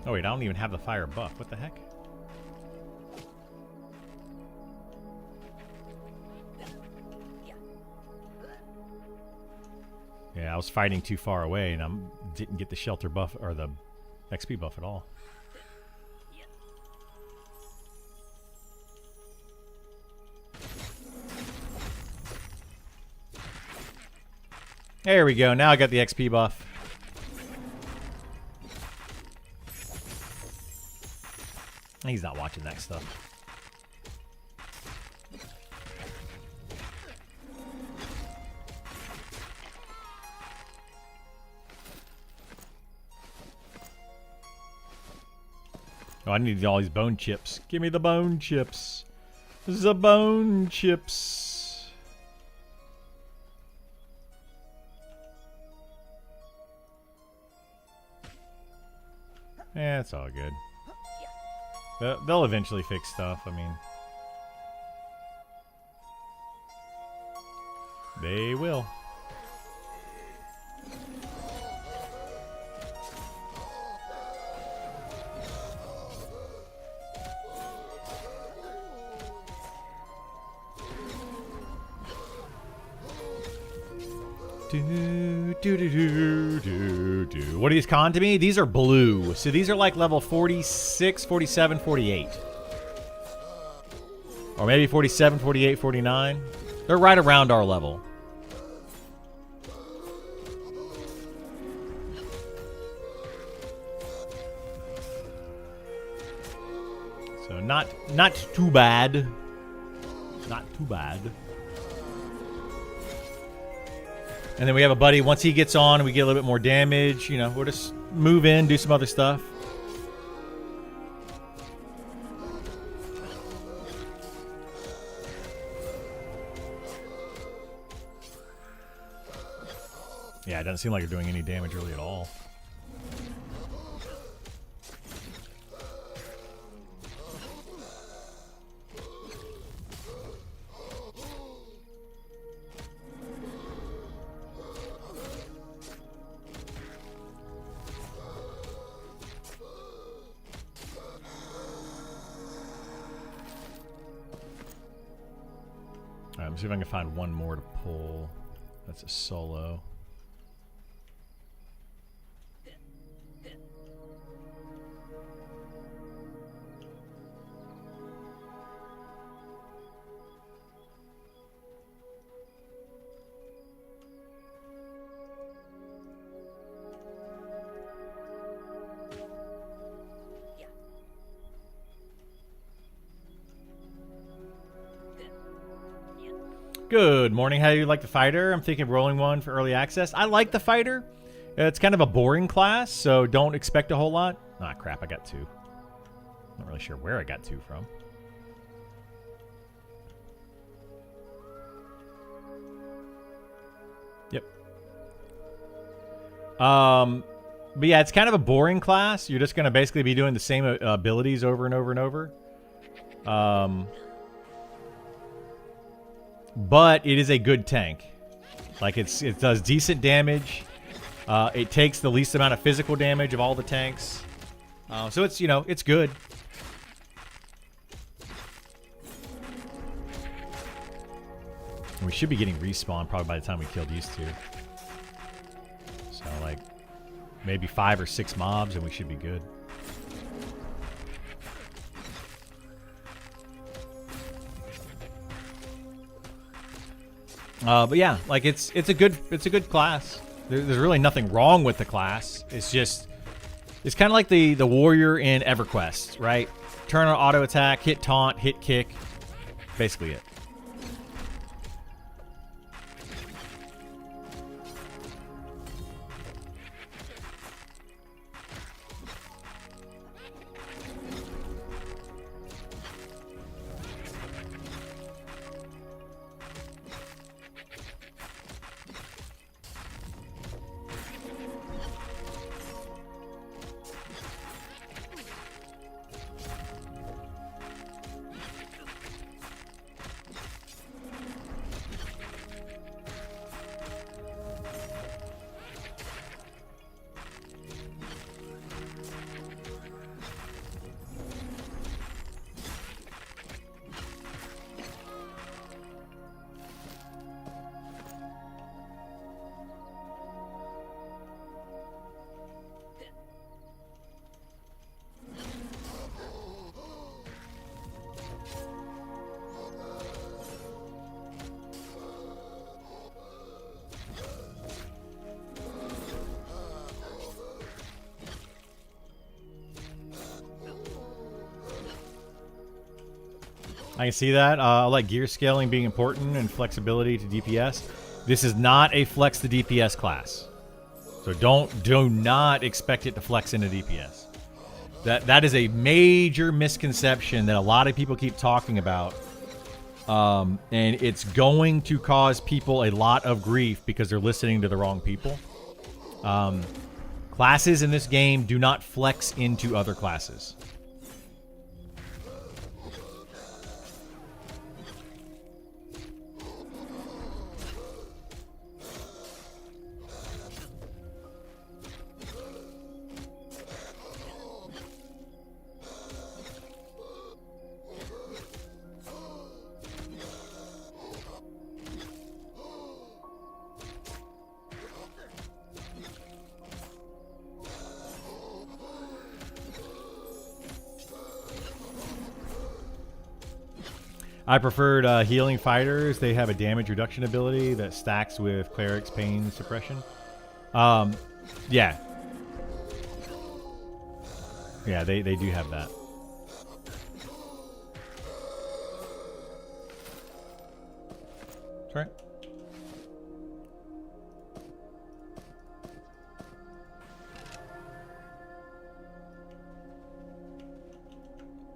Oh wait, I don't even have the fire buff. What the heck? Yeah, I was fighting too far away, and I didn't get the shelter buff or the XP buff at all. There we go. Now I got the XP buff. He's not watching that stuff. Oh, I need all these bone chips. Give me the bone chips. The bone chips. Yeah, it's all good. They'll eventually fix stuff, I mean. They will. What are these con to me? These are blue. So these are like level 46, 47, 48. Or maybe 47, 48, 49. They're right around our level. So not too bad. Not too bad. And then we have a buddy, once he gets on and we get a little bit more damage, you know, we'll just move in, do some other stuff. Yeah, it doesn't seem like you're doing any damage really at all. Alright, let me see if I can find one more to pull. That's a solo. Good morning. How do you like the fighter? I'm thinking of rolling one for early access. I like the fighter. It's kind of a boring class, so don't expect a whole lot. Ah, crap. I got two. Not really sure where I got two from. Yep. But yeah, it's kind of a boring class. You're just going to basically be doing the same abilities over and over and over. But it is a good tank. Like, it does decent damage. It takes the least amount of physical damage of all the tanks. So it's, you know, it's good. We should be getting respawn probably by the time we kill these two. So, like, maybe 5 or 6 mobs and we should be good. But yeah, like it's a good class. There's really nothing wrong with the class. It's just, it's kind of like the warrior in EverQuest, right? Turn on auto attack, hit taunt, hit kick, basically it. I can see that. I like gear scaling being important and flexibility to DPS. This is not a flex to DPS class. So do not expect it to flex into DPS. That is a major misconception that a lot of people keep talking about. And it's going to cause people a lot of grief because they're listening to the wrong people. Classes in this game do not flex into other classes. I preferred healing fighters. They have a damage reduction ability that stacks with cleric's pain suppression. Yeah. Yeah, they do have that. That's right.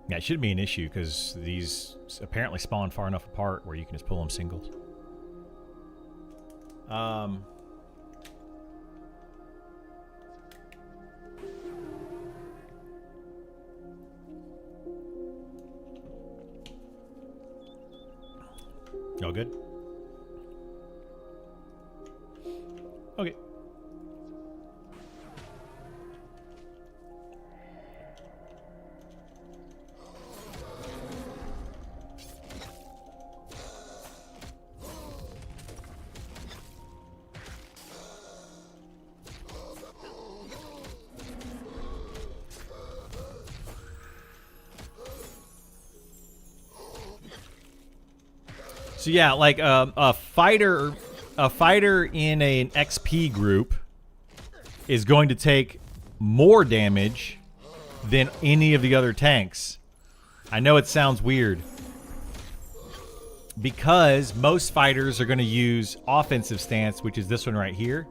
Yeah, it shouldn't be an issue because these apparently spawn far enough apart where you can just pull them singles. Y'all good? Okay. So yeah, like a fighter in an XP group is going to take more damage than any of the other tanks. I know it sounds weird because most fighters are going to use offensive stance, which is this one right here,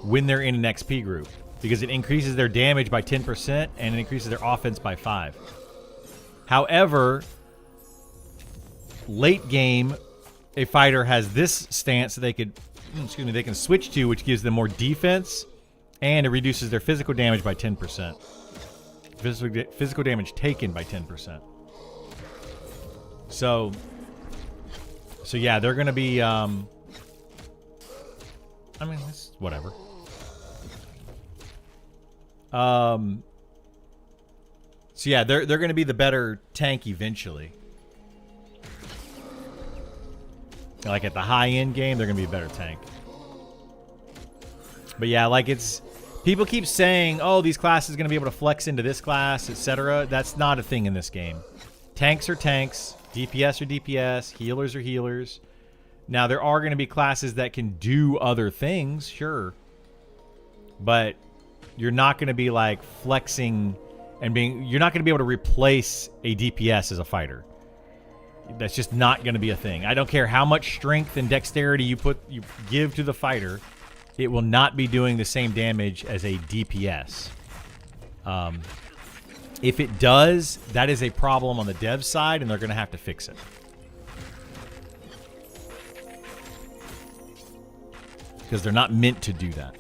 when they're in an XP group because it increases their damage by 10% and it increases their offense by 5. However, late game, a fighter has this stance that they can switch to, which gives them more defense, and it reduces their physical damage by 10%. Physical damage taken by 10%. So yeah, they're going to be, I mean, it's whatever. So yeah, they're going to be the better tank eventually. Like at the high-end game, they're going to be a better tank. But yeah, like it's... People keep saying, oh, these classes are going to be able to flex into this class, etc. That's not a thing in this game. Tanks are tanks. DPS are DPS. Healers are healers. Now, there are going to be classes that can do other things, sure. But you're not going to be, like, flexing and being... You're not going to be able to replace a DPS as a fighter. That's just not going to be a thing. I don't care how much strength and dexterity you give to the fighter, it will not be doing the same damage as a DPS. If it does, that is a problem on the dev side, and they're going to have to fix it. Because they're not meant to do that.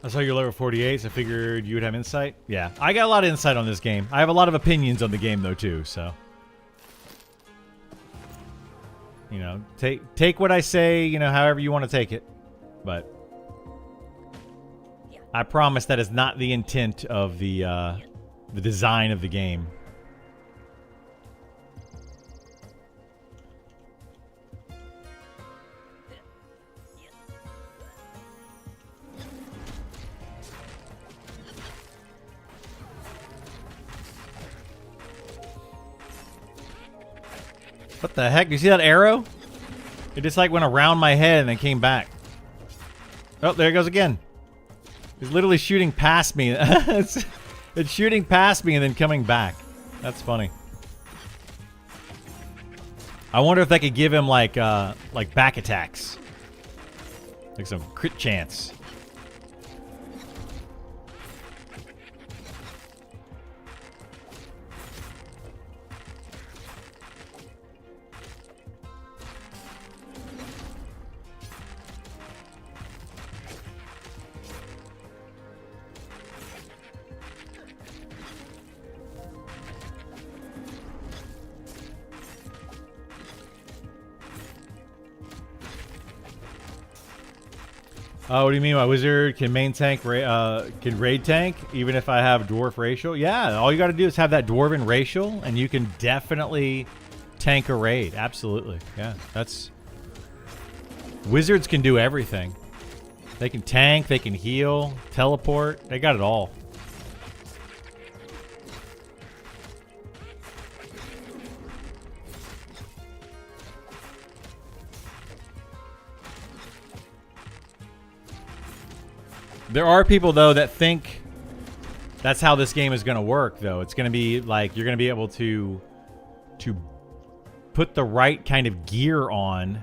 I saw you're level 48, so I figured you would have insight. Yeah, I got a lot of insight on this game. I have a lot of opinions on the game, though, too, so. You know, take what I say, you know, however you want to take it. But I promise that is not the intent of the design of the game. What the heck? You see that arrow? It just like went around my head and then came back. Oh, there it goes again. It's literally shooting past me. it's shooting past me and then coming back. That's funny. I wonder if they could give him like back attacks. Like some crit chance. Oh, what do you mean? My wizard can main tank, can raid tank, even if I have dwarf racial? Yeah, all you got to do is have that dwarven racial, and you can definitely tank a raid. Absolutely, yeah. That's wizards can do everything. They can tank, they can heal, teleport. They got it all. There are people, though, that think that's how this game is going to work, though. It's going to be like you're going to be able to put the right kind of gear on,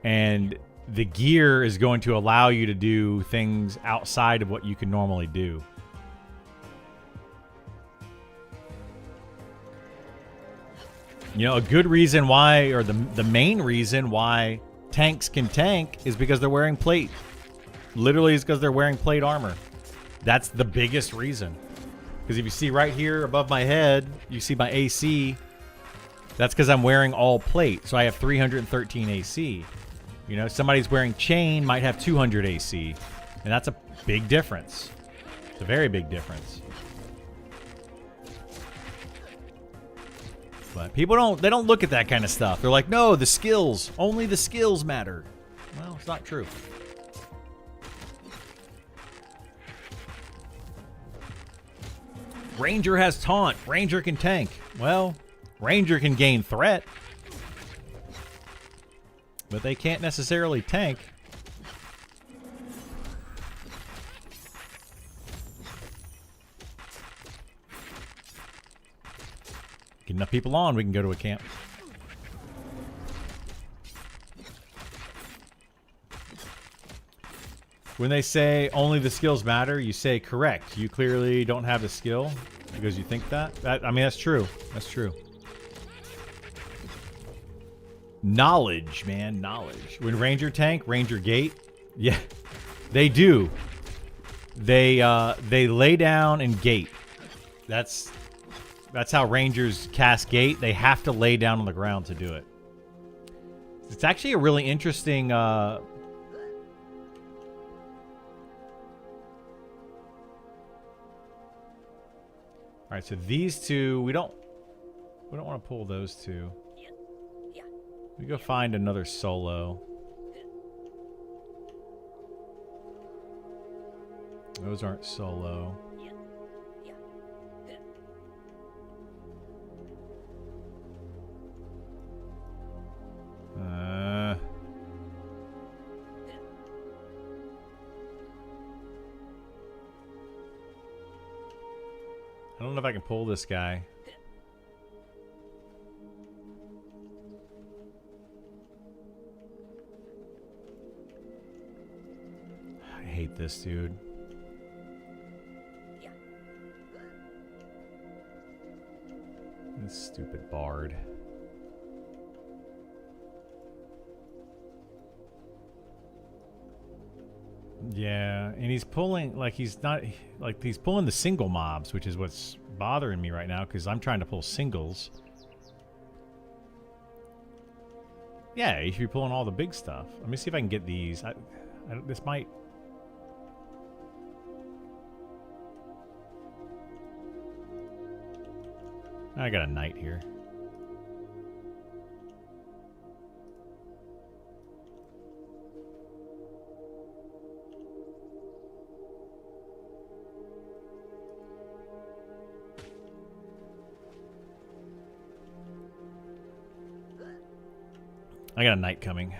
and the gear is going to allow you to do things outside of what you can normally do. You know, a good reason why, or the main reason why tanks can tank is because they're wearing plate. Literally, it's because they're wearing plate armor. That's the biggest reason. Because if you see right here above my head, you see my AC. That's because I'm wearing all plate. So I have 313 AC. You know, somebody's wearing chain might have 200 AC. And that's a big difference. It's a very big difference. But people don't look at that kind of stuff. They're like, no, the skills. Only the skills matter. Well, it's not true. Ranger has taunt. Ranger can tank. Well, Ranger can gain threat. But they can't necessarily tank. Get enough people on, we can go to a camp. When they say only the skills matter, you say correct. You clearly don't have the skill because you think that. I mean, that's true. That's true. Knowledge, man, knowledge. When Ranger tank, Ranger gate. Yeah, they do. They lay down and gate. That's how Rangers cast gate. They have to lay down on the ground to do it. It's actually a really interesting all right, so these two, we don't want to pull those two. We go find another solo. Those aren't solo. I don't know if I can pull this guy. I hate this dude. This stupid bard. Yeah, and he's pulling, like, he's not, like, he's pulling the single mobs, which is what's bothering me right now, because I'm trying to pull singles. Yeah, you should be pulling all the big stuff. Let me see if I can get these. This might... I got a knight here. I got a knight coming.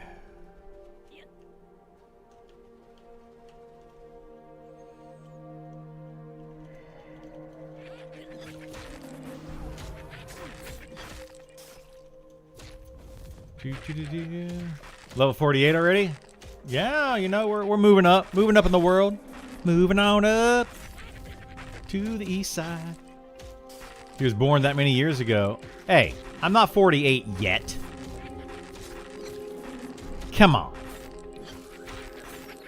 Level 48 already? Yeah, you know, we're moving up in the world. Moving on up to the east side. He was born that many years ago. Hey, I'm not 48 yet. Come on.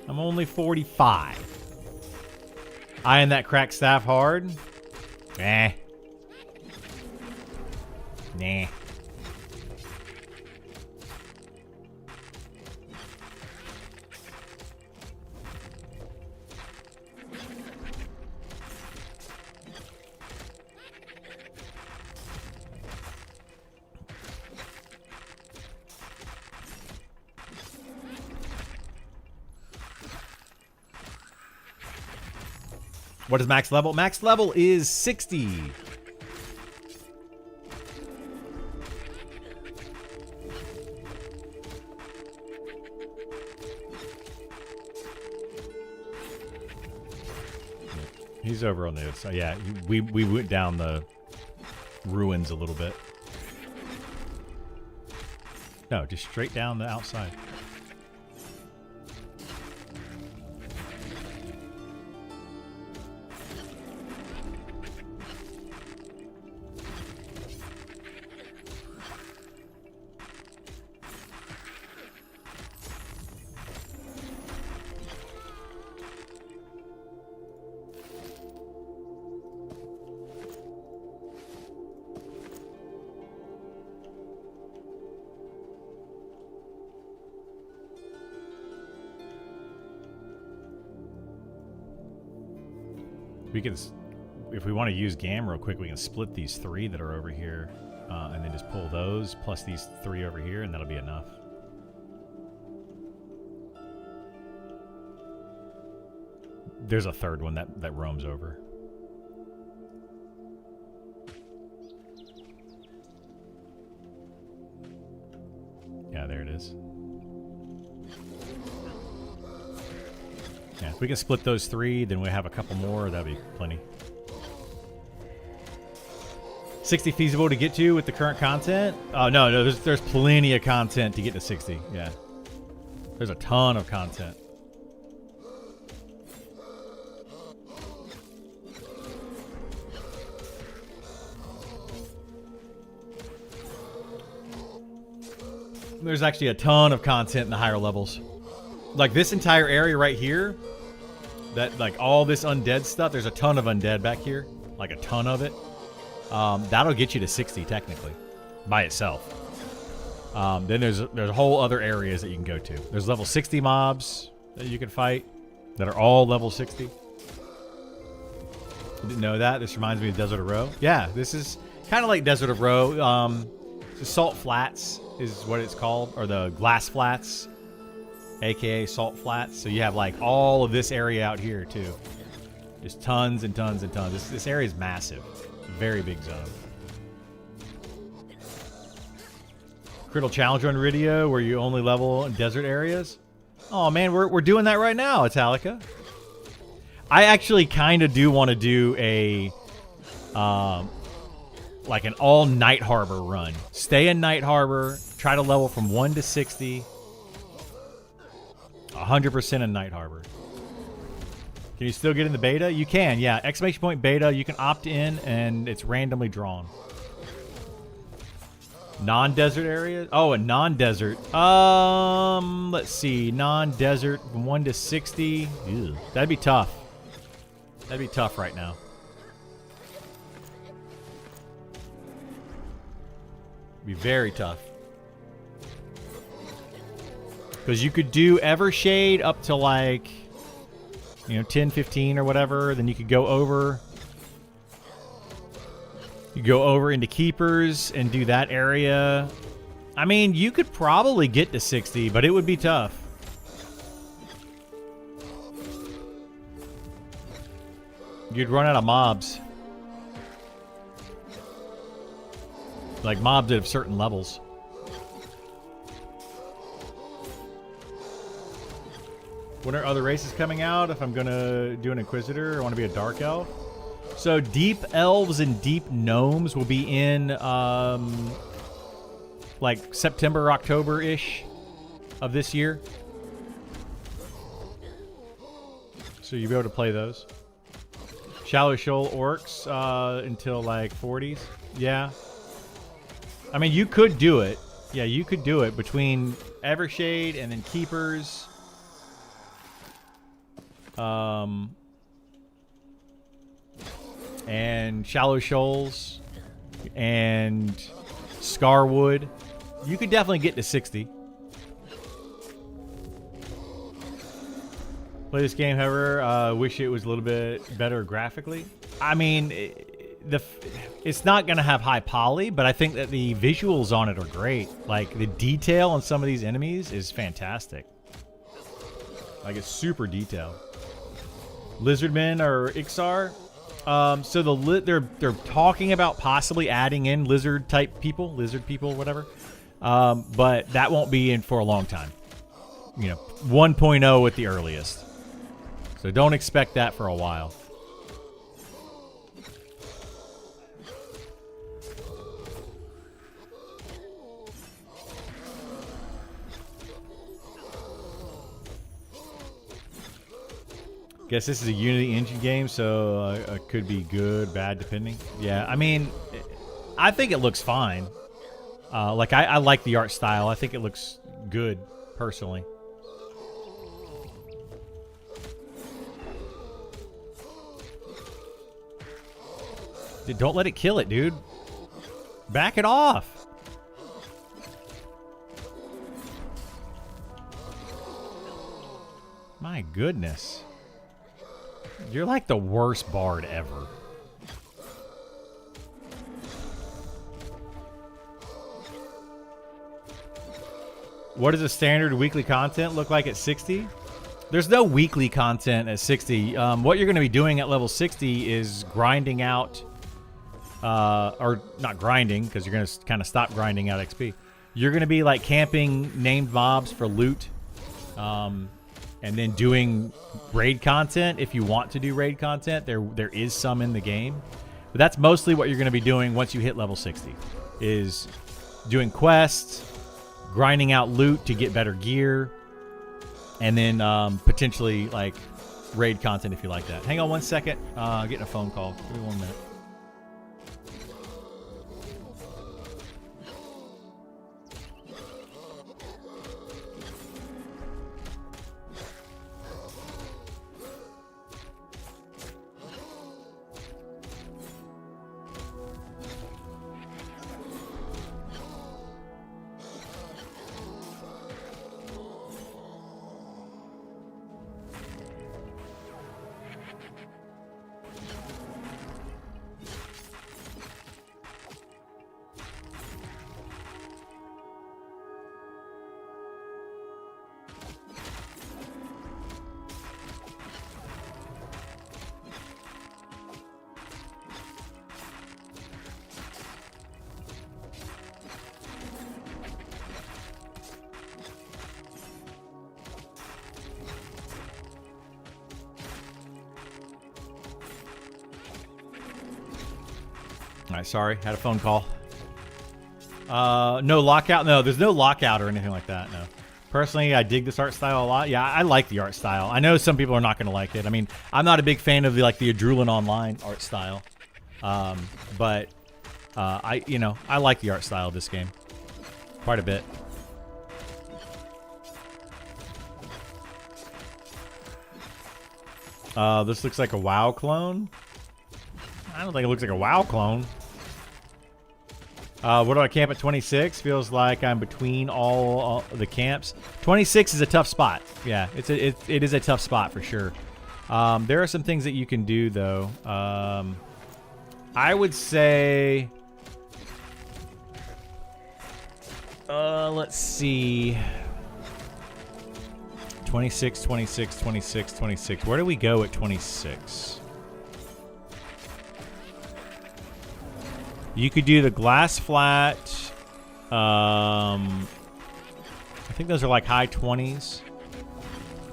I'm only 45. Eyeing that cracked staff hard? Nah. Nah. What is max level? Max level is 60. He's over on the other side. Yeah, we went down the ruins a little bit. No, just straight down the outside. We can, if we want to use GAM real quick, we can split these three that are over here and then just pull those plus these three over here, and that'll be enough. There's a third one that roams over. Yeah, there it is. Yeah, if we can split those three, then we have a couple more. That'd be plenty. 60 feasible to get to with the current content? Oh, no, there's plenty of content to get to 60. Yeah. There's a ton of content. There's actually a ton of content in the higher levels. Like this entire area right here, that like all this undead stuff, there's a ton of undead back here, like a ton of it. That'll get you to 60 technically by itself. Then there's whole other areas that you can go to. There's level 60 mobs that you can fight that are all level 60. You didn't know that? This reminds me of Desert of Roe. Yeah, this is kind of like Desert of Roe. The Salt Flats is what it's called, or the Glass Flats, aka Salt Flats. So you have like all of this area out here too. Just tons and tons and tons. This area is massive. Very big zone. Critical challenge on Iridia where you only level in desert areas. Oh man, we're doing that right now, Italica. I actually kind of do want to do a like an all Night Harbor run. Stay in Night Harbor, try to level from 1 to 60. 100% in Night Harbor. Can you still get in the beta? You can, yeah. !beta, you can opt in and it's randomly drawn. Non-desert areas? Oh, a non-desert. Let's see. Non-desert from 1 to 60. Ew. That'd be tough. That'd be tough right now. Be very tough. Because you could do Evershade up to like, 10, 15 or whatever. Then you could go over. You go over into Keepers and do that area. I mean, you could probably get to 60, but it would be tough. You'd run out of mobs. Like mobs at certain levels. When are other races coming out? If I'm gonna do an Inquisitor, I want to be a Dark Elf. So Deep Elves and Deep Gnomes will be in like September, October-ish of this year. So you'll be able to play those. Shallow Shoal Orcs until like 40s. Yeah. I mean, you could do it. Yeah, you could do it between Evershade and then Keepers. And Shallow Shoals and Scarwood. You could definitely get to 60. Play this game, however, wish it was a little bit better graphically. I mean, it's not going to have high poly, but I think that the visuals on it are great. Like, the detail on some of these enemies is fantastic. Like, it's super detailed. Lizardmen or Ixar. So they're talking about possibly adding in lizard people, whatever. But that won't be in for a long time. 1.0 at the earliest. So don't expect that for a while. Guess this is a Unity engine game, so it could be good, bad, depending. Yeah, I mean, I think it looks fine. Like, I like the art style. I think it looks good, personally. Dude, don't let it kill it, dude. Back it off. My goodness. You're like the worst bard ever. What does a standard weekly content look like at 60? There's no weekly content at 60. What you're going to be doing at level 60 is grinding out, or not grinding, because you're going to kind of stop grinding out XP. You're going to be like camping named mobs for loot. And then doing raid content if you want to do raid content. There is some in the game. But that's mostly what you're going to be doing once you hit level 60. Is doing quests, grinding out loot to get better gear, and then potentially like raid content if you like that. Hang on 1 second. Getting a phone call. Give me 1 minute. Alright, sorry. Had a phone call. No lockout? No, there's no lockout or anything like that, no. Personally, I dig this art style a lot. Yeah, I like the art style. I know some people are not going to like it. I mean, I'm not a big fan of the Adrulan Online art style. But I like the art style of this game. quite a bit. This looks like a WoW clone. I don't think it looks like a WoW clone. What do I camp at 26? Feels like I'm between all the camps. 26 is a tough spot. Yeah, it is a tough spot for sure. There are some things that you can do though. I would say, let's see. 26, 26, 26, 26. Where do we go at 26? You could do the glass flat. I think those are like high 20s.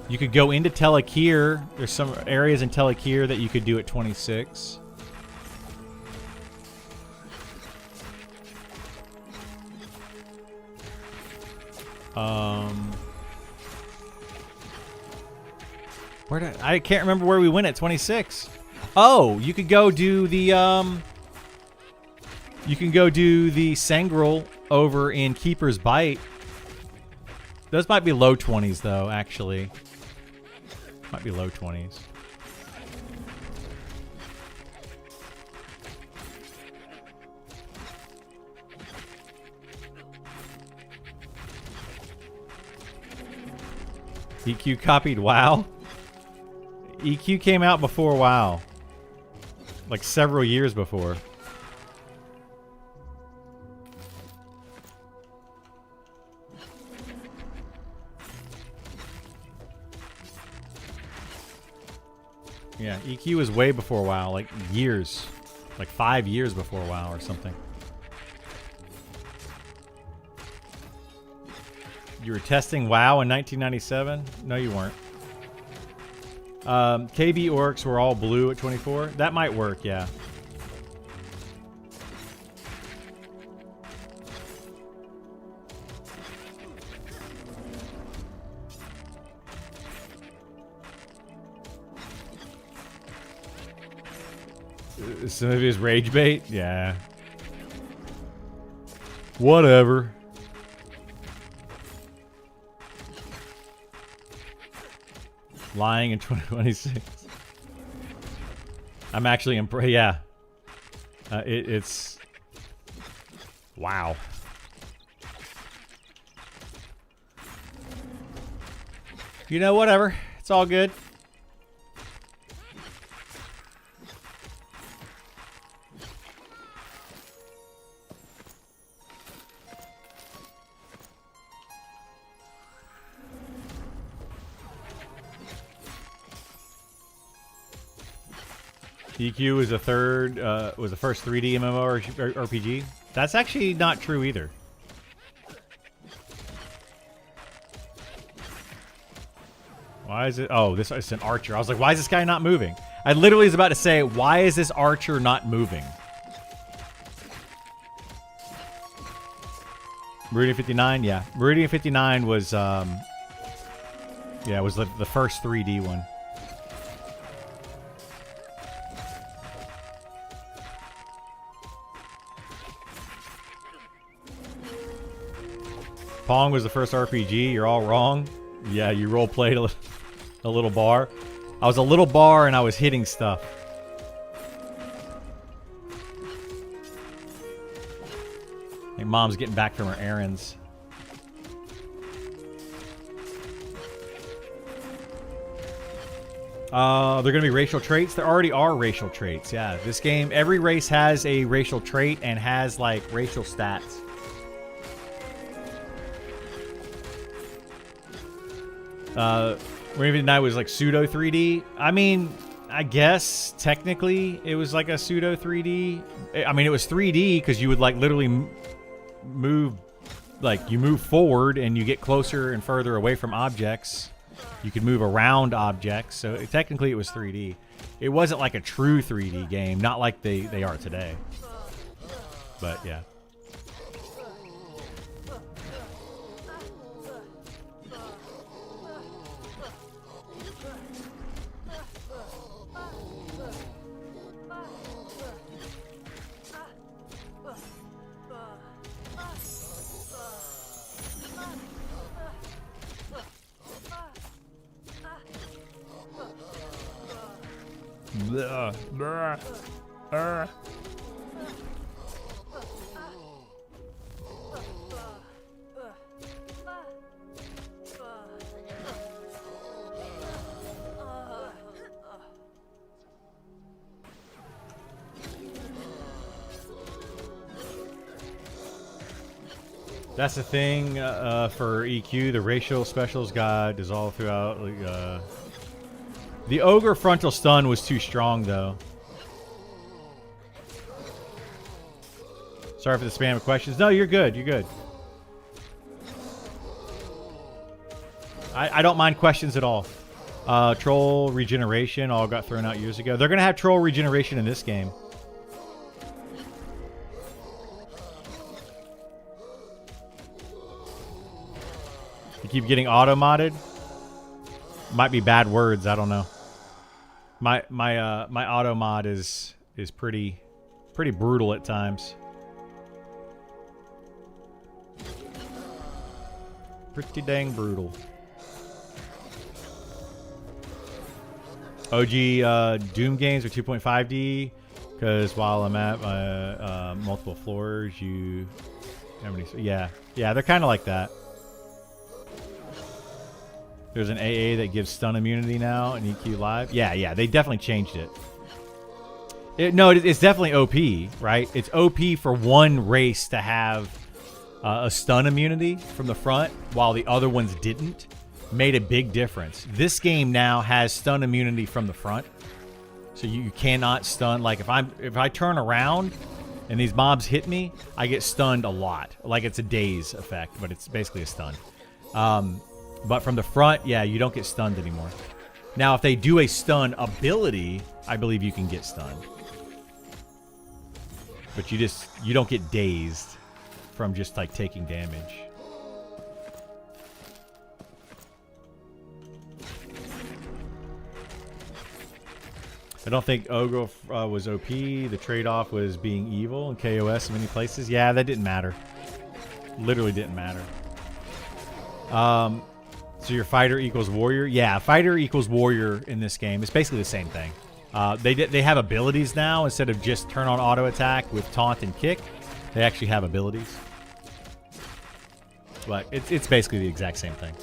You could go into Telekir. There's some areas in Telekir that you could do at 26. I can't remember where we went at 26. Oh, you could go do the you can go do the Sangrel over in Keeper's Bite. Those might be low 20s though, actually. Might be low 20s. EQ copied WoW. EQ came out before WoW. Like several years before. Yeah, EQ was way before WoW, like years. Like 5 years before WoW or something. You were testing WoW in 1997? No, you weren't. KB orcs were all blue at 24. That might work, yeah. Some of his rage bait? Yeah. Whatever. Lying in 2026. I'm actually impressed. Yeah. It's... Wow. You know, whatever. It's all good. EQ was the first 3D MMORPG. That's actually not true either. Why is it? Oh, this is an archer. I was like, why is this guy not moving? I literally was about to say, why is this archer not moving? Meridian 59, yeah. Meridian 59 was, yeah, it was the first 3D one. Pong was the first RPG. You're all wrong. Yeah, you role-played a little bar. I was a little bar and I was hitting stuff. I think Mom's getting back from her errands. They're going to be racial traits. There already are racial traits. Yeah, this game, every race has a racial trait and has, like, racial stats. Raven Knight was like pseudo 3D. I mean, I guess technically it was like a pseudo 3D. I mean, it was 3D because you would like literally move, like you move forward and you get closer and further away from objects. You could move around objects, so technically it was 3D. It wasn't like a true 3D game, not like they are today. But yeah. That's the thing for EQ. The racial specials got dissolved throughout. The ogre frontal stun was too strong, though. Sorry for the spam of questions. No, you're good. You're good. I don't mind questions at all. Troll regeneration all got thrown out years ago. They're going to have troll regeneration in this game. You keep getting auto-modded? Might be bad words, I don't know. My auto-mod is pretty brutal at times. Pretty dang brutal. OG Doom games are 2.5D because while I'm at my multiple floors, you yeah, they're kind of like that. There's an AA that gives stun immunity now in EQ Live. Yeah, they definitely changed it. It's definitely OP, right? It's OP for one race to have a stun immunity from the front while the other ones didn't. Made a big difference. This game now has stun immunity from the front. So you cannot stun. Like if I turn around and these mobs hit me, I get stunned a lot. Like it's a daze effect, but it's basically a stun. But from the front, yeah, you don't get stunned anymore. Now, if they do a stun ability, I believe you can get stunned. But you don't get dazed from just like taking damage. I don't think Ogre was OP. The trade-off was being evil in KOS in many places. Yeah, that didn't matter. Literally didn't matter. So your fighter equals warrior? Yeah, fighter equals warrior in this game. It's basically the same thing. They have abilities now instead of just turn on auto attack with taunt and kick. They actually have abilities. But it's basically the exact same thing.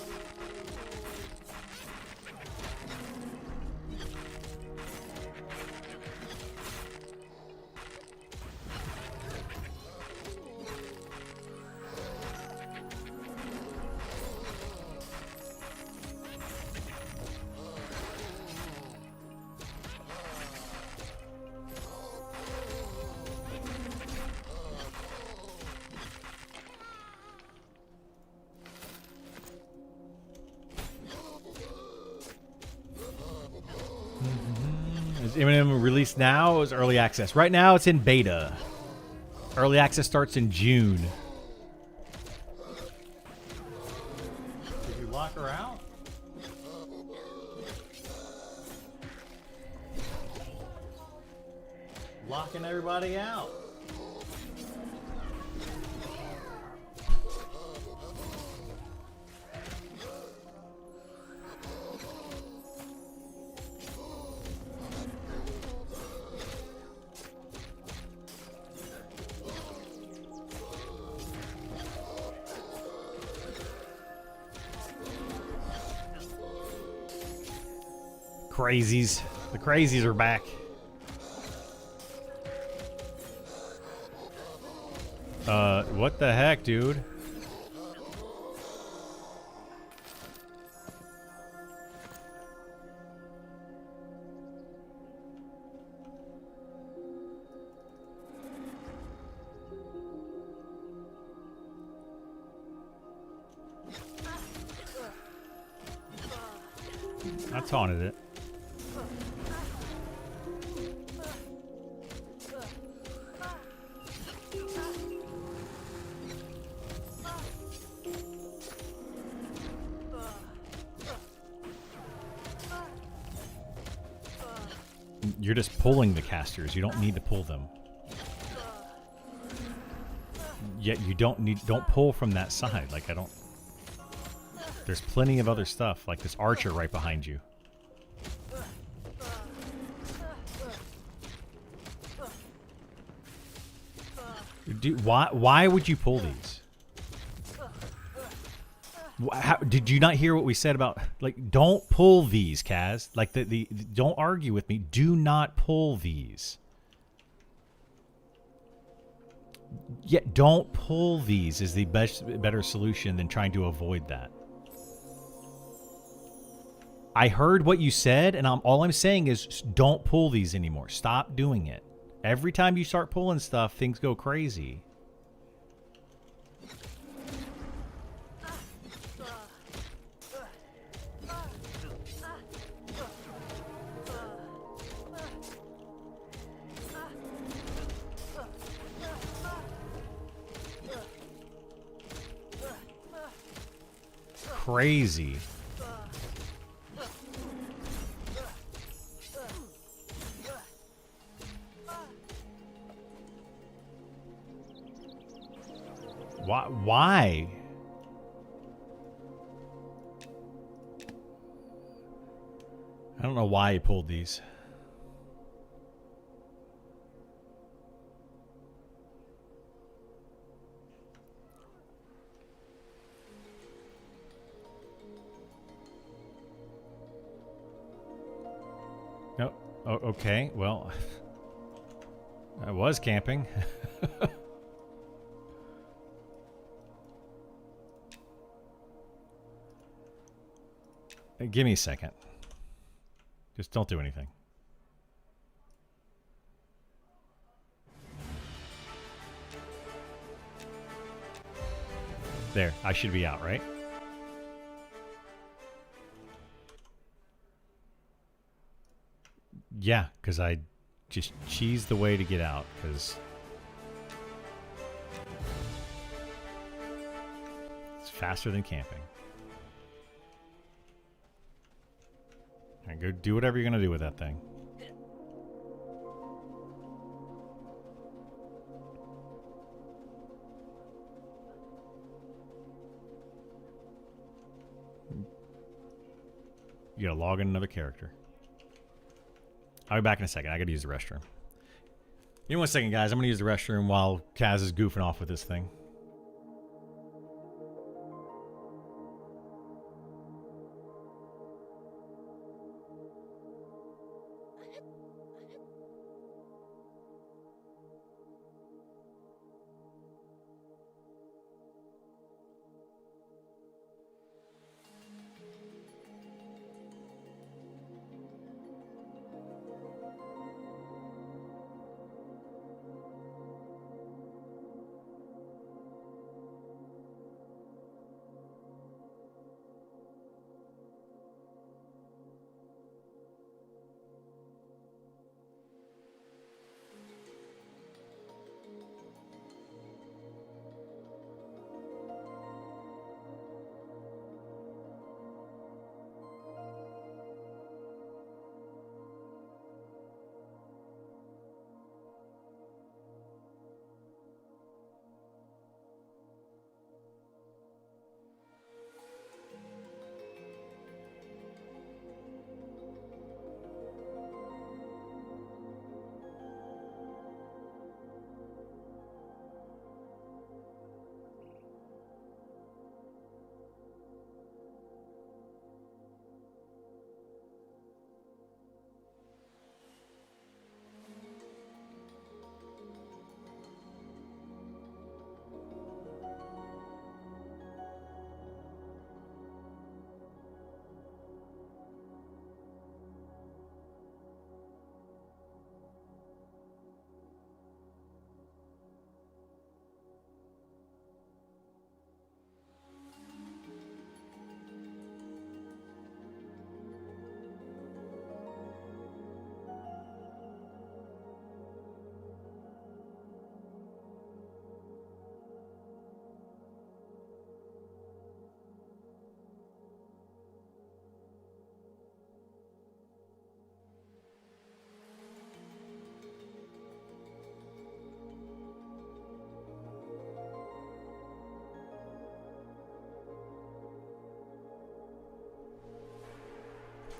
Is Eminem released now? It was early access. Right now it's in beta. Early access starts in June. Did you lock her out? Locking everybody out. Crazies. The crazies are back. What the heck, dude? I taunted it. You're just pulling the casters. You don't need to pull them. Yet you don't pull from that side. Like there's plenty of other stuff, like this archer right behind you. Why would you pull these? Did you not hear what we said about, like, don't pull these, Kaz? Like, don't argue with me. Do not pull these. Yeah, don't pull these is the better solution than trying to avoid that. I heard what you said, and all I'm saying is don't pull these anymore. Stop doing it. Every time you start pulling stuff, things go crazy. Crazy. Why? I don't know why he pulled these. No. Oh, okay. Well, I was camping. Give me a second. Just don't do anything. There, I should be out, right? Yeah, because I just cheesed the way to get out, because it's faster than camping. And go do whatever you're going to do with that thing. You got to log in another character. I'll be back in a second. I got to use the restroom. Give me 1 second, guys. I'm going to use the restroom while Kaz is goofing off with this thing.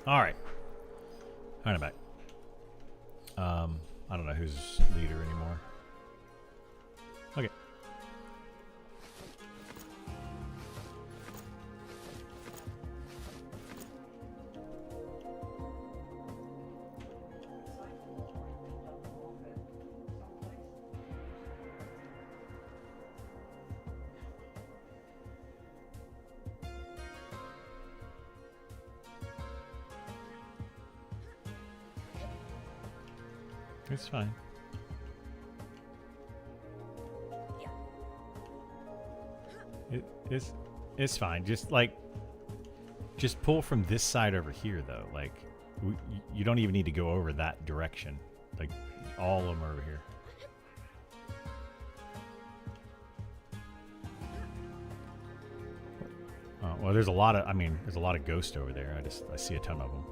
All right. All right, I'm back. I don't know who's leader anymore. It's fine. It's fine. Just pull from this side over here, though. Like, you don't even need to go over that direction. Like, all of them are over here. Oh, well, there's a lot of. I mean, there's a lot of ghosts over there. I see a ton of them.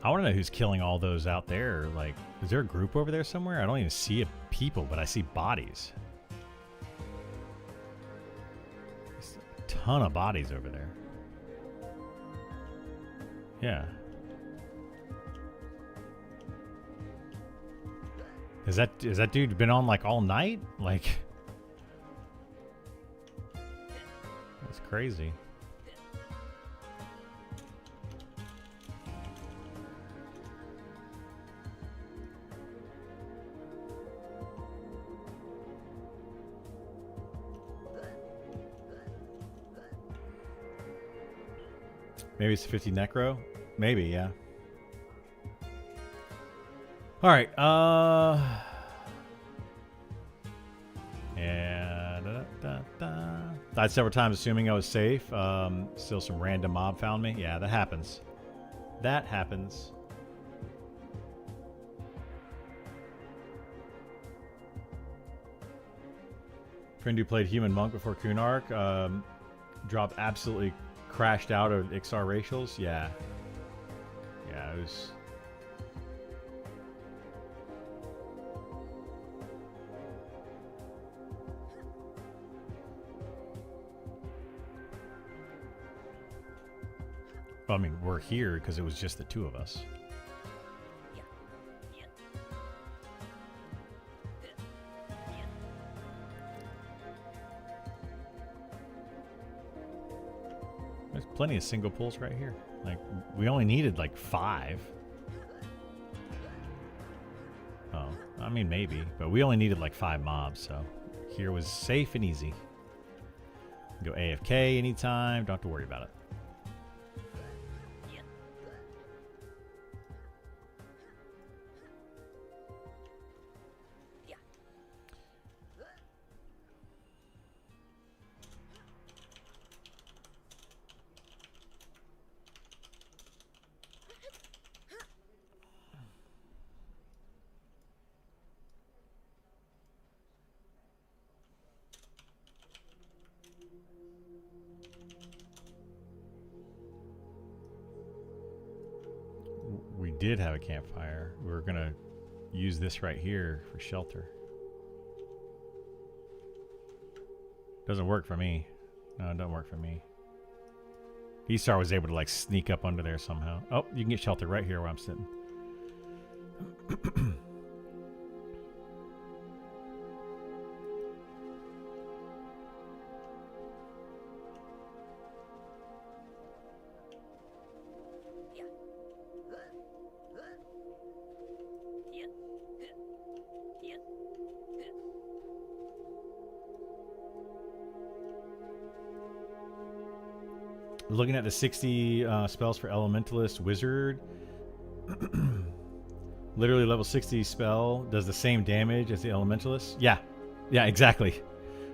I want to know who's killing all those out there. Like, is there a group over there somewhere? I don't even see people, but I see bodies. There's a ton of bodies over there. Yeah. Is that dude been on like all night? Like, that's crazy. Maybe it's 50 necro? Maybe, yeah. Alright, yeah, died several times assuming I was safe. Still some random mob found me. Yeah, that happens. That happens. Friend who played Human Monk before Kunark, dropped absolutely crashed out of XR racials. Yeah. Yeah, it was. Well, I mean, we're here because it was just the two of us. There's plenty of single pulls right here. Like, we only needed like 5. Oh, I mean, maybe. But we only needed like 5 mobs, so here was safe and easy. Go AFK anytime. Don't have to worry about it. We did have a campfire. We were gonna use this right here for shelter. Doesn't work for me. No, it doesn't work for me. Esar was able to like sneak up under there somehow. Oh, you can get shelter right here where I'm sitting. Looking at the 60 spells for Elementalist Wizard. Literally level 60 spell does the same damage as the Elementalist. Yeah. Yeah, exactly.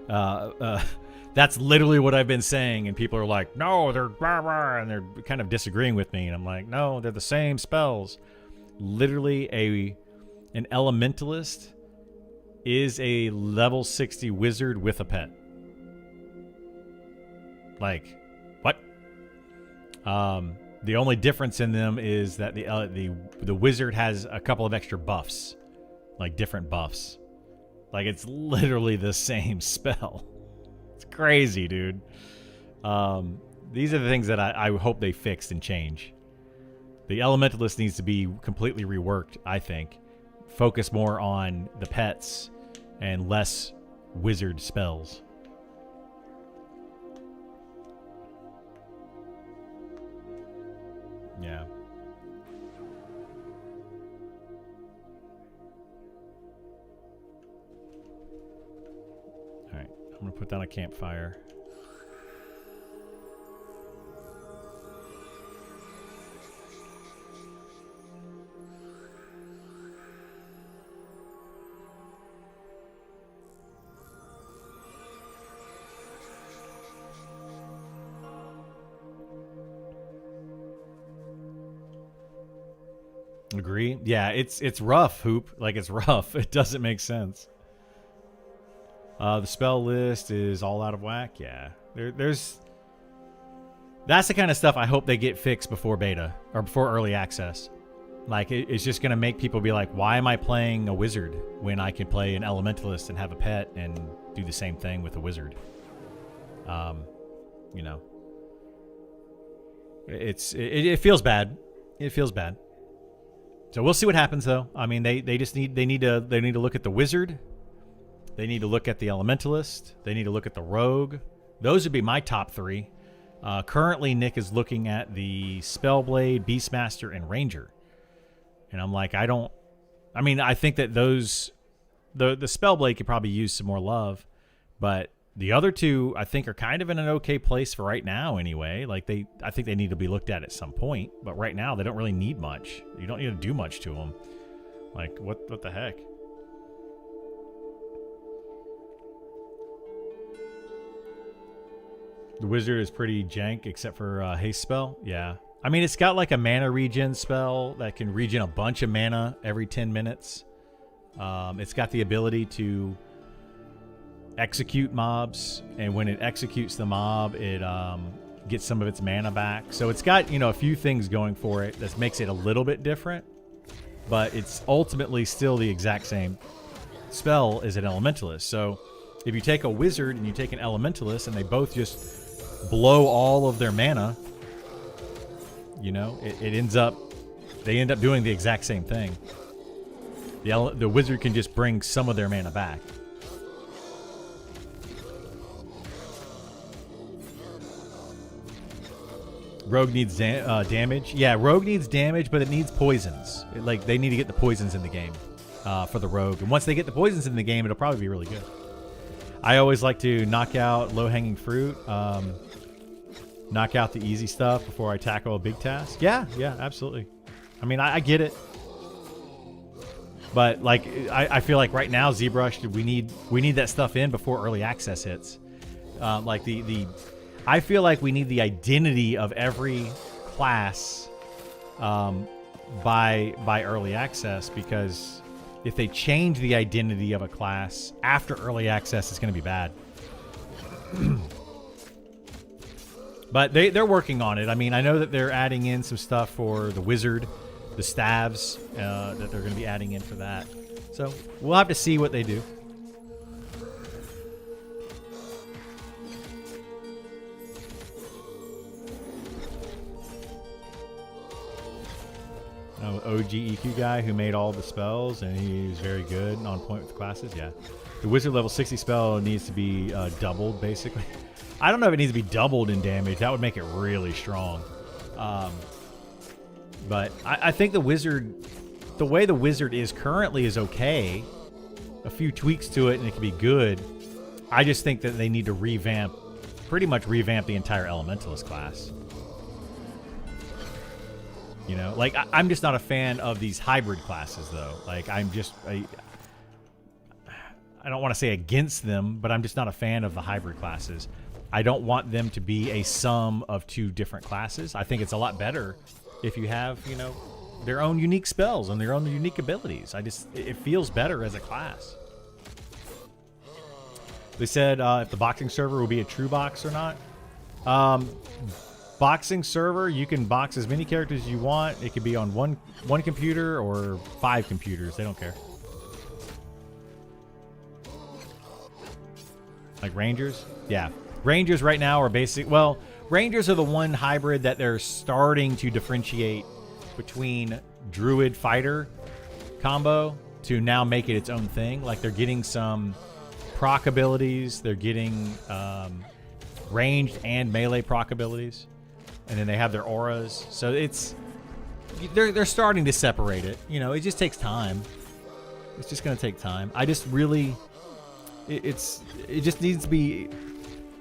That's literally what I've been saying, and people are like, no, they're rah, rah, and they're kind of disagreeing with me, and I'm like, no, they're the same spells. Literally an Elementalist is a level 60 wizard with a pet. Like, what? The only difference in them is that the wizard has a couple of extra buffs, like different buffs. Like, it's literally the same spell. It's crazy, dude. These are the things that I hope they fixed and change. The Elementalist needs to be completely reworked, I think. Focus more on the pets and less wizard spells. Yeah. Alright, I'm gonna put down a campfire. Agree. Yeah, it's rough, Hoop. Like, it's rough. It doesn't make sense. The spell list is all out of whack. Yeah, there's. That's the kind of stuff I hope they get fixed before beta or before early access. Like, it's just gonna make people be like, why am I playing a wizard when I can play an elementalist and have a pet and do the same thing with a wizard? You know, it feels bad. It feels bad. So we'll see what happens, though. I mean, they need to look at the wizard. They need to look at the elementalist. They need to look at the rogue. Those would be my top three. Currently, Nick is looking at the Spellblade, Beastmaster, and Ranger. And I'm like, I think that those, the Spellblade could probably use some more love, but the other two, I think, are kind of in an okay place for right now anyway. Like, I think they need to be looked at some point, but right now they don't really need much. You don't need to do much to them. Like, what the heck? The wizard is pretty jank except for haste spell. Yeah. I mean, it's got like a mana regen spell that can regen a bunch of mana every 10 minutes. It's got the ability to execute mobs, and when it executes the mob, it gets some of its mana back. So it's got, a few things going for it that makes it a little bit different, but it's ultimately still the exact same spell as an elementalist. So if you take a wizard and you take an elementalist and they both just blow all of their mana, they end up doing the exact same thing. The wizard can just bring some of their mana back. Rogue needs damage. Yeah, Rogue needs damage, but it needs poisons. They need to get the poisons in the game for the Rogue. And once they get the poisons in the game, it'll probably be really good. I always like to knock out low-hanging fruit. Knock out the easy stuff before I tackle a big task. Yeah, absolutely. I mean, I get it. But, I feel like right now, ZBrush, we need that stuff in before early access hits. I feel like we need the identity of every class by early access, because if they change the identity of a class after early access, it's going to be bad. But they're working on it. I mean, I know that they're adding in some stuff for the wizard, the staves, that they're going to be adding in for that. So we'll have to see what they do. OG EQ guy who made all the spells, and he's very good and on point with the classes. Yeah, the wizard level 60 spell needs to be doubled, basically. I don't know if it needs to be doubled in damage. That would make it really strong. But I think the wizard, the way the wizard is currently, is okay. A few tweaks to it and it can be good. I just think that they need to pretty much revamp the entire elementalist class. I'm just not a fan of these hybrid classes, though. I don't want to say against them, but I'm just not a fan of the hybrid classes. I don't want them to be a sum of two different classes. I think it's a lot better if you have, their own unique spells and their own unique abilities. It feels better as a class. They said if the boxing server will be a true box or not. Boxing server, you can box as many characters as you want. It could be on one computer or 5 computers. They don't care. Like Rangers? Yeah. Rangers right now are Rangers are the one hybrid that they're starting to differentiate between Druid Fighter combo to now make it its own thing. Like, they're getting some proc abilities. They're getting ranged and melee proc abilities. And then they have their auras. So they're starting to separate it. It just takes time. It's just going to take time. It just needs to be,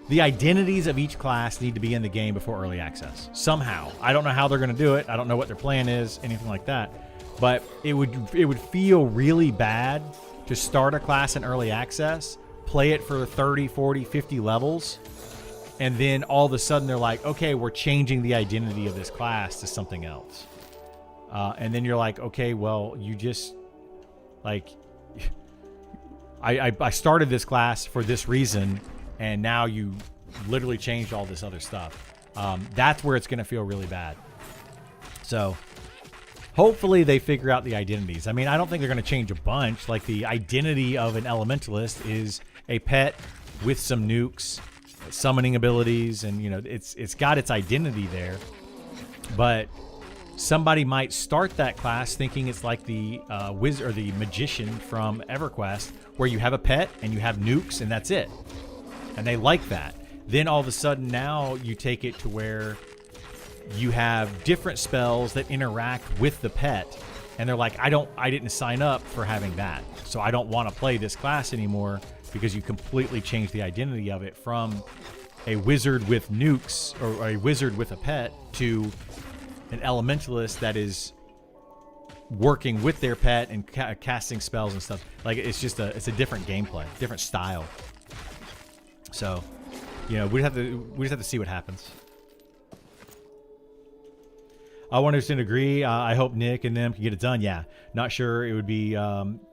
the identities of each class need to be in the game before early access. Somehow. I don't know how they're going to do it. I don't know what their plan is, anything like that. But it would feel really bad to start a class in early access, play it for 30, 40, 50 levels, and then all of a sudden they're like, okay, we're changing the identity of this class to something else. And then you're like, okay, well, you just like, I started this class for this reason, and now you literally changed all this other stuff. That's where it's going to feel really bad. So hopefully they figure out the identities. I mean, I don't think they're going to change a bunch. Like, the identity of an elementalist is a pet with some nukes, summoning abilities, and you know, it's got its identity there. But somebody might start that class thinking it's like the wizard or the magician from EverQuest, where you have a pet and you have nukes and that's it. And they like that. Then all of a sudden now you take it to where you have different spells that interact with the pet, and they're like, I didn't sign up for having that, so I don't want to play this class anymore, because you completely changed the identity of it from a wizard with nukes or a wizard with a pet to an elementalist that is working with their pet and casting spells and stuff. Like, it's just it's a different gameplay, different style. So, you know, we just have to see what happens. I 100% agree. I hope Nick and them can get it done. Yeah, not sure it would be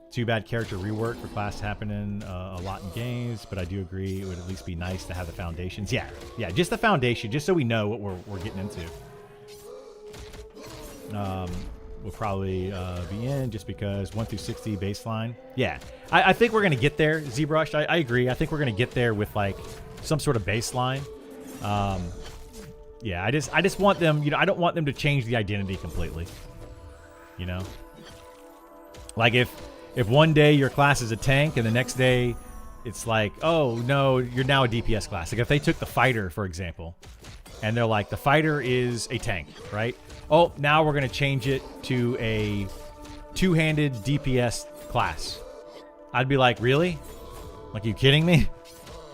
too bad character rework for class happening a lot in games, but I do agree it would at least be nice to have the foundations. Yeah, just the foundation, just so we know what we're getting into. We'll probably be in just because 1 through 60 baseline. Yeah, I think we're gonna get there, ZBrush. I agree. I think we're gonna get there with like some sort of baseline. Yeah, I just want them, you know, I don't want them to change the identity completely. You know? Like, if one day your class is a tank and the next day it's like, oh no, you're now a DPS class. Like, if they took the fighter, for example, and they're like, the fighter is a tank, right? Oh, now we're gonna change it to a two-handed DPS class. I'd be like, really? Like, you kidding me?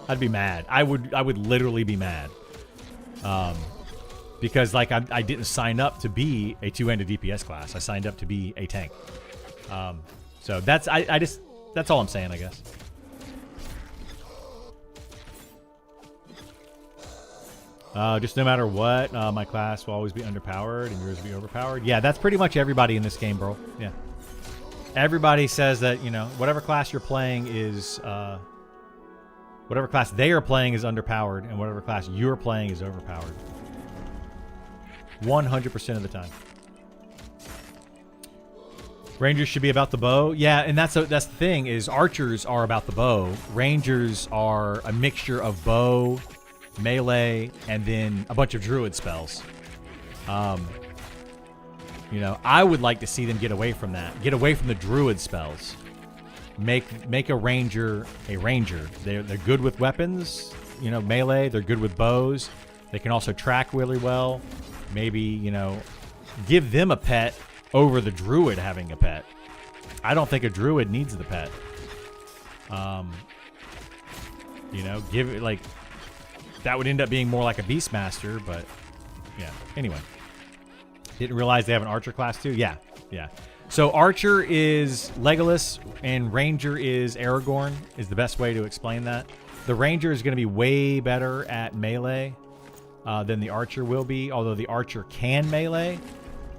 I'd be mad. I would literally be mad. Because like I didn't sign up to be a two-handed DPS class. I signed up to be a tank. So that's that's all I'm saying, I guess. Just no matter what, my class will always be underpowered and yours will be overpowered. Yeah, that's pretty much everybody in this game, bro. Yeah. Everybody says that, you know, whatever class you're playing is whatever class they are playing is underpowered, and whatever class you're playing is overpowered. 100% of the time. Rangers should be about the bow. Yeah, and that's the thing, is archers are about the bow. Rangers are a mixture of bow, melee, and then a bunch of druid spells. You know, I would like to see them get away from that. Get away from the druid spells. Make a ranger a ranger. They're good with weapons, you know, melee. They're good with bows. They can also track really well. Maybe, you know, give them a pet over the druid having a pet. I don't think a druid needs the pet. You know, give it, like, that would end up being more like a Beastmaster, but yeah. Anyway. Didn't realize they have an archer class too? Yeah. So archer is Legolas and ranger is Aragorn, is the best way to explain that. The ranger is going to be way better at melee than the archer will be, although the archer can melee.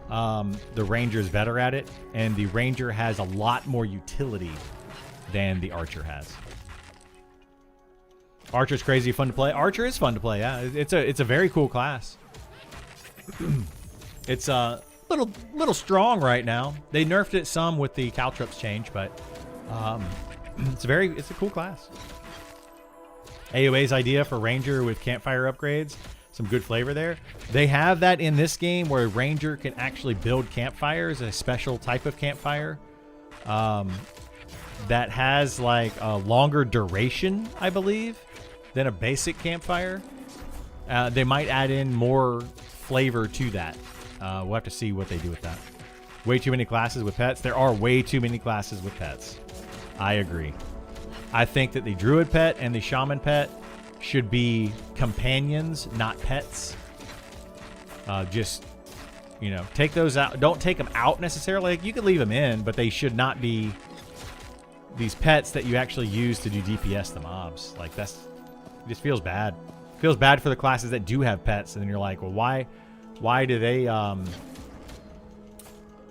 The ranger is better at it, and the ranger has a lot more utility than the archer has. Archer's crazy fun to play. Archer is fun to play, yeah. It's a very cool class. It's a little strong right now. They nerfed it some with the Caltrops change, but it's a cool class. AOA's idea for ranger with campfire upgrades. Some good flavor there. They have that in this game where a ranger can actually build campfires, a special type of campfire that has like a longer duration, I believe, than a basic campfire. They might add in more flavor to that. We'll have to see what they do with that. Way too many classes with pets. There are way too many classes with pets. I agree. I think that the druid pet and the shaman pet should be companions, not pets. Just, you know, take those out. Don't take them out necessarily. Like, you could leave them in, but they should not be these pets that you actually use to do DPS the mobs. Like, it just feels bad. It feels bad for the classes that do have pets, and then you're like, well, why do they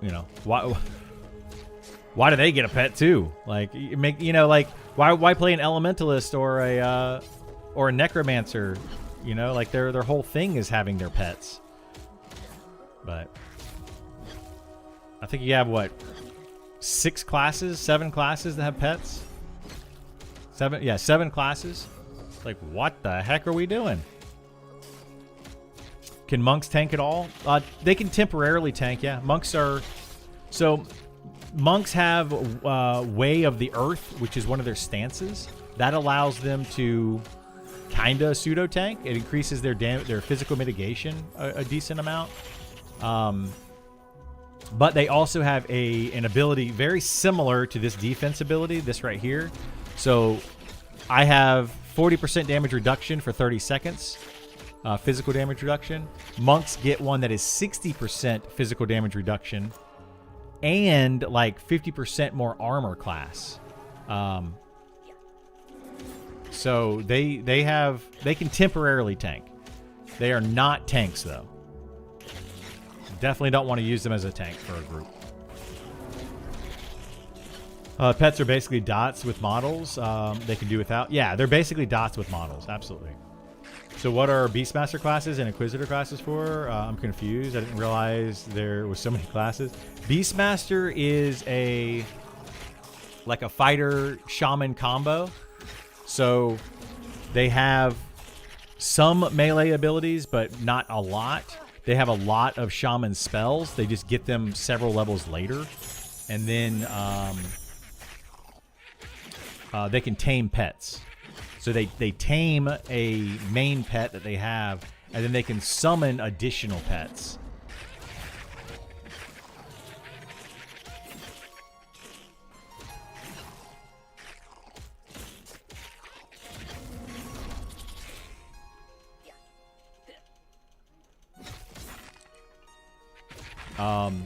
you know, why do they get a pet too? Like, like why play an elementalist or a necromancer? You know, like their whole thing is having their pets. But I think you have what, 7 classes that have pets. 7 classes. Like, what the heck are we doing? Can monks tank at all? They can temporarily tank, yeah. Monks have Way of the Earth, which is one of their stances. That allows them to kind of pseudo tank. It increases their physical mitigation a decent amount. But they also have an ability very similar to this defense ability, this right here. So I have 40% damage reduction for 30 seconds. Physical damage reduction. Monks get one that is 60% physical damage reduction and like 50% more armor class. So they can temporarily tank. They are not tanks though. Definitely don't want to use them as a tank for a group. Pets are basically dots with models. They can do without. Yeah, they're basically dots with models. Absolutely. So what are Beastmaster classes and Inquisitor classes for? I'm confused. I didn't realize there was so many classes. Beastmaster is like a fighter shaman combo. So they have some melee abilities, but not a lot. They have a lot of shaman spells. They just get them several levels later. And then they can tame pets. So they tame a main pet that they have, and then they can summon additional pets.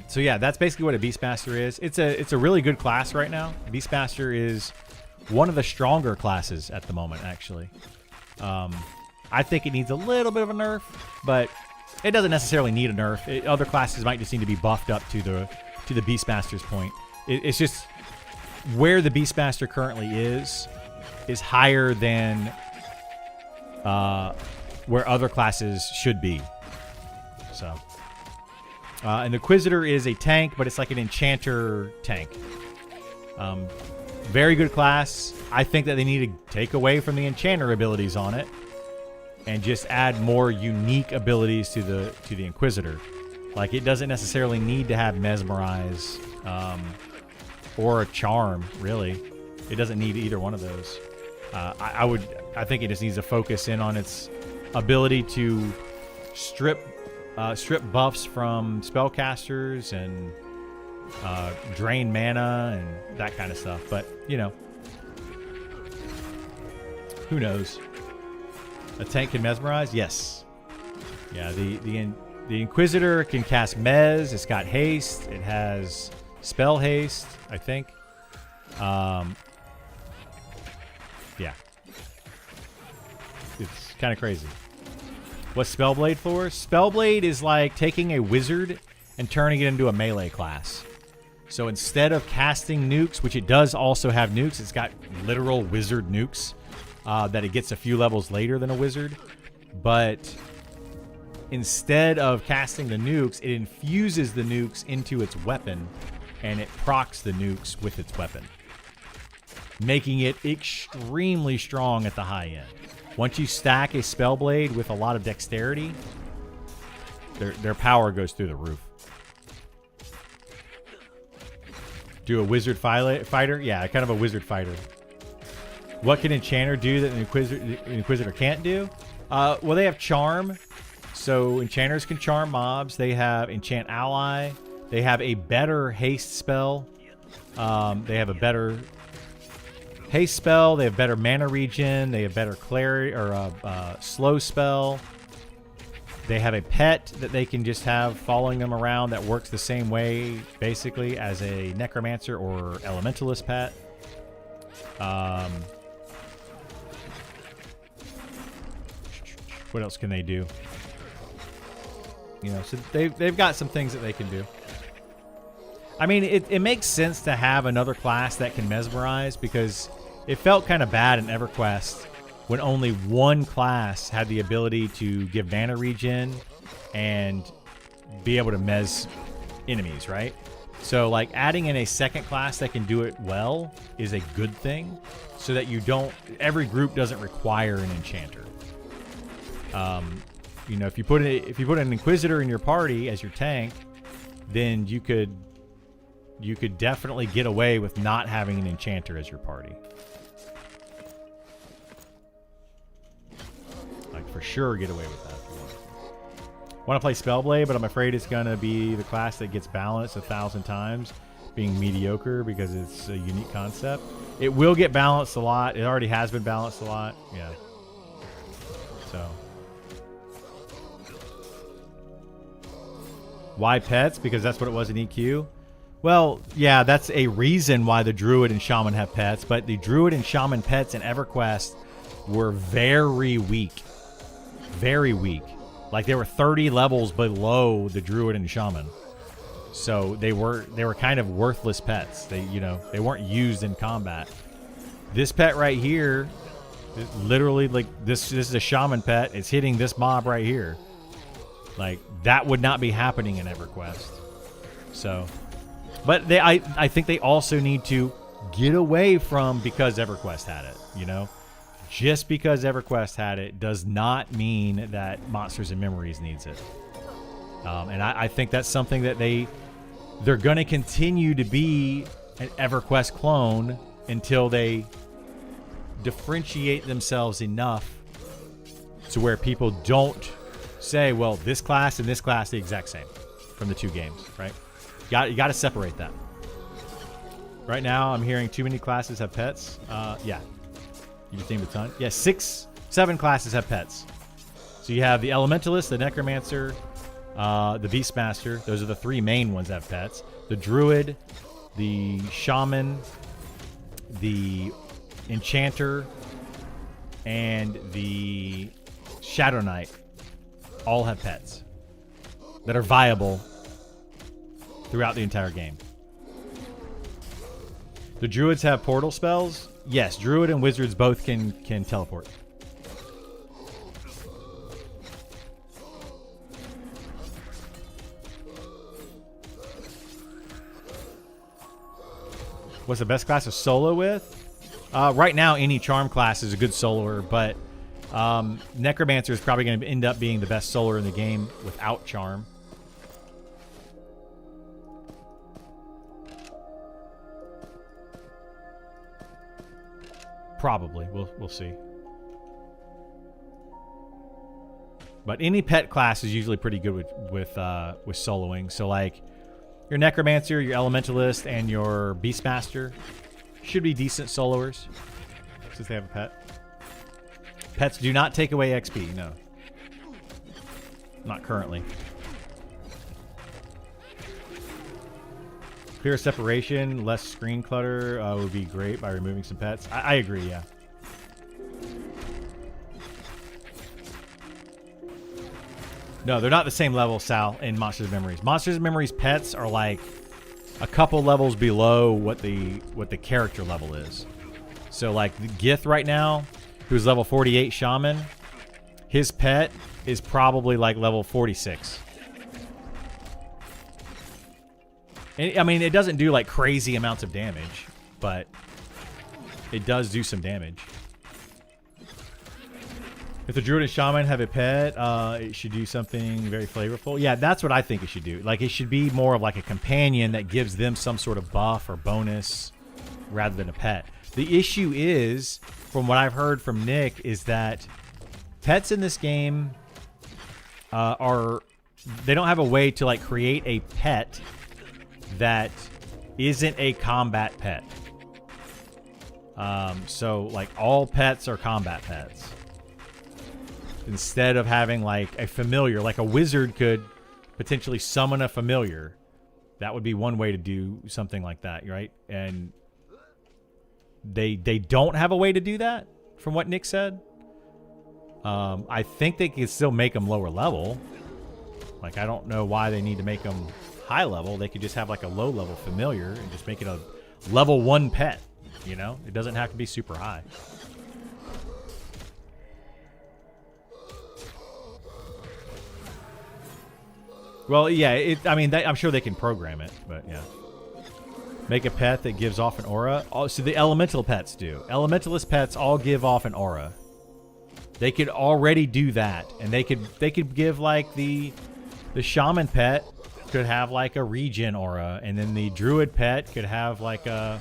So yeah, that's basically what a Beastmaster is. It's a really good class right now. Beastmaster is one of the stronger classes at the moment, actually. I think it needs a little bit of a nerf, but it doesn't necessarily need a nerf. Other classes might just need to be buffed up to the Beastmaster's point. It's just where the Beastmaster currently is higher than where other classes should be. So, an Inquisitor is a tank, but it's like an Enchanter tank. Very good class. I think that they need to take away from the Enchanter abilities on it and just add more unique abilities to the Inquisitor. Like, it doesn't necessarily need to have Mesmerize or a Charm, really. It doesn't need either one of those. I think it just needs to focus in on its ability to strip buffs from spellcasters and drain mana and that kind of stuff. But, you know, who knows? A tank can mesmerize? Yes. Yeah, the Inquisitor can cast Mez. It's got haste. It has spell haste, I think. Yeah. It's kind of crazy. What's Spellblade for? Spellblade is like taking a wizard and turning it into a melee class. So instead of casting nukes, which it does also have nukes, it's got literal wizard nukes that it gets a few levels later than a wizard. But instead of casting the nukes, it infuses the nukes into its weapon and it procs the nukes with its weapon, making it extremely strong at the high end. Once you stack a Spellblade with a lot of dexterity, their power goes through the roof. Do a wizard fighter? Yeah, kind of a wizard fighter. What can Enchanter do that an Inquisitor can't do? Well, they have Charm. So Enchanters can charm mobs. They have Enchant Ally. They have a better haste spell. They have a better haste spell. They have better mana regen. They have better clarity or slow spell. They have a pet that they can just have following them around that works the same way, basically, as a Necromancer or Elementalist pet. What else can they do? You know, so they've got some things that they can do. I mean, it makes sense to have another class that can mesmerize, because it felt kind of bad in EverQuest when only one class had the ability to give mana regen and be able to mez enemies, right? So like adding in a second class that can do it well is a good thing, so that you don't, every group doesn't require an enchanter. You know, if you put an Inquisitor in your party as your tank, then you could definitely get away with not having an enchanter as your party. Like for sure get away with that if you want to play Spellblade, but I'm afraid it's gonna be the class that gets balanced 1,000 times, being mediocre because it's a unique concept. It will get balanced a lot. It already has been balanced a lot. Yeah. So why pets? Because that's what it was in EQ. Well, yeah, that's a reason why the Druid and Shaman have pets, but the Druid and Shaman pets in EverQuest were very weak. Very weak. Like they were 30 levels below the Druid and Shaman. So they were kind of worthless pets. They weren't used in combat. This pet right here, literally like this is a Shaman pet. It's hitting this mob right here. Like that would not be happening in EverQuest. So, but I think they also need to get away from because EverQuest had it, you know? Just because EverQuest had it does not mean that Monsters and Memories needs it. And I think that's something that they're going to continue to be an EverQuest clone until they differentiate themselves enough to where people don't say, well, this class and this class the exact same from the two games, right? You got to separate that. Right now, I'm hearing too many classes have pets. Yeah. You just named a ton. Yeah, 7 classes have pets. So you have the Elementalist, the Necromancer, the Beastmaster. Those are the 3 main ones that have pets. The Druid, the Shaman, the Enchanter, and the Shadow Knight all have pets that are viable throughout the entire game. The Druids have portal spells. Yes, Druid and Wizards both can teleport. What's the best class to solo with? Right now, any charm class is a good soloer, but Necromancer is probably going to end up being the best soloer in the game without charm. Probably. We'll see. But any pet class is usually pretty good with soloing. So like your Necromancer, your Elementalist, and your Beastmaster should be decent soloers since they have a pet. Pets do not take away XP, no. Not currently. Clear separation, less screen clutter would be great by removing some pets. I agree, yeah. No, they're not the same level, Sal, in Monsters and Memories. Monsters and Memories pets are like a couple levels below what the character level is. So like Gith right now, who's level 48 Shaman, his pet is probably like level 46. I mean, it doesn't do like crazy amounts of damage, but it does do some damage. If the Druid and Shaman have a pet, it should do something very flavorful. Yeah, that's what I think it should do. Like, it should be more of like a companion that gives them some sort of buff or bonus rather than a pet. The issue is, from what I've heard from Nick, is that pets in this game they don't have a way to like create a pet that isn't a combat pet. So like all pets are combat pets. Instead of having like a familiar, like a wizard could potentially summon a familiar. That would be one way to do something like that, right? And they don't have a way to do that, from what Nick said. I think they can still make them lower level. Like, I don't know why they need to make them high level, they could just have like a low level familiar and just make it a level 1 pet. You know, it doesn't have to be super high. Well, yeah, I mean, I'm sure they can program it, but yeah. Make a pet that gives off an aura. Oh, so the elemental pets do. Elementalist pets all give off an aura. They could already do that, and they could give like the shaman pet could have like a regen aura, and then the druid pet could have like a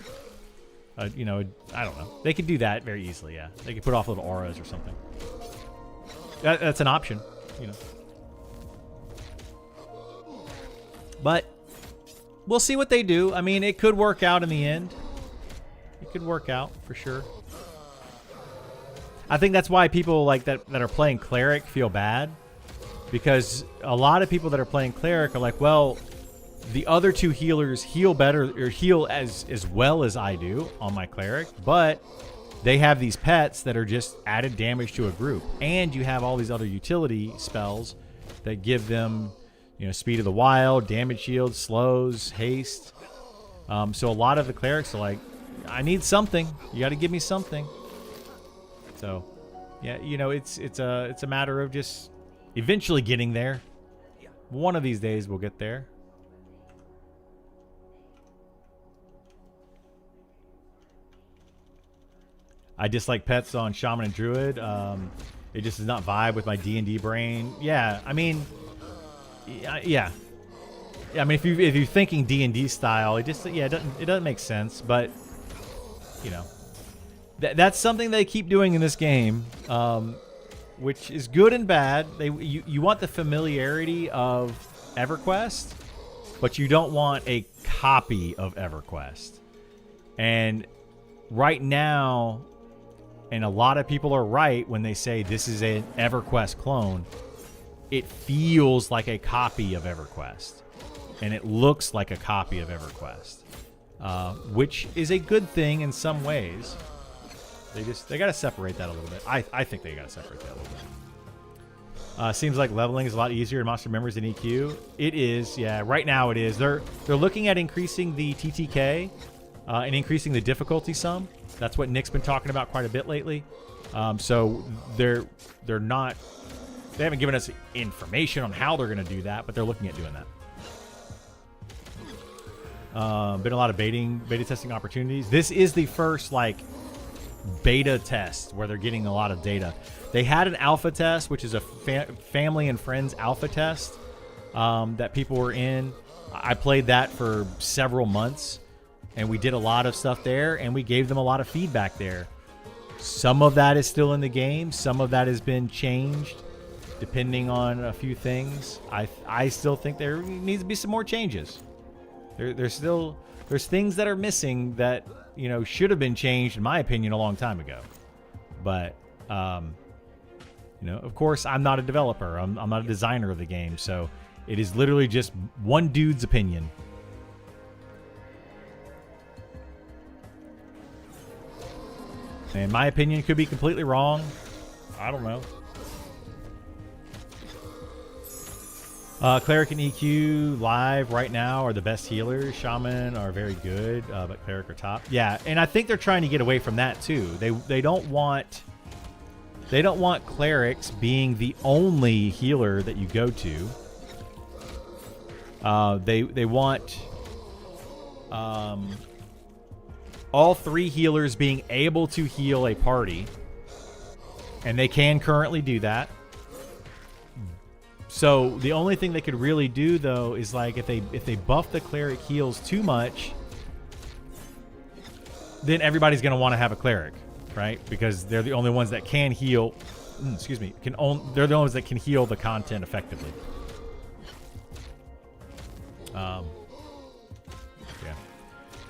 you know, I don't know. They could do that very easily. Yeah, they could put off little auras or something. That's an option, you know. But we'll see what they do. I mean, it could work out in the end. It could work out for sure. I think that's why people like that are playing cleric feel bad, because a lot of people that are playing cleric are like, well, the other two healers heal better or heal as well as I do on my cleric, but they have these pets that are just added damage to a group, and you have all these other utility spells that give them, you know, speed of the wild, damage shield, slows, haste. So a lot of the clerics are like, I need something. You got to give me something. So, yeah, you know, it's a matter of just eventually getting there. One of these days we'll get there. I dislike pets on Shaman and Druid. It just does not vibe with my D&D brain. Yeah, I mean, yeah. I mean, if you're thinking D&D style, it just it doesn't make sense. But you know, that's something they keep doing in this game, which is good and bad. You want the familiarity of EverQuest, but you don't want a copy of EverQuest. And right now, and a lot of people are right when they say this is an EverQuest clone, it feels like a copy of EverQuest, and it looks like a copy of EverQuest, which is a good thing in some ways. They got to separate that a little bit. I think they got to separate that a little bit. Seems like leveling is a lot easier in Monster Memories than EQ. It is, yeah. Right now it is. They're looking at increasing the TTK and increasing the difficulty some. That's what Nick's been talking about quite a bit lately. So they're not. They haven't given us information on how they're going to do that, but they're looking at doing that. Been a lot of beta testing opportunities. This is the first like beta test where they're getting a lot of data. They had an alpha test, which is a family and friends alpha test that people were in. I played that for several months, and we did a lot of stuff there, and we gave them a lot of feedback there. Some of that is still in the game. Some of that has been changed depending on a few things. I still think there needs to be some more changes. There's things that are missing that, you know, should have been changed, in my opinion, a long time ago. But, you know, of course, I'm not a developer. I'm not a designer of the game. So it is literally just one dude's opinion. And my opinion could be completely wrong. I don't know. Cleric and EQ live right now are the best healers. Shaman are very good, but Cleric are top. Yeah, and I think they're trying to get away from that too. They don't want clerics being the only healer that you go to. They want all three healers being able to heal a party, and they can currently do that. So the only thing they could really do though is like if they buff the cleric heals too much, then everybody's going to want to have a cleric, right? Because they're the only ones that can heal. Excuse me. They're the only ones that can heal the content effectively. Yeah.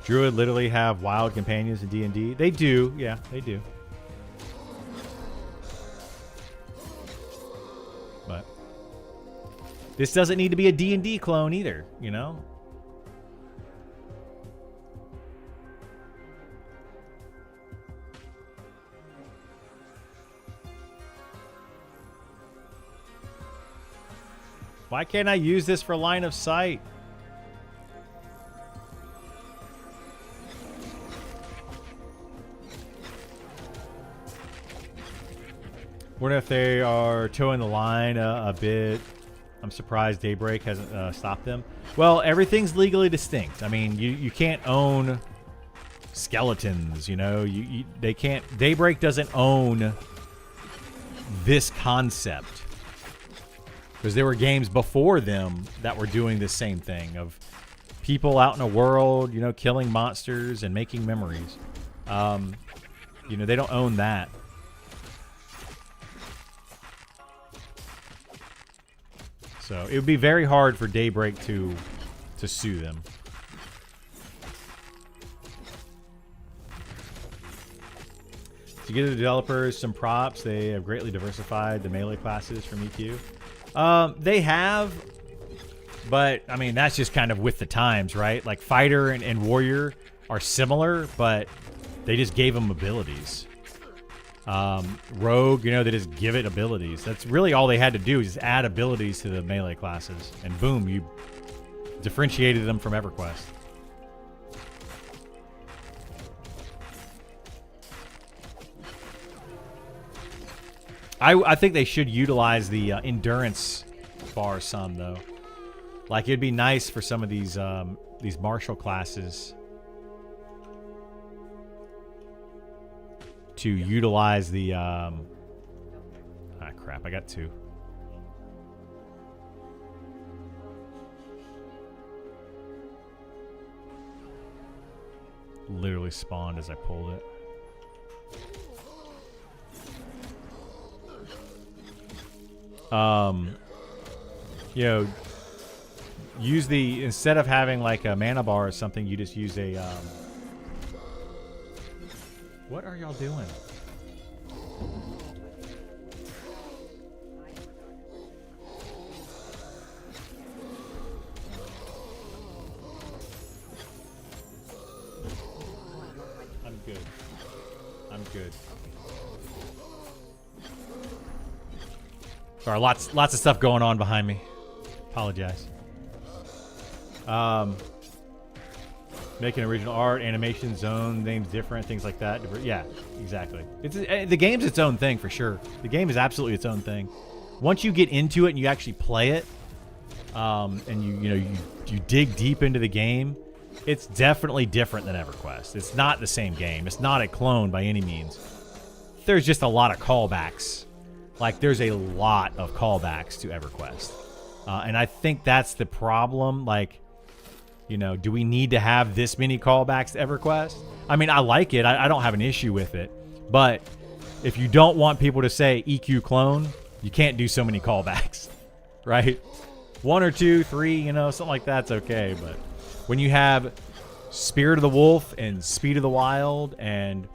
Druid literally have wild companions in D&D. They do. Yeah, they do. But this doesn't need to be a D&D clone either, you know? Why can't I use this for line of sight? Wonder if they are towing the line a bit. I'm surprised Daybreak hasn't stopped them. Well, everything's legally distinct. I mean, you can't own skeletons, you know. They can't. Daybreak doesn't own this concept because there were games before them that were doing the same thing of people out in a world, you know, killing monsters and making memories. You know, they don't own that. So it would be very hard for Daybreak to sue them. To give the developers some props, they have greatly diversified the melee classes from EQ. They have, but I mean that's just kind of with the times, right? Like Fighter and Warrior are similar, but they just gave them abilities. Rogue, you know, they just give it abilities. That's really all they had to do is just add abilities to the melee classes, and boom, you differentiated them from EverQuest. I think they should utilize the endurance bar some though. Like it'd be nice for some of these martial classes to utilize the crap, I got two. Literally spawned as I pulled it. You know, use the, instead of having like a mana bar or something, you just use a what are y'all doing? I'm good. I'm good. Sorry, lots of stuff going on behind me. Apologize. Making original art, animation, zone, names different, things like that. Yeah, exactly. The game's its own thing for sure. The game is absolutely its own thing. Once you get into it and you actually play it, and you dig deep into the game, it's definitely different than EverQuest. It's not the same game. It's not a clone by any means. There's just a lot of callbacks. Like there's a lot of callbacks to EverQuest, and I think that's the problem. Like, you know, do we need to have this many callbacks to EverQuest? I mean, I like it. I don't have an issue with it. But if you don't want people to say EQ clone, you can't do so many callbacks, right? 1 or 2, 3, you know, something like that's okay. But when you have Spirit of the Wolf and Speed of the Wild and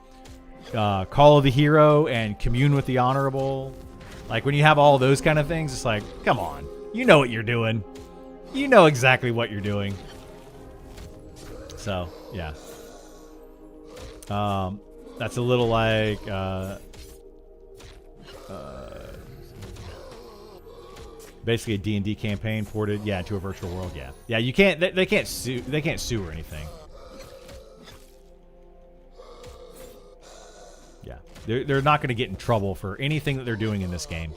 Call of the Hero and Commune with the Honorable, like when you have all those kind of things, it's like, come on. You know what you're doing. You know exactly what you're doing. So, yeah. That's a little like basically a D&D campaign ported, yeah, to a virtual world, yeah. Yeah, you can't they can't sue or anything. Yeah. They're not going to get in trouble for anything that they're doing in this game.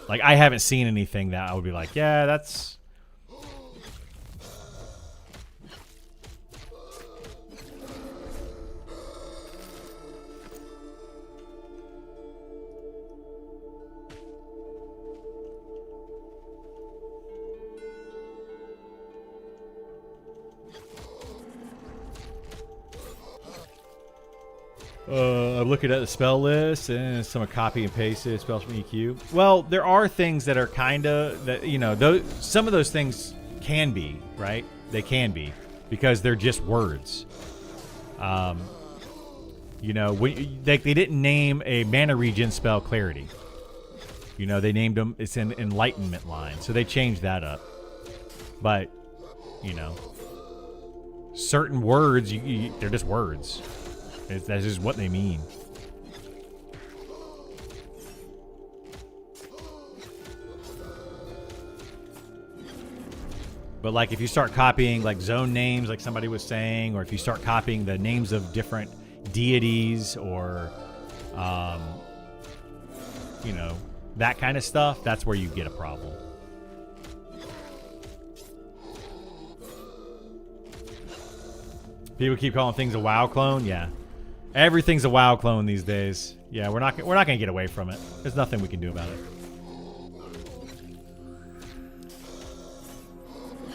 Like I haven't seen anything that I would be like, yeah, that's I'm looking at the spell list and some copy and pasted spells from EQ. Well, there are things that are kind of that, you know, some of those things can be, right? They can be because they're just words. You know, they didn't name a mana regen spell Clarity. You know, they named them, it's an Enlightenment line, so they changed that up. But, you know, certain words, they're just words. That's just what they mean. But like if you start copying like zone names like somebody was saying, or if you start copying the names of different deities or, you know, that kind of stuff, that's where you get a problem. People keep calling things a WoW clone. Yeah, everything's a WoW clone these days. Yeah, we're not gonna get away from it. There's nothing we can do about it.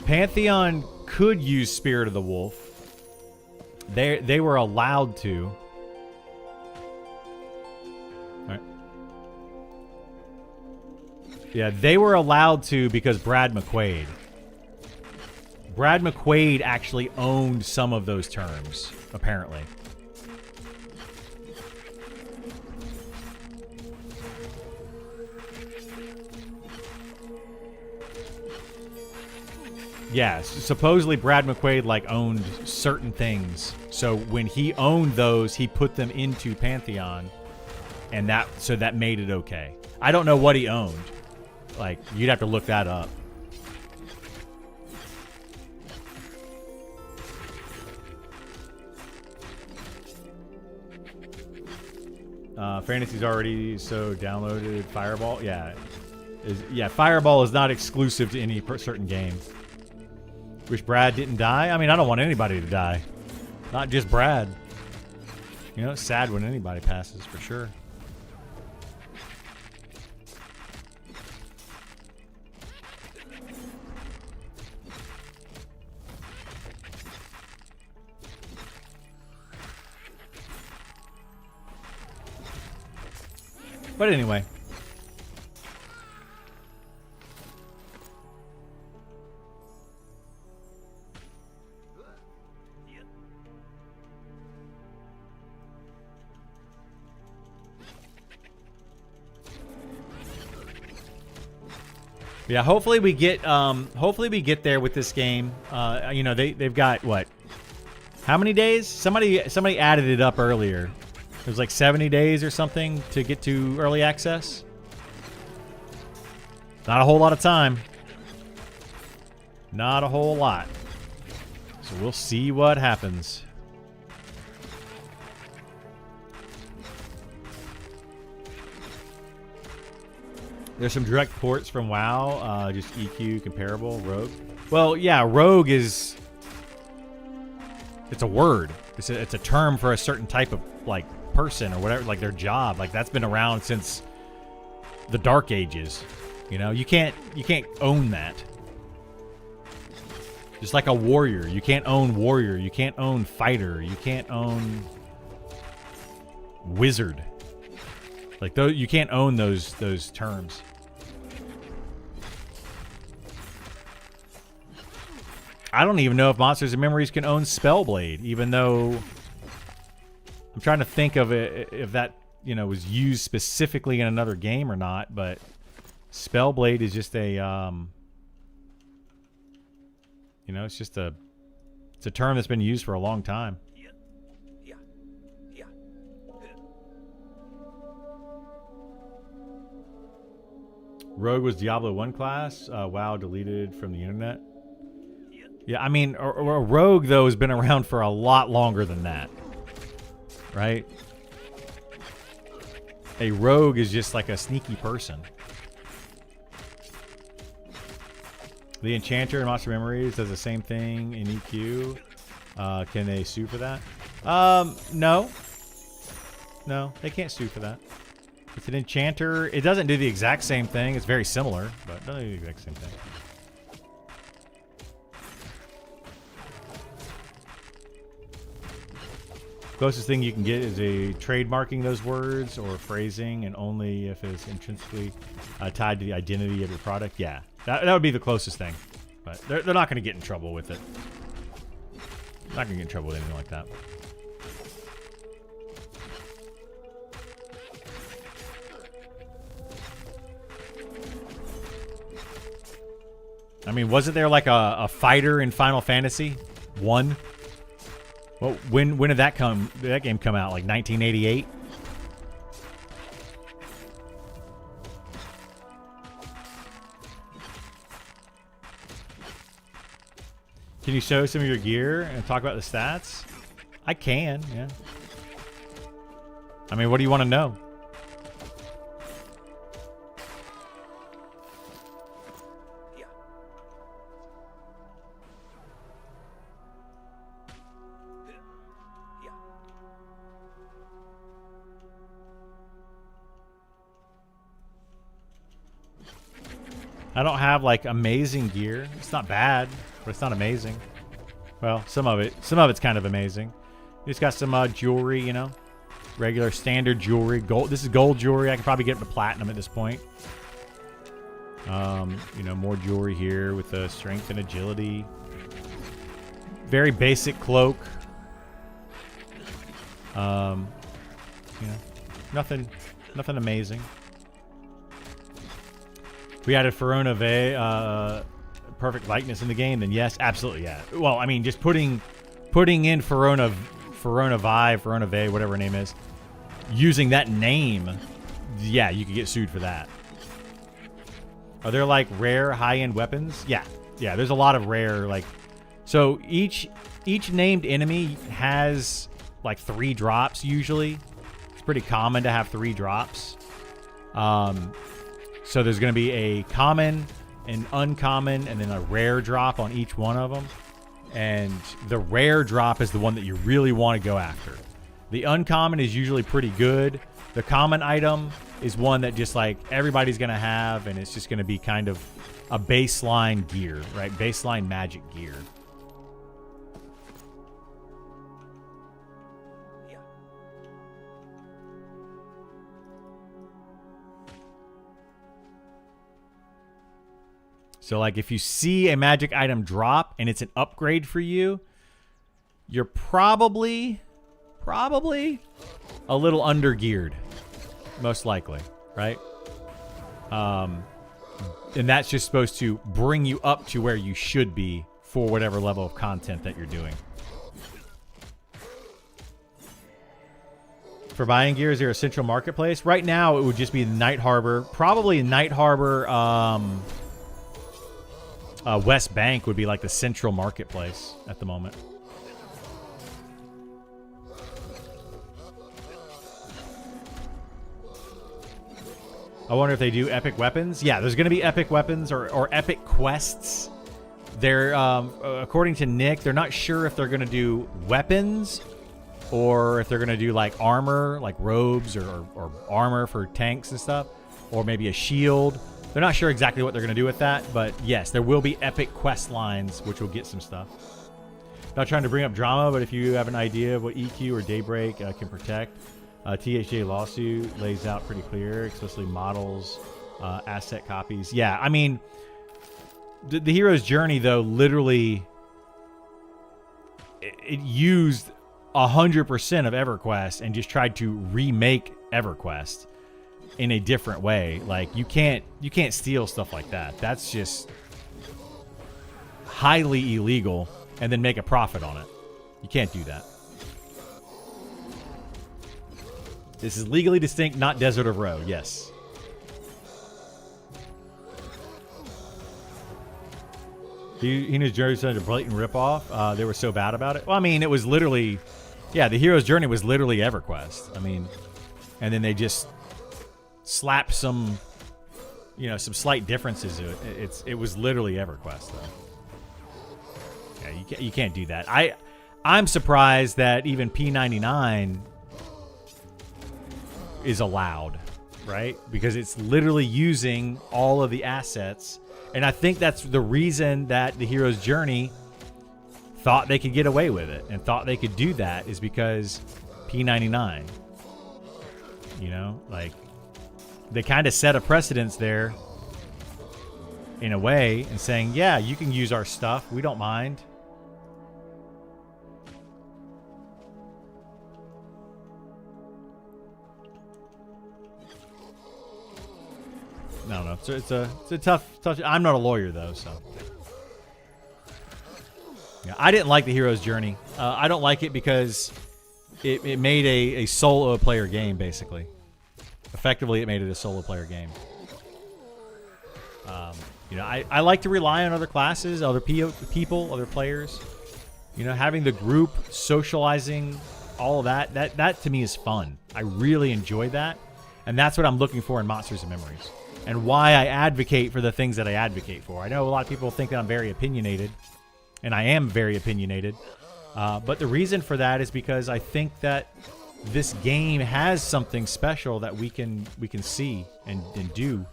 Pantheon could use Spirit of the Wolf. They were allowed to. All right. Yeah, they were allowed to because Brad McQuaid. Brad McQuaid actually owned some of those terms, apparently. Yeah, supposedly Brad McQuaid like owned certain things. So when he owned those, he put them into Pantheon, and that made it okay. I don't know what he owned. Like, you'd have to look that up. Fantasy's already so downloaded. Fireball, yeah, Fireball is not exclusive to any certain game. Wish Brad didn't die. I mean, I don't want anybody to die, not just Brad. You know, it's sad when anybody passes, for sure. But anyway. Yeah, hopefully we get there with this game. You know, they've got what? How many days? Somebody added it up earlier. It was like 70 days or something to get to early access. Not a whole lot of time. Not a whole lot. So we'll see what happens. There's some direct ports from WoW, just EQ comparable, Rogue. Well, yeah, Rogue is... It's a word. It's a term for a certain type of, like, person or whatever, like their job. Like, that's been around since the Dark Ages. You know, you can't own that. Just like a warrior. You can't own warrior. You can't own fighter. You can't own wizard. Like, those, you can't own those terms. I don't even know if Monsters and Memories can own Spellblade, even though I'm trying to think of it, if that, you know, was used specifically in another game or not, but Spellblade is just a, you know, it's a term that's been used for a long time. Rogue was Diablo 1 class. WoW deleted from the internet. Yeah, I mean, a rogue, though, has been around for a lot longer than that. Right? A rogue is just like a sneaky person. The Enchanter in Monster Memories does the same thing in EQ. Can they sue for that? No. No, they can't sue for that. It's an Enchanter. It doesn't do the exact same thing. It's very similar, but it doesn't do the exact same thing. Closest thing you can get is a trademarking those words or phrasing, and only if it's intrinsically tied to the identity of your product. Yeah, that would be the closest thing. But they're not going to get in trouble with it. Not going to get in trouble with anything like that. I mean, wasn't there like a fighter in Final Fantasy 1? Well, when did that game come out? Like 1988? Can you show some of your gear and talk about the stats? I can, yeah. I mean, what do you want to know? I don't have like amazing gear. It's not bad, but it's not amazing. Well, some of it's kind of amazing. You just got some jewelry, you know, regular standard jewelry. Gold. This is gold jewelry. I can probably get up to platinum at this point. You know, more jewelry here with the strength and agility. Very basic cloak. You know, nothing amazing. We added Verona Ve, perfect likeness in the game, then yes, absolutely, yeah. Well, I mean, just putting in Verona Ve, whatever her name is, using that name, yeah, you could get sued for that. Are there like rare high-end weapons? Yeah, there's a lot of rare, like, so each named enemy has like 3 drops usually. It's pretty common to have 3 drops. So there's going to be a common, an uncommon, and then a rare drop on each one of them. And the rare drop is the one that you really want to go after. The uncommon is usually pretty good. The common item is one that just like everybody's going to have, and it's just going to be kind of a baseline gear, right? Baseline magic gear. So, like, if you see a magic item drop and it's an upgrade for you, you're probably a little under-geared, most likely, right? And that's just supposed to bring you up to where you should be for whatever level of content that you're doing. For buying gear, is there a central marketplace? Right now, it would just be Night Harbor. Probably Night Harbor... West Bank would be like the central marketplace at the moment. I wonder if they do epic weapons. Yeah, there's going to be epic weapons or epic quests. They're, according to Nick, they're not sure if they're going to do weapons or if they're going to do like armor, like robes or armor for tanks and stuff, or maybe a shield. They're not sure exactly what they're going to do with that, but yes, there will be epic quest lines, which will get some stuff. Not trying to bring up drama, but if you have an idea of what EQ or Daybreak can protect, THJ lawsuit lays out pretty clear, especially models, asset copies. Yeah, I mean, the hero's journey, though, literally, it used 100% of EverQuest and just tried to remake EverQuest in a different way. Like, you can't steal stuff like that. That's just highly illegal, and then make a profit on it. You can't do that. This is legally distinct, not Desert of Row. Yes. He knows Journey's such a blatant ripoff. They were so bad about it. Well, I mean, it was literally, yeah, the hero's journey was literally EverQuest. I mean, and then they just slap some, you know, some slight differences to it. It was literally EverQuest, though. Yeah, you can't do that. I'm surprised that even P99 is allowed, right? Because it's literally using all of the assets, and I think that's the reason that the hero's journey thought they could get away with it and thought they could do that, is because P99. You know, like, they kind of set a precedence there in a way and saying, yeah, you can use our stuff. We don't mind. I don't know. So it's a tough. I'm not a lawyer, though, so. Yeah, I didn't like the hero's journey. I don't like it because it made a solo player game, basically. Effectively, it made it a solo player game. You know, I like to rely on other classes, other people, other players. You know, having the group socializing all of that, that to me is fun. I really enjoy that. And that's what I'm looking for in Monsters and Memories. And why I advocate for the things that I advocate for. I know a lot of people think that I'm very opinionated. And I am very opinionated. But the reason for that is because I think that this game has something special that we can see and do.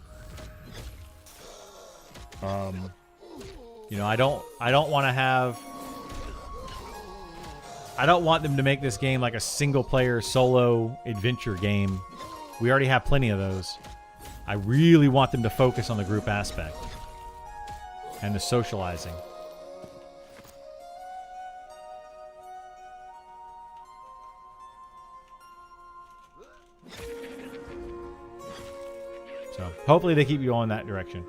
You know, I don't want to have... I don't want them to make this game like a single-player solo adventure game. We already have plenty of those. I really want them to focus on the group aspect and the socializing. So hopefully they keep you going that direction.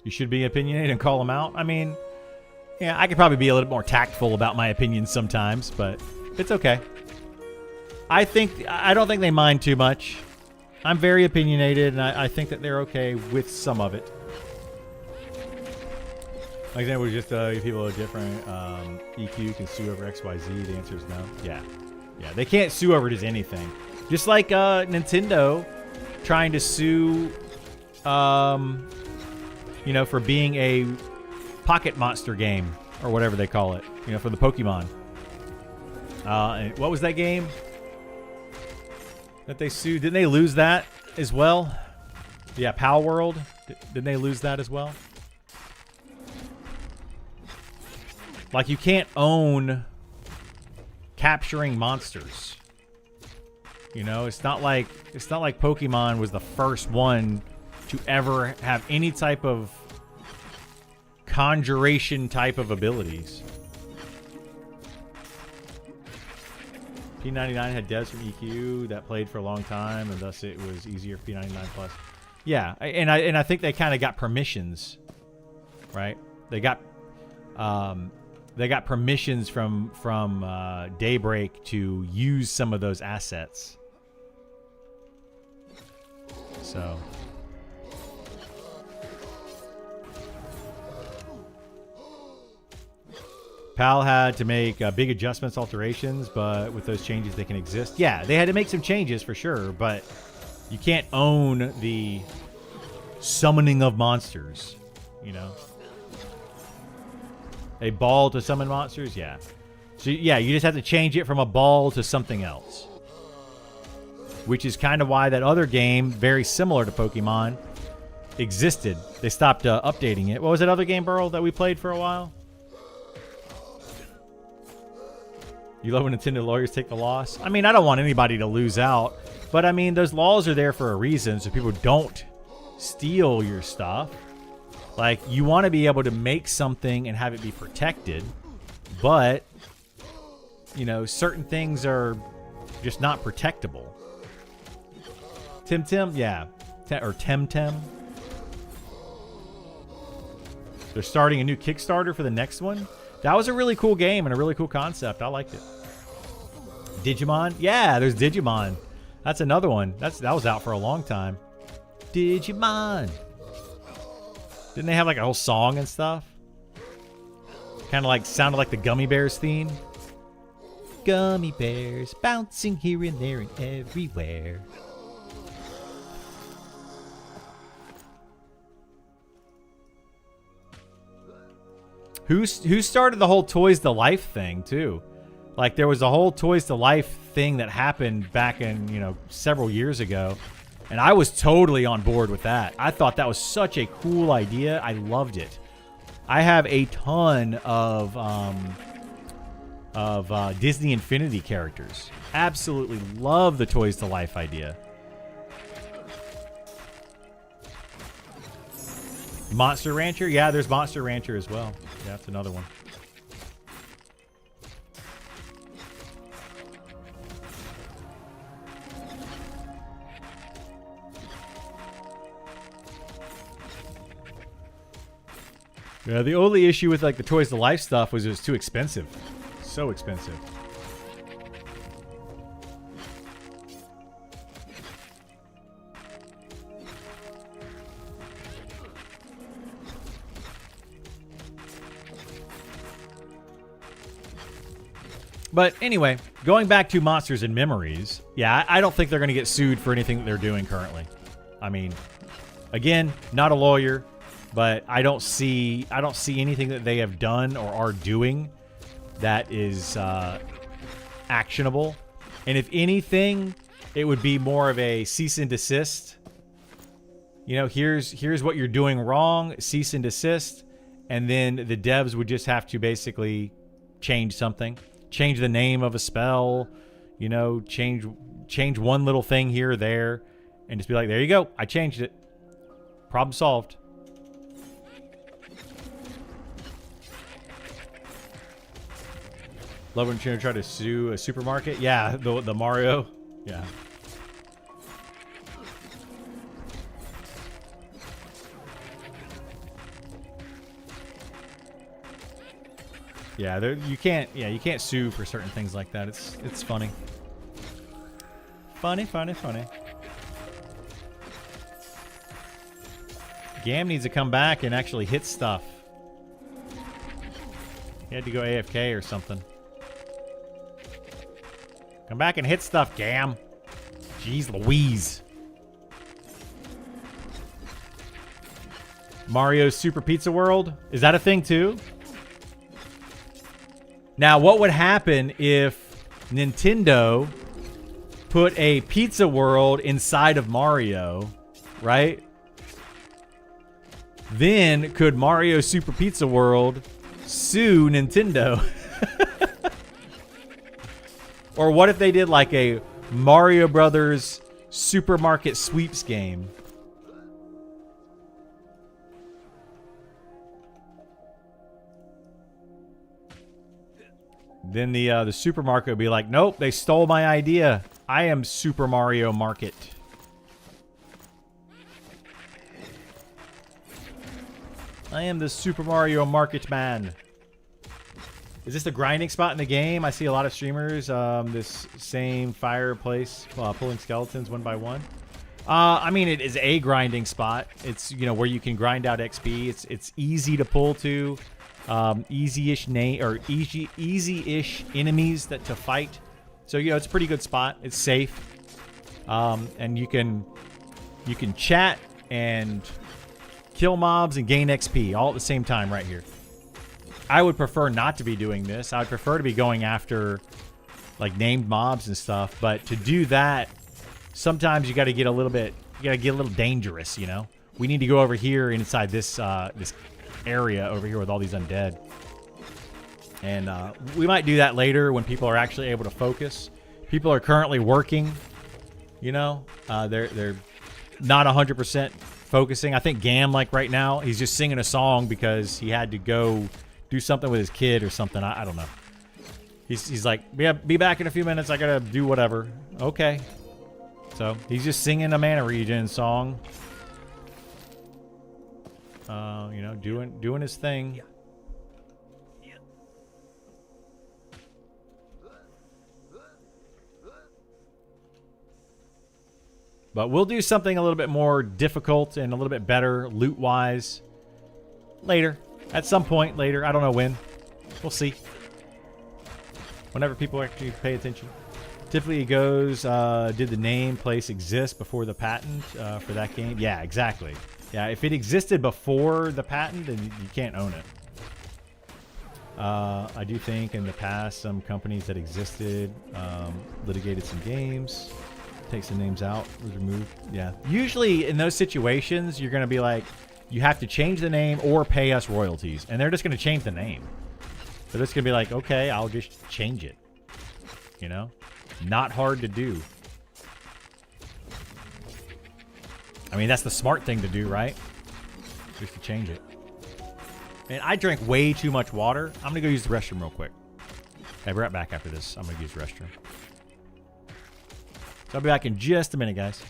You should be opinionated and call them out. I mean, yeah, I could probably be a little more tactful about my opinions sometimes, but it's okay. I don't think they mind too much. I'm very opinionated, and I think that they're okay with some of it. Like that was just people are different. EQ can sue over XYZ. The answer is no. Yeah, they can't sue over just anything. Just like Nintendo trying to sue, you know, for being a Pocket Monster game or whatever they call it. You know, for the Pokemon. And what was that game that they sued? Didn't they lose that as well? Yeah, Pal World. Didn't they lose that as well? Like, you can't own capturing monsters. You know, it's not like Pokemon was the first one to ever have any type of conjuration type of abilities. P99 had devs from EQ that played for a long time, and thus it was easier for P99 Plus. Yeah, and I think they kind of got permissions, right? They got permissions from Daybreak to use some of those assets. So. PAL had to make big adjustments, alterations, but with those changes, they can exist. Yeah, they had to make some changes for sure, but you can't own the summoning of monsters, you know? A ball to summon monsters? Yeah. So, yeah, you just have to change it from a ball to something else. Which is kind of why that other game, very similar to Pokemon, existed. They stopped updating it. What was that other game, Burl, that we played for a while? You love when Nintendo lawyers take the loss? I mean, I don't want anybody to lose out. But, I mean, those laws are there for a reason, so people don't steal your stuff. Like, you want to be able to make something and have it be protected. But, you know, certain things are just not protectable. Tim? Yeah. Or Temtem. They're starting a new Kickstarter for the next one. That was a really cool game and a really cool concept. I liked it. Digimon? Yeah, there's Digimon. That's another one. That was out for a long time. Digimon. Didn't they have like a whole song and stuff? Kind of like sounded like the Gummy Bears theme. Gummy bears bouncing here and there and everywhere. Who started the whole Toys to Life thing too? Like, there was a whole Toys to Life thing that happened back in, you know, several years ago. And I was totally on board with that. I thought that was such a cool idea. I loved it. I have a ton of Disney Infinity characters. Absolutely love the Toys to Life idea. Monster Rancher? Yeah, there's Monster Rancher as well. Yeah, that's another one. Yeah, the only issue with like the Toys to Life stuff was it was too expensive. So expensive. But anyway, going back to Monsters and Memories, yeah, I don't think they're going to get sued for anything that they're doing currently. I mean, again, not a lawyer, but I don't see anything that they have done or are doing that is actionable. And if anything, it would be more of a cease and desist. You know, here's what you're doing wrong, cease and desist, and then the devs would just have to basically change something. Change the name of a spell, you know, change one little thing here or there, and just be like, there you go, I changed it. Problem solved. Love when Chino tried to sue a supermarket. Yeah, the Mario. Yeah. Yeah, you can't sue for certain things like that. It's funny. Funny. Gam needs to come back and actually hit stuff. He had to go AFK or something. Come back and hit stuff, Gam. Jeez Louise. Mario's Super Pizza World? Is that a thing too? Now, what would happen if Nintendo put a pizza world inside of Mario, right? Then could Mario Super Pizza World sue Nintendo? Or what if they did like a Mario Brothers supermarket sweeps game? Then the supermarket would be like, nope, they stole my idea. I am Super Mario Market. I am the Super Mario Market man. Is this the grinding spot in the game? I see a lot of streamers, this same fireplace, pulling skeletons one by one. I mean, it is a grinding spot. It's, you know, where you can grind out XP. It's easy to pull to. Easy-ish enemies to fight. So, you know, it's a pretty good spot. It's safe. And you can chat and kill mobs and gain XP all at the same time right here. I would prefer not to be doing this. I would prefer to be going after like named mobs and stuff, but to do that, sometimes you got to get a little dangerous, you know. We need to go over here inside this this area over here with all these undead. And we might do that later when people are actually able to focus. People are currently working, you know. They're not 100% focusing. I think Gam, like right now, he's just singing a song because he had to go do something with his kid or something. I don't know. He's like, yeah, be back in a few minutes. I gotta do whatever. Okay. So he's just singing a Mana Region song. You know, doing his thing. But we'll do something a little bit more difficult and a little bit better loot-wise later. At some point later. I don't know when. We'll see. Whenever people actually pay attention. Typically it goes, did the name place exist before the patent for that game? Yeah, exactly. Yeah, if it existed before the patent, then you can't own it. I do think in the past some companies that existed litigated some games. Takes the names out, was removed. Yeah. Usually in those situations, you're going to be like, you have to change the name or pay us royalties. And they're just going to change the name. They're just going to be like, okay, I'll just change it. You know? Not hard to do. I mean, that's the smart thing to do, right? Just to change it. Man, I drank way too much water. I'm going to go use the restroom real quick. Hey, we're right back after this. I'm going to use the restroom. So I'll be back in just a minute, guys.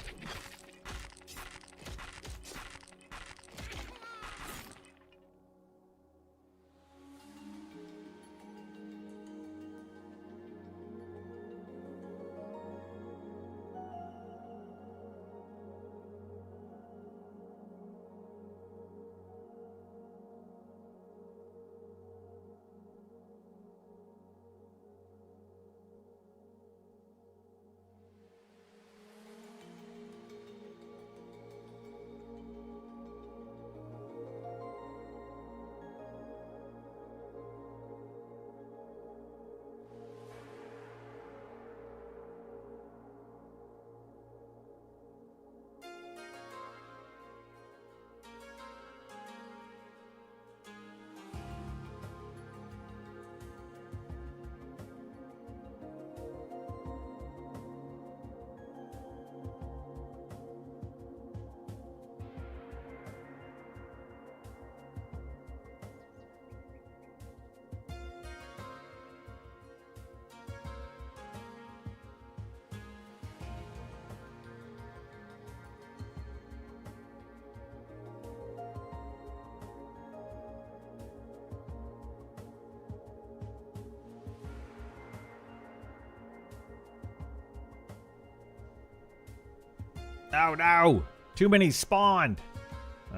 Oh, no. Too many spawned.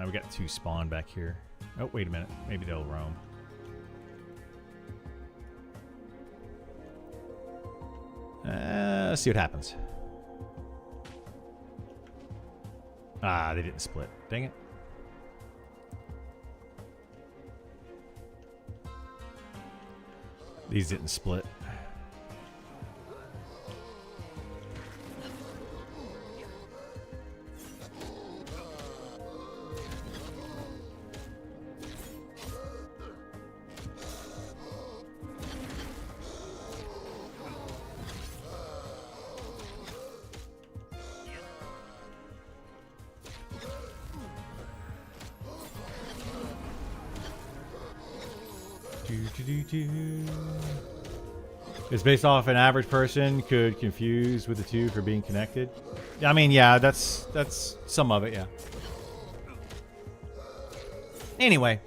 We got 2 spawned back here. Oh, wait a minute. Maybe they'll roam. Let's see what happens. Ah, they didn't split. Dang it. These didn't split. It's based off an average person could confuse with the 2 for being connected. I mean, yeah, that's some of it, yeah. Anyway,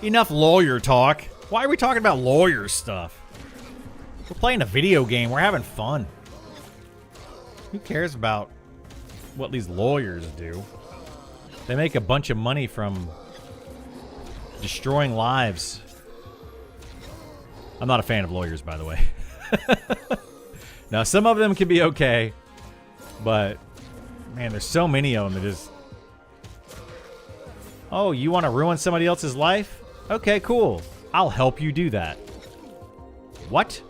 enough lawyer talk. Why are we talking about lawyer stuff? We're playing a video game. We're having fun. Who cares about what these lawyers do? They make a bunch of money from destroying lives. I'm not a fan of lawyers, by the way. Now, some of them can be okay, but man, there's so many of them that just... Oh, you want to ruin somebody else's life? Okay, cool. I'll help you do that. What?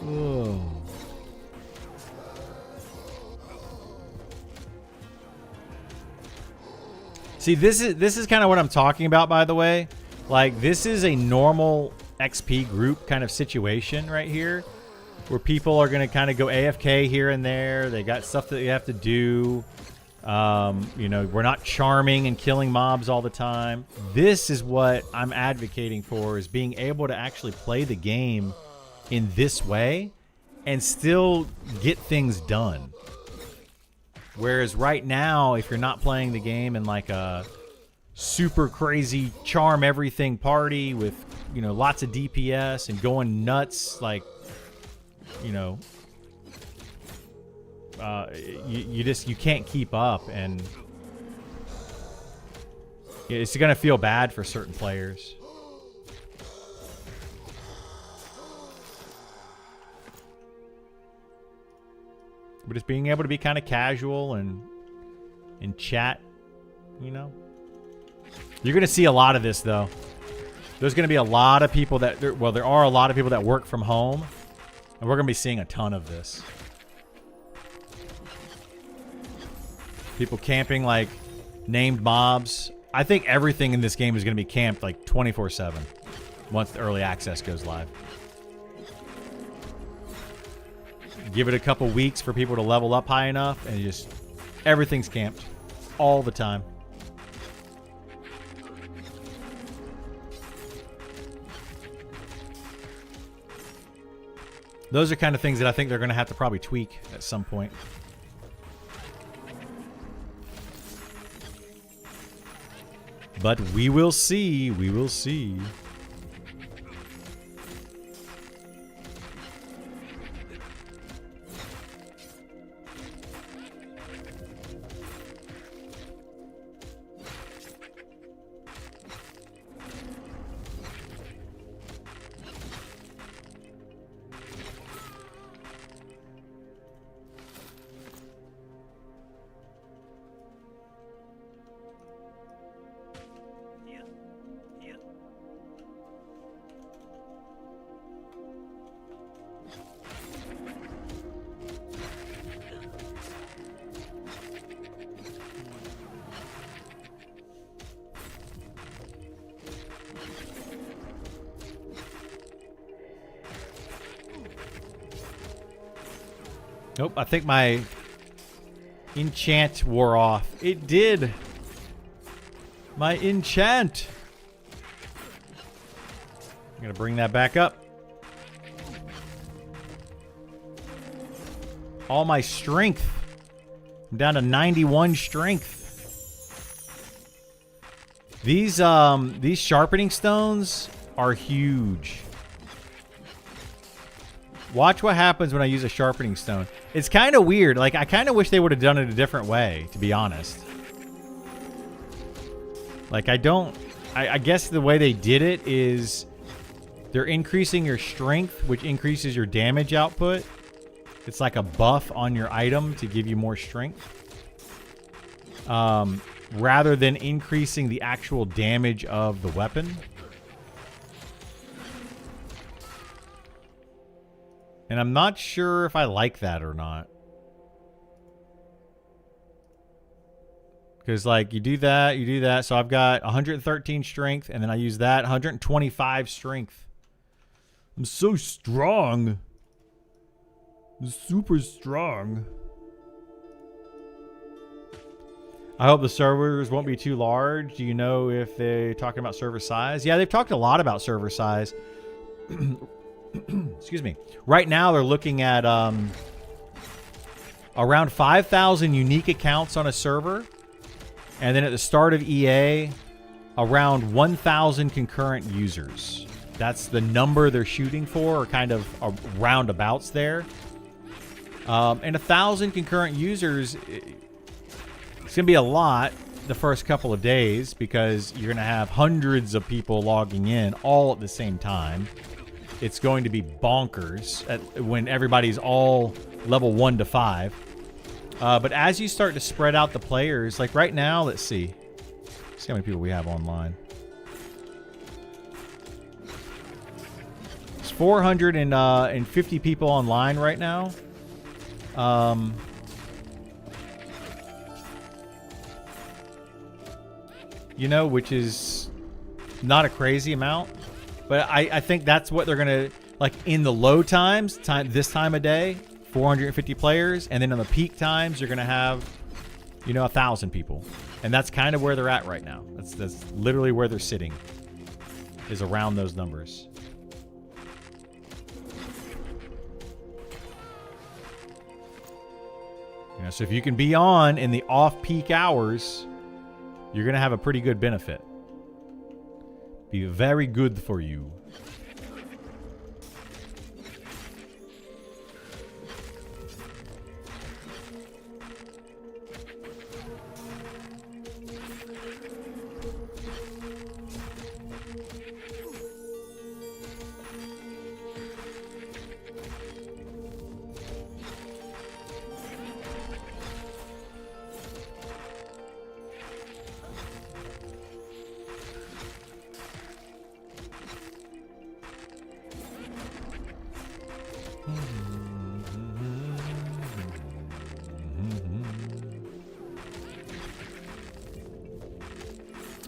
Whoa. See, this is kind of what I'm talking about, by the way. Like, this is a normal XP group kind of situation right here, where people are going to kind of go AFK here and there. They got stuff that they have to do. You know, we're not charming and killing mobs all the time. This is what I'm advocating for, is being able to actually play the game in this way and still get things done. Whereas right now, if you're not playing the game in like a super crazy charm everything party with, you know, lots of DPS and going nuts, like, you know, you can't keep up, and it's gonna feel bad for certain players. But just being able to be kind of casual and chat, you know. You're going to see a lot of this, though. There's going to be a lot of people that... Well, there are a lot of people that work from home. And we're going to be seeing a ton of this. People camping, like, named mobs. I think everything in this game is going to be camped, like, 24/7. Once the early access goes live. Give it a couple weeks for people to level up high enough, and just everything's camped all the time. Those are kind of things that I think they're going to have to probably tweak at some point. But we will see. We will see. Nope, I think my enchant wore off. It did. My enchant. I'm going to bring that back up. all my strength. I'm down to 91 strength. These sharpening stones are huge. Watch what happens when I use a sharpening stone. It's kind of weird. Like, I kind of wish they would have done it a different way, to be honest. Like, I guess the way they did it is they're increasing your strength, which increases your damage output. It's like a buff on your item to give you more strength. Rather than increasing the actual damage of the weapon. And I'm not sure if I like that or not. Because, like, you do that. So I've got 113 strength, and then I use that, 125 strength. I'm so strong. I'm super strong. I hope the servers won't be too large. Do you know if they're talking about server size? Yeah, they've talked a lot about server size. Excuse me. Right now, they're looking at around 5,000 unique accounts on a server. And then at the start of EA, around 1,000 concurrent users. That's the number they're shooting for, or kind of roundabouts there. And 1,000 concurrent users, it's going to be a lot the first couple of days because you're going to have hundreds of people logging in all at the same time. It's going to be bonkers when everybody's all level 1 to 5. But as you start to spread out the players, like right now, let's see how many people we have online. It's 450 people online right now. You know, which is not a crazy amount. But I think that's what they're going to, like, in the low times, this time of day, 450 players. And then on the peak times, you're going to have, you know, 1,000 people. And that's kind of where they're at right now. That's literally where they're sitting, is around those numbers. You know, so if you can be on in the off-peak hours, you're going to have a pretty good benefit. Be very good for you.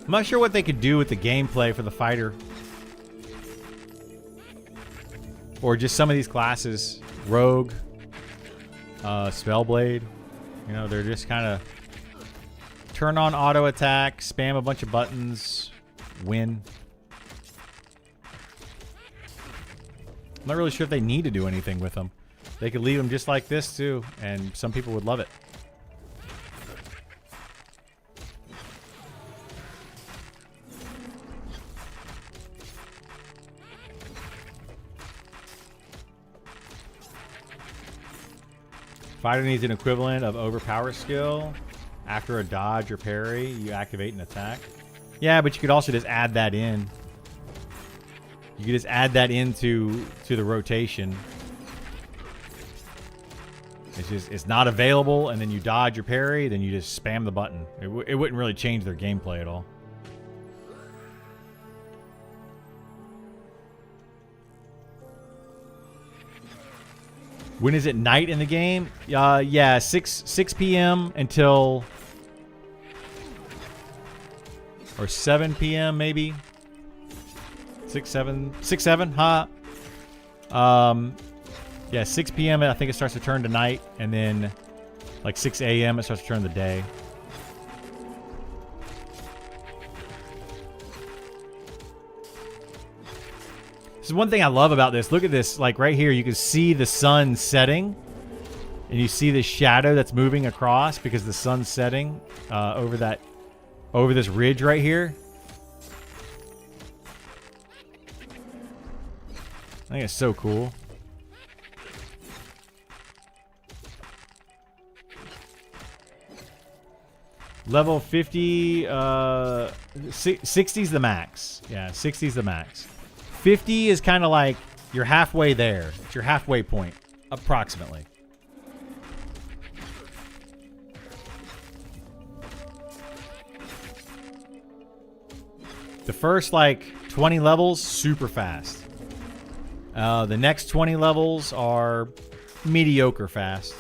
I'm not sure what they could do with the gameplay for the fighter. Or just some of these classes. Rogue. Spellblade. You know, they're just kind of turn on auto attack, spam a bunch of buttons, win. I'm not really sure if they need to do anything with them. They could leave them just like this too, and some people would love it. Fighter needs an equivalent of overpower skill. After a dodge or parry, you activate an attack. Yeah, but you could also just add that in. You could just add that into the rotation. It's not available, and then you dodge or parry, then you just spam the button. It wouldn't really change their gameplay at all. When is it night in the game? Yeah, 6 p.m. until... or 7 p.m. maybe? 6, 7, huh? Yeah, 6 p.m. I think it starts to turn to night, and then like 6 a.m. it starts to turn to day. This is one thing I love about this. Look at this, like right here, you can see the sun setting. and you see this shadow that's moving across because the sun's setting over this ridge right here. I think it's so cool. Level 50, 60's the max. Yeah, 60's the max. 50 is kind of like you're halfway there. It's your halfway point, approximately. The first, like, 20 levels, super fast. The next 20 levels are mediocre fast.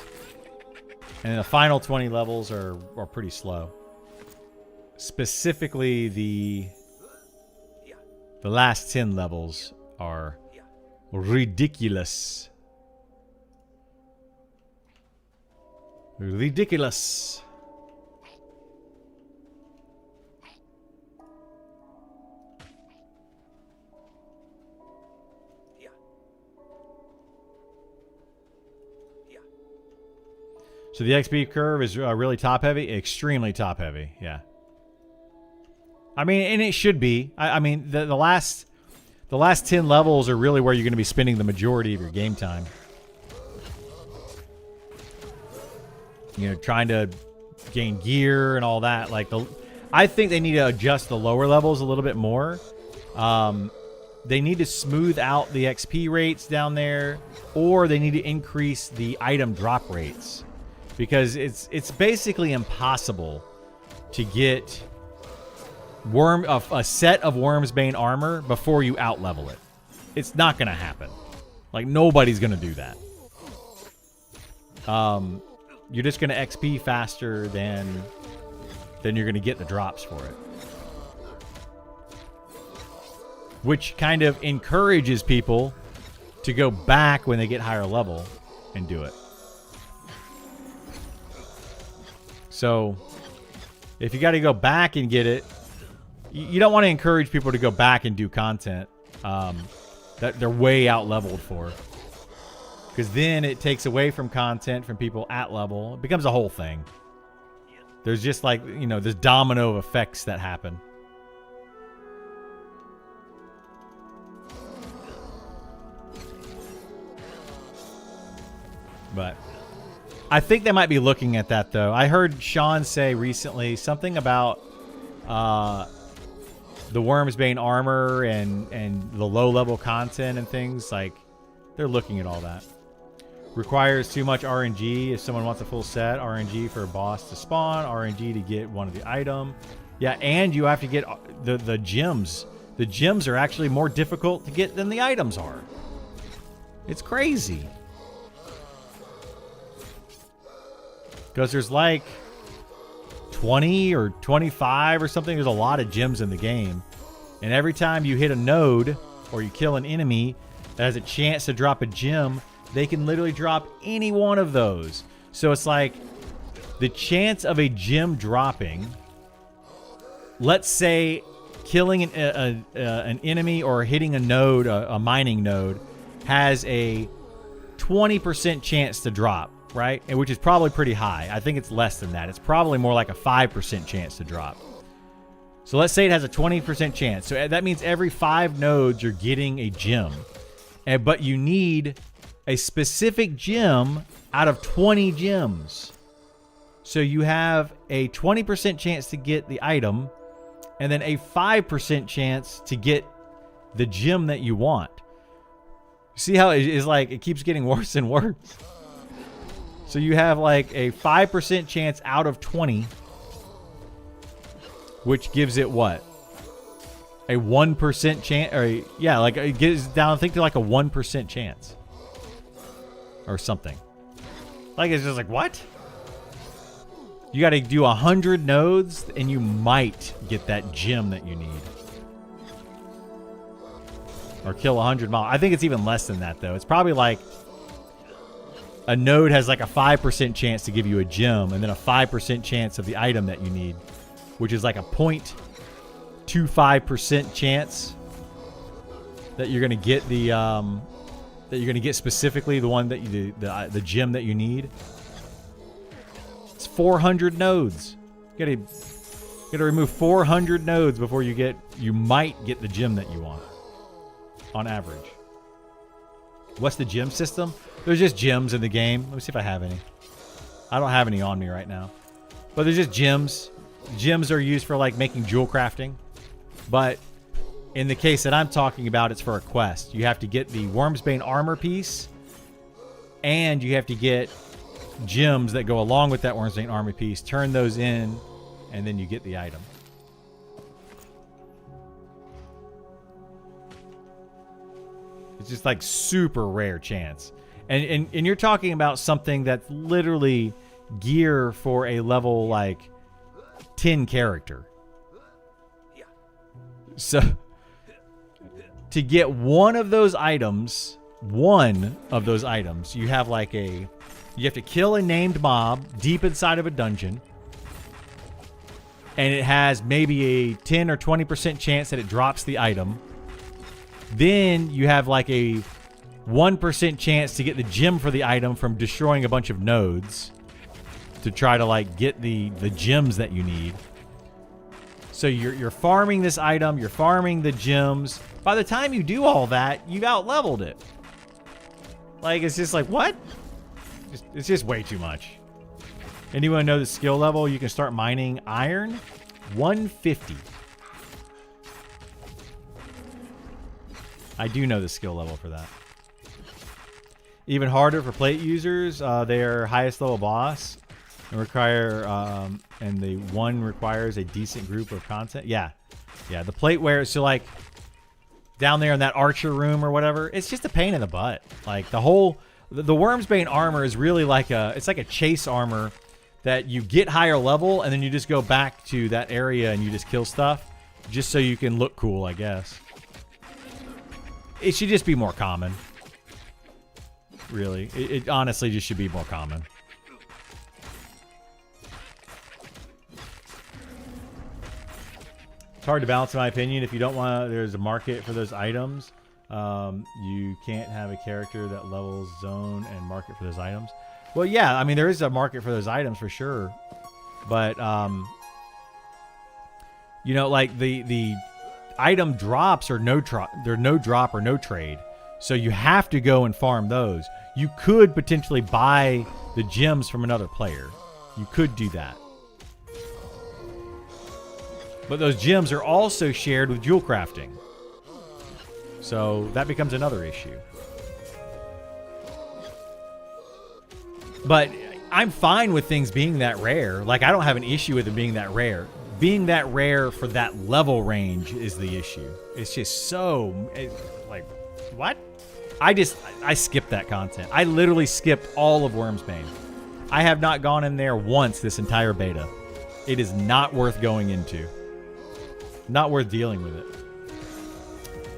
And the final 20 levels are pretty slow. Specifically, the last 10 levels are ridiculous. Ridiculous. So the XP curve is really top heavy, extremely top heavy. Yeah. I mean, and it should be. I mean, the last 10 levels are really where you're going to be spending the majority of your game time. You know, trying to gain gear and all that. Like I think they need to adjust the lower levels a little bit more. They need to smooth out the XP rates down there, or they need to increase the item drop rates. Because it's basically impossible to get a set of Wormsbane armor before you outlevel it. It's not going to happen. Like, nobody's going to do that. You're just going to XP faster than you're going to get the drops for it. Which kind of encourages people to go back when they get higher level and do it. So, if you got to go back and get it, you don't want to encourage people to go back and do content that they're way out leveled for. Because then it takes away from content from people at level. It becomes a whole thing. There's just like, you know, there's domino effects that happen. But I think they might be looking at that, though. I heard Sean say recently something about the Wormsbane armor and the low-level content and things. Like, they're looking at all that. Requires too much RNG if someone wants a full set. RNG for a boss to spawn. RNG to get one of the item. Yeah, and you have to get the gems. The gems are actually more difficult to get than the items are. It's crazy. Because there's like 20 or 25 or something. There's a lot of gems in the game. And every time you hit a node or you kill an enemy that has a chance to drop a gem, they can literally drop any one of those. So it's like the chance of a gem dropping, let's say killing an enemy or hitting a node, a mining node, has a 20% chance to drop. Right? And which is probably pretty high. I think it's less than that. It's probably more like a 5% chance to drop. So let's say it has a 20% chance. So that means every 5 nodes you're getting a gem. But you need a specific gem out of 20 gems. So you have a 20% chance to get the item and then a 5% chance to get the gem that you want. See how it is, like it keeps getting worse and worse. So you have like a 5% chance out of 20, which gives it what? A 1% chance, or yeah, like it gets down, I think, to like a 1% chance or something. Like, it's just like, what? You got to do 100 nodes and you might get that gem that you need. Or kill 100 miles. I think it's even less than that, though. It's probably like a node has like a 5% chance to give you a gem, and then a 5% chance of the item that you need, which is like a 0.25% chance that you're gonna get the that you're gonna get specifically the one that you the gem that you need. 400 nodes. You gotta remove 400 nodes before you might get the gem that you want. On average. What's the gem system? There's just gems in the game. Let me see if I have any. I don't have any on me right now. But there's just gems. Gems are used for like making jewel crafting. But in the case that I'm talking about, it's for a quest. You have to get the Wormsbane armor piece. And you have to get gems that go along with that Wormsbane armor piece. Turn those in. And then you get the item. It's just like super rare chance. And you're talking about something that's literally gear for a level like 10 character. So to get one of those items, you have like you have to kill a named mob deep inside of a dungeon. And it has maybe a 10 or 20% chance that it drops the item. Then you have like a 1% chance to get the gem for the item from destroying a bunch of nodes to try to like get the gems that you need. So you're farming this item, you're farming the gems. By the time you do all that, you've out-leveled it. Like, it's just like, what? It's just way too much. Anyone know the skill level? You can start mining iron. 150. I do know the skill level for that. Even harder for plate users. Their highest level boss require, and the one requires a decent group of content. Yeah, the plateware. So like down there in that archer room or whatever, it's just a pain in the butt. Like the Wormsbane armor is really like it's like a chase armor that you get higher level and then you just go back to that area and you just kill stuff just so you can look cool, I guess. It should just be more common. Really. It honestly just should be more common. It's hard to balance, in my opinion. If you don't want to, there's a market for those items. You can't have a character that levels zone and market for those items. Well, yeah, I mean, there is a market for those items for sure. But, you know, like the item drops are they're no drop or no trade. So you have to go and farm those. You could potentially buy the gems from another player. You could do that. But those gems are also shared with jewel crafting. So that becomes another issue. But I'm fine with things being that rare. Like, I don't have an issue with it being that rare. Being that rare for that level range is the issue. It's just so... like, what? I skipped that content. I literally skipped all of Wormsbane. I have not gone in there once this entire beta. It is not worth going into. Not worth dealing with it.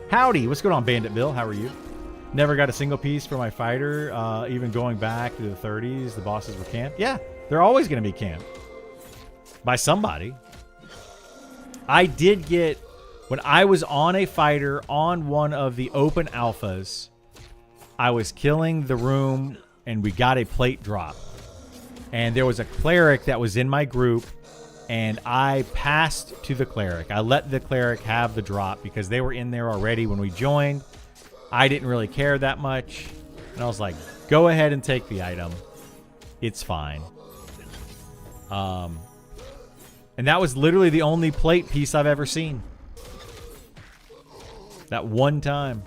Howdy, what's going on, Bandit Bill? How are you? Never got a single piece for my fighter. Even going back to the 30s, the bosses were camped. Yeah, they're always going to be camped. By somebody. I did get... when I was on a fighter on one of the open alphas, I was killing the room and we got a plate drop. And there was a cleric that was in my group and I passed to the cleric. I let the cleric have the drop because they were in there already when we joined. I didn't really care that much. And I was like, go ahead and take the item. It's fine. And that was literally the only plate piece I've ever seen. That one time.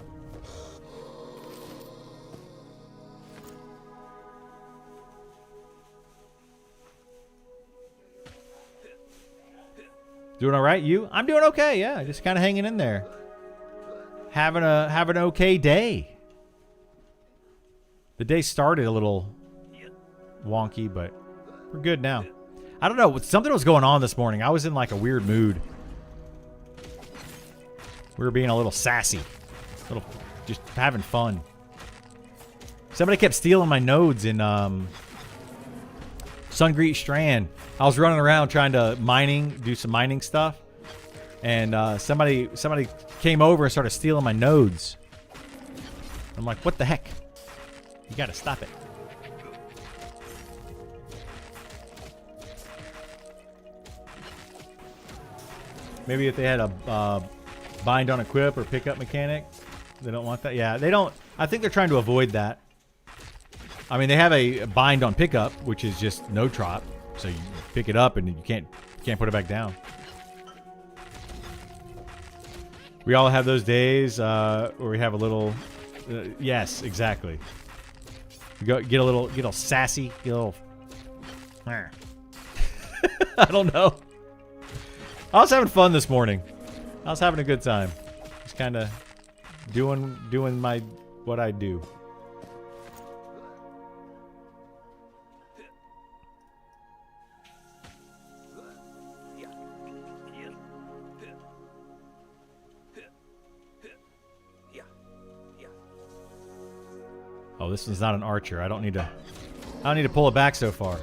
Doing all right, you? I'm doing okay, yeah. Just kind of hanging in there. Having an okay day. The day started a little wonky, but we're good now. I don't know. Something was going on this morning. I was in like a weird mood. We were being a little sassy. Just having fun. Somebody kept stealing my nodes in Sungreet Strand. I was running around trying to do some mining stuff. And somebody came over and started stealing my nodes. I'm like, what the heck? You gotta stop it. Maybe if they had a bind on equip or pickup mechanic, they don't want that. Yeah, they don't. I think they're trying to avoid that. I mean, they have a bind on pickup, which is just no trot, so you pick it up and you can't put it back down. We all have those days where we have a little. Yes, exactly. You get a little sassy, get a little. I don't know. I was having fun this morning. I was having a good time. Just kind of doing what I do. Oh, this one's not an archer. I don't need to pull it back so far.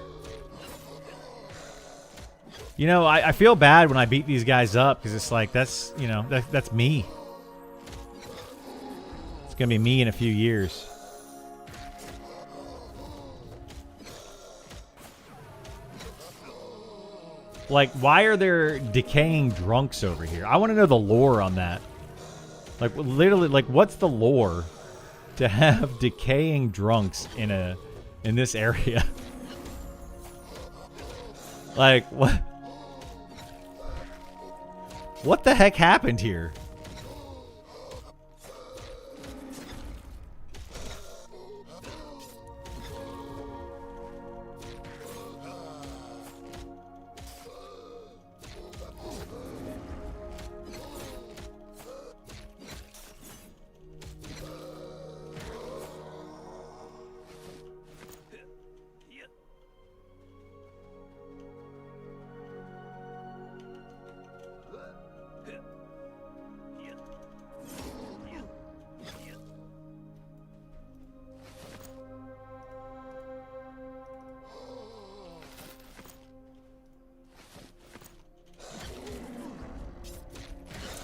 You know, I feel bad when I beat these guys up because it's like that's me. It's gonna be me in a few years. Like, why are there decaying drunks over here? I want to know the lore on that. Like, literally, like, what's the lore to have decaying drunks in this area? Like, what? What the heck happened here?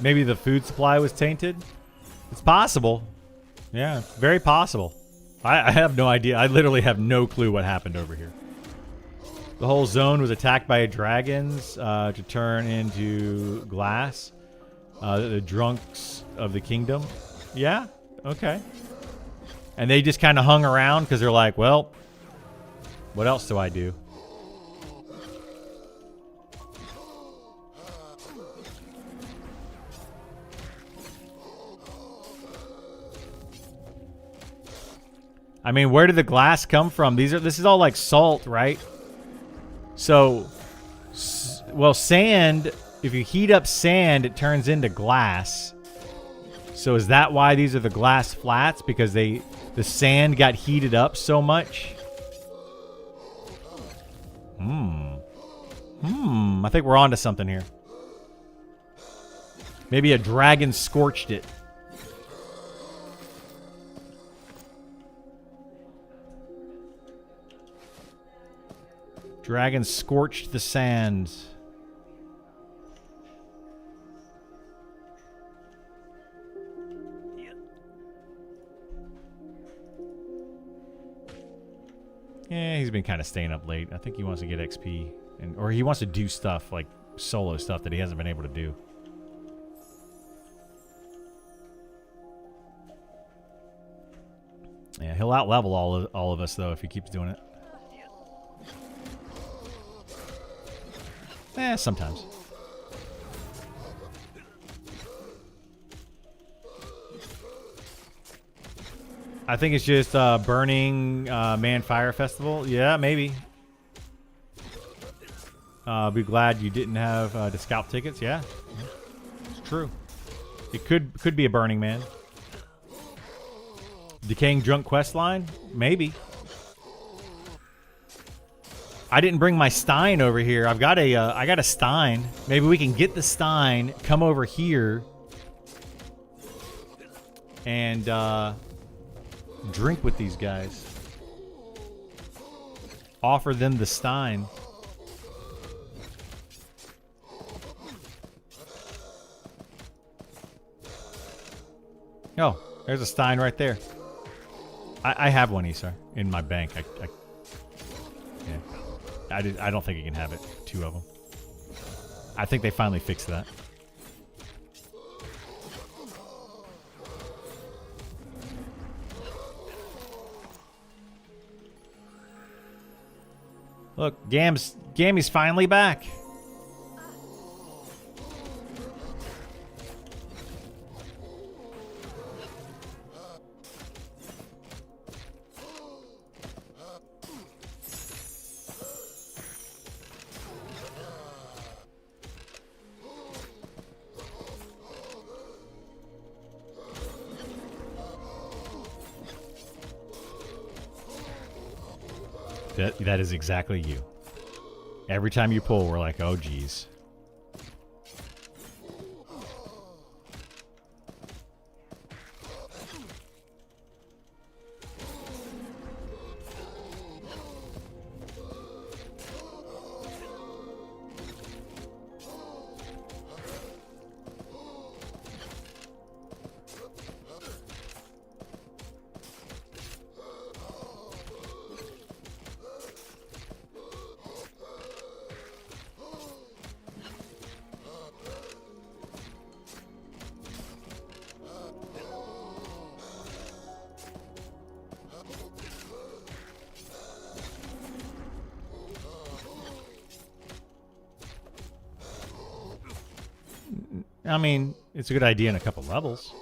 Maybe the food supply was tainted? It's possible. Yeah, very possible. I have no idea. I literally have no clue what happened over here. The whole zone was attacked by dragons to turn into glass. The drunks of the kingdom. Yeah, okay. And they just kind of hung around because they're like, well, what else do I do? I mean, where did the glass come from? This is all like salt, right? So, well, sand, if you heat up sand, it turns into glass. So is that why these are the glass flats? Because the sand got heated up so much? I think we're onto something here. Maybe a dragon scorched it. Dragon scorched the sands. Yeah, he's been kind of staying up late. I think he wants to get XP, or he wants to do stuff like solo stuff that he hasn't been able to do. Yeah, he'll out-level all of us though if he keeps doing it. Sometimes. I think it's just burning Man Fire Festival. Yeah, maybe. Be glad you didn't have the scalp tickets. Yeah, it's true. It could be a Burning Man. Decaying Drunk quest line? Maybe. I didn't bring my Stein over here. I got a Stein. Maybe we can get the Stein, come over here, and drink with these guys. Offer them the Stein. Oh, there's a Stein right there. I have one, Isar, in my bank. I don't think you can have it. 2 of them. I think they finally fixed that. Look, Gammy's finally back. That is exactly you. Every time you pull, we're like, oh, geez. I mean, it's a good idea in a couple levels.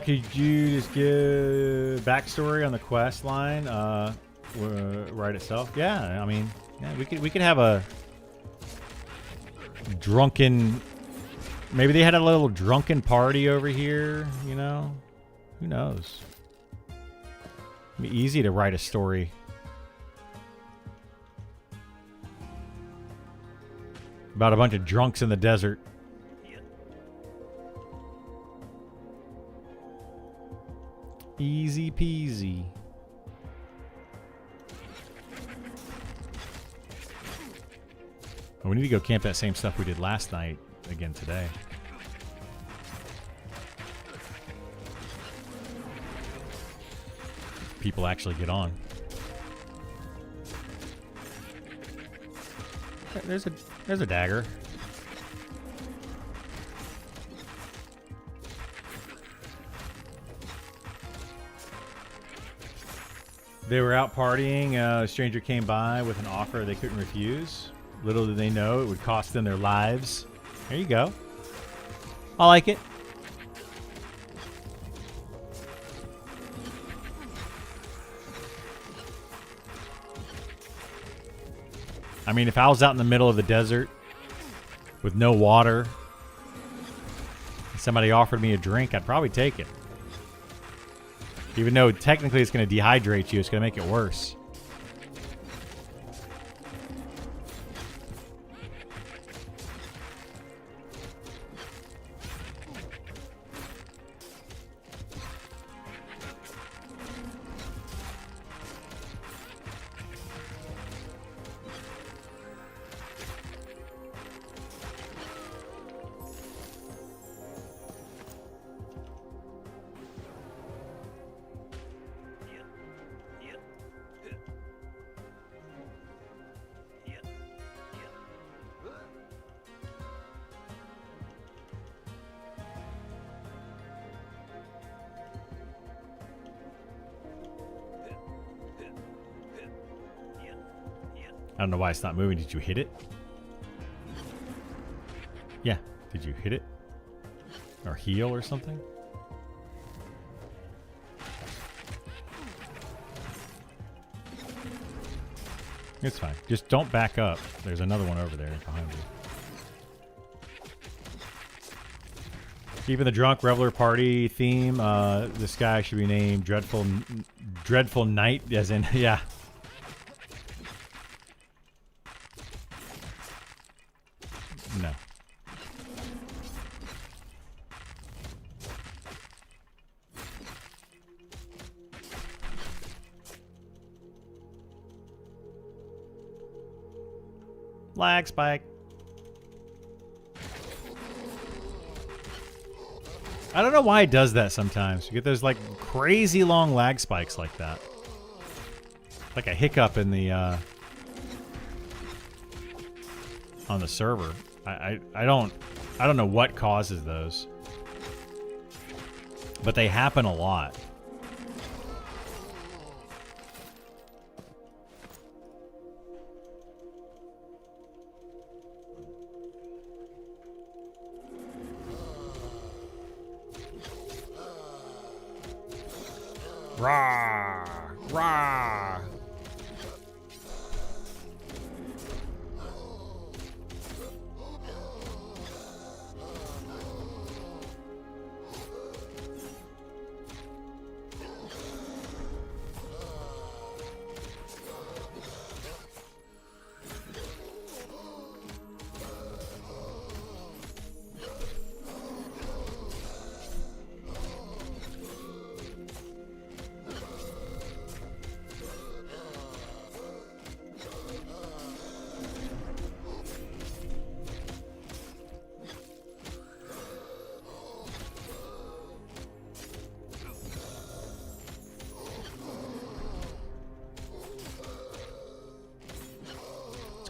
Could you just give backstory on the quest line, right itself? Yeah, I mean, yeah, we could have a drunken. Maybe they had a little drunken party over here. You know, who knows? It'd be easy to write a story about a bunch of drunks in the desert. Easy peasy. Oh, we need to go camp that same stuff we did last night again today. People actually get on. There's a dagger. They were out partying. A stranger came by with an offer they couldn't refuse. Little did they know it would cost them their lives. There you go. I like it. I mean, if I was out in the middle of the desert with no water, and somebody offered me a drink, I'd probably take it. Even though technically it's going to dehydrate you, it's going to make it worse. I don't know why it's not moving. Did you hit it? Yeah. Did you hit it? Or heal or something? It's fine. Just don't back up. There's another one over there behind you. Keeping the drunk reveler party theme. This guy should be named Dreadful Knight, as in yeah. No. Lag spike. I don't know why it does that sometimes. You get those like crazy long lag spikes like that. Like a hiccup in the on the server. I don't know what causes those. But they happen a lot. Rah! Rah!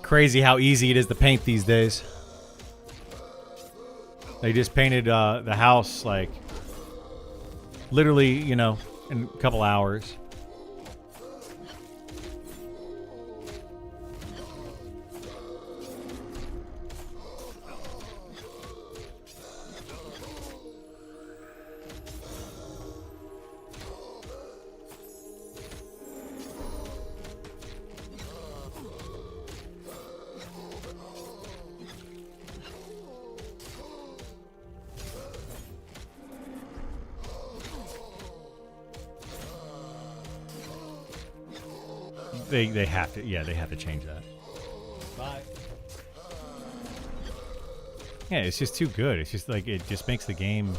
Crazy how easy it is to paint these days. They just painted the house like literally, you know, in a couple hours. They have to, yeah, they have to change that. Bye. Yeah, it's just too good. It's just like, it just makes the game.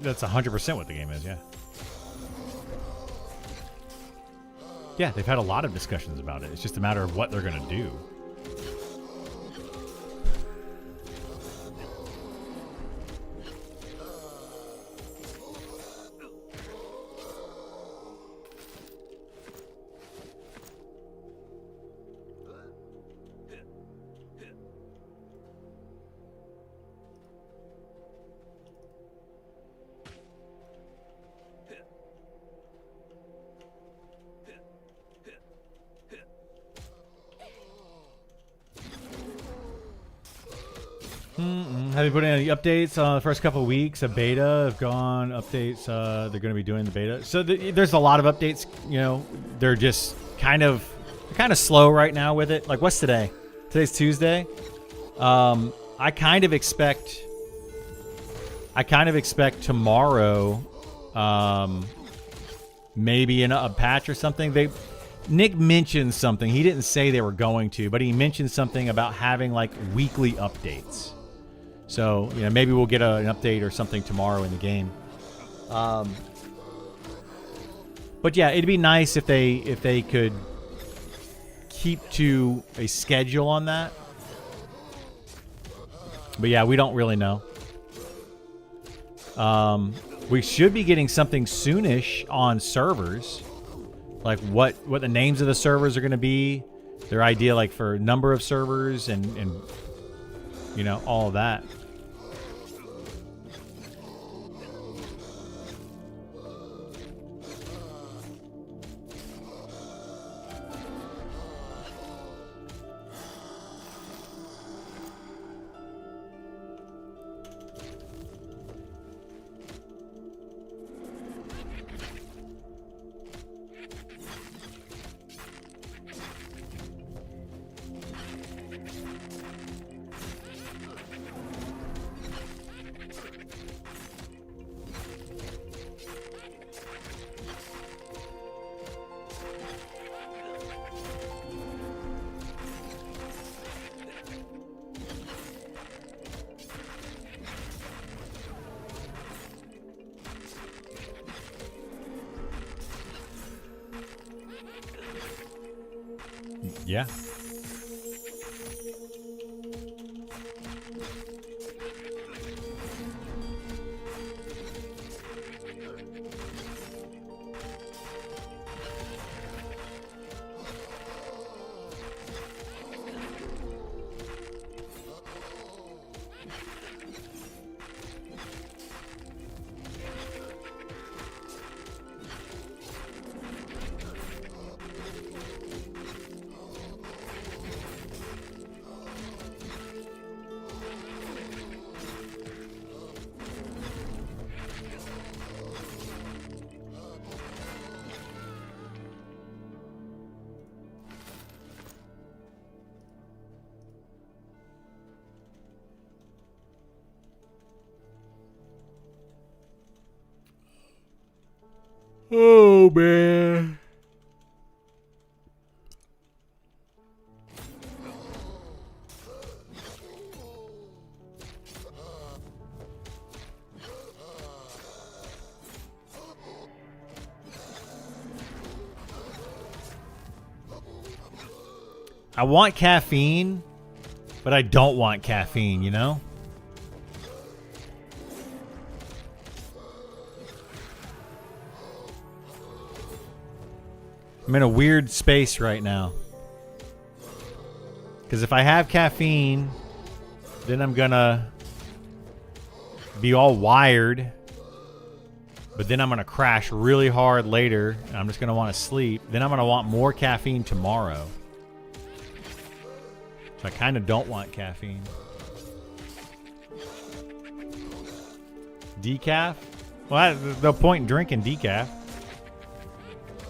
That's 100% what the game is, yeah. Yeah, they've had a lot of discussions about it. It's just a matter of what they're going to do. Have you put in any updates on the first couple of weeks? A beta have gone updates. They're going to be doing the beta. So there's a lot of updates. You know, they're just kind of slow right now with it. Like, what's today? Today's Tuesday. I kind of expect tomorrow, maybe a patch or something. Nick mentioned something. He didn't say they were going to, but he mentioned something about having like weekly updates. So, you know, maybe we'll get an update or something tomorrow in the game. But yeah, it'd be nice if they could keep to a schedule on that. But yeah, we don't really know. We should be getting something soonish on servers. Like what the names of the servers are going to be. Their idea like for number of servers and you know, all of that. Yeah. Oh, man. I want caffeine, but I don't want caffeine, you know? I'm in a weird space right now. Because if I have caffeine, then I'm gonna be all wired. But then I'm gonna crash really hard later, and I'm just gonna want to sleep. Then I'm gonna want more caffeine tomorrow. So I kind of don't want caffeine. Decaf? Well, that's no point in drinking decaf.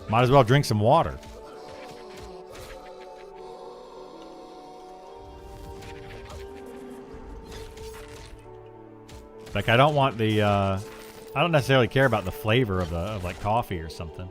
Might as well drink some water. Like, I don't want the, I don't necessarily care about the flavor of like coffee or something.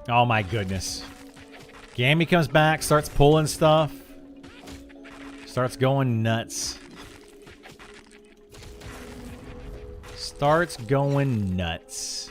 Oh my goodness. Gammy comes back, starts pulling stuff. Starts going nuts. Starts going nuts.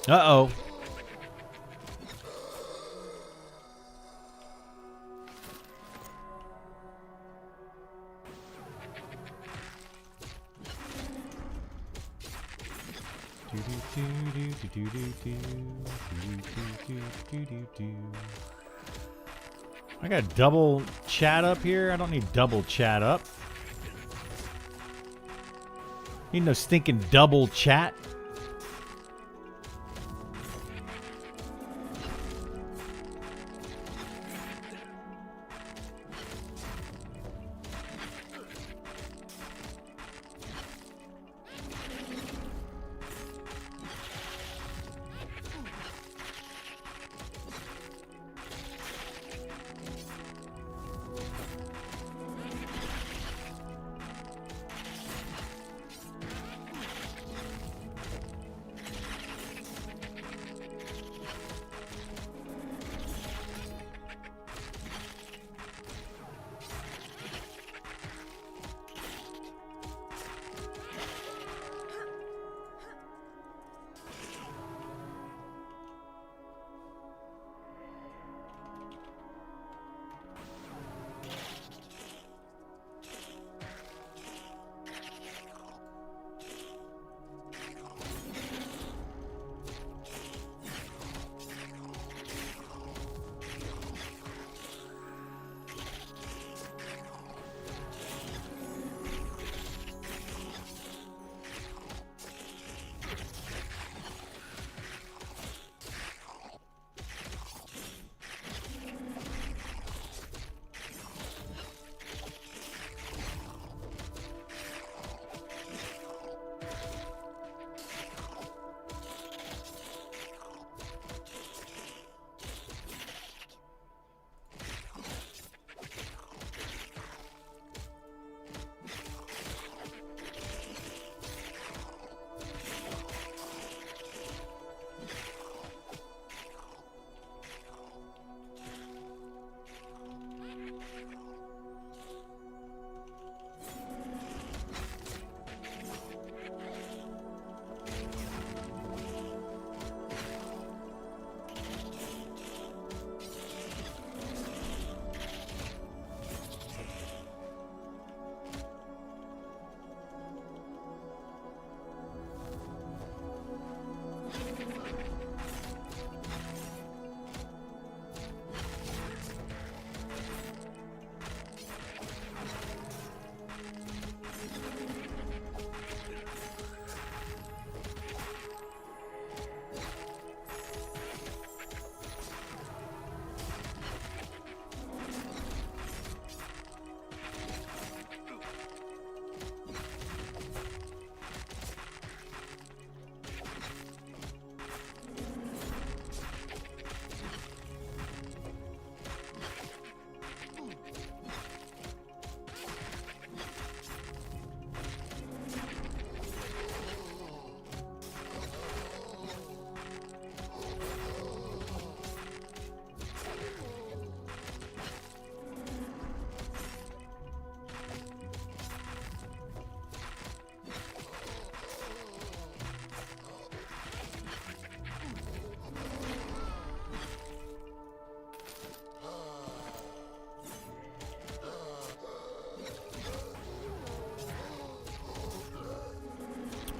Uh-oh. I got double chat up here. I don't need double chat up. Need no stinking double chat.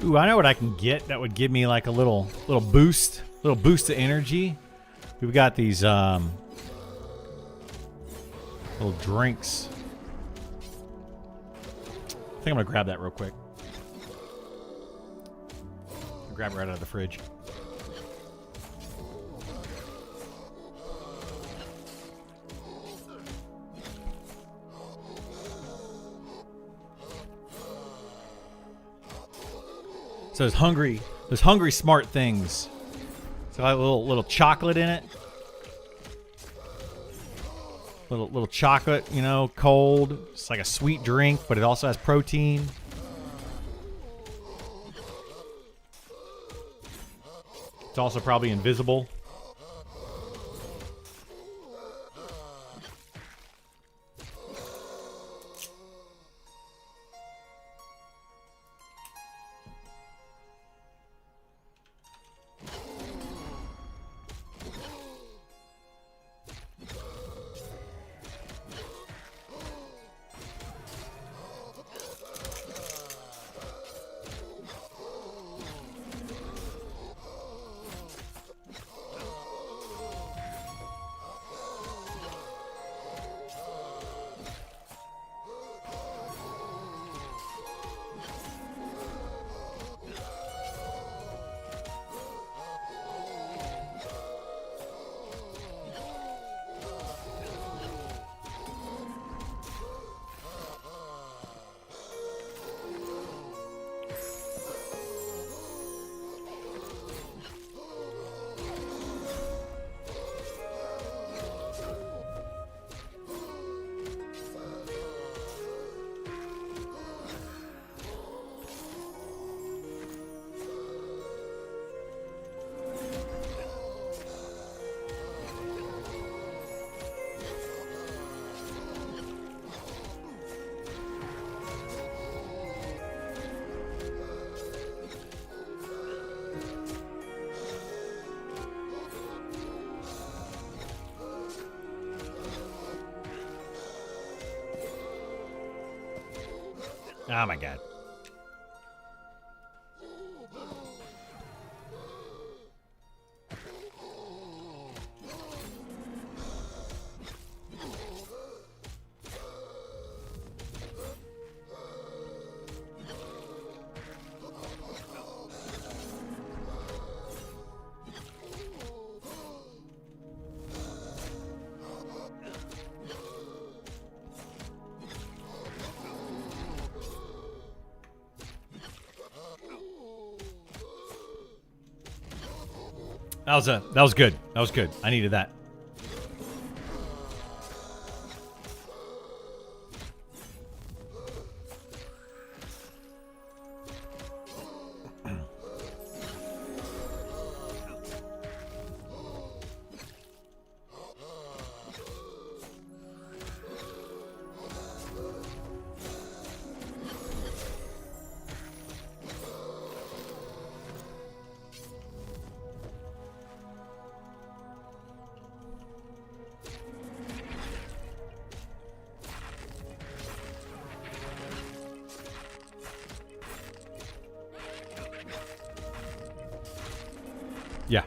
Ooh, I know what I can get that would give me like a little boost of energy. We've got these little drinks. I think I'm gonna grab that real quick. Grab it right out of the fridge. So there's hungry smart things. So I have a little chocolate in it. Little chocolate, you know, cold. It's like a sweet drink, but it also has protein. It's also probably invisible. Oh my god. That was good. That was good. I needed that. Yeah.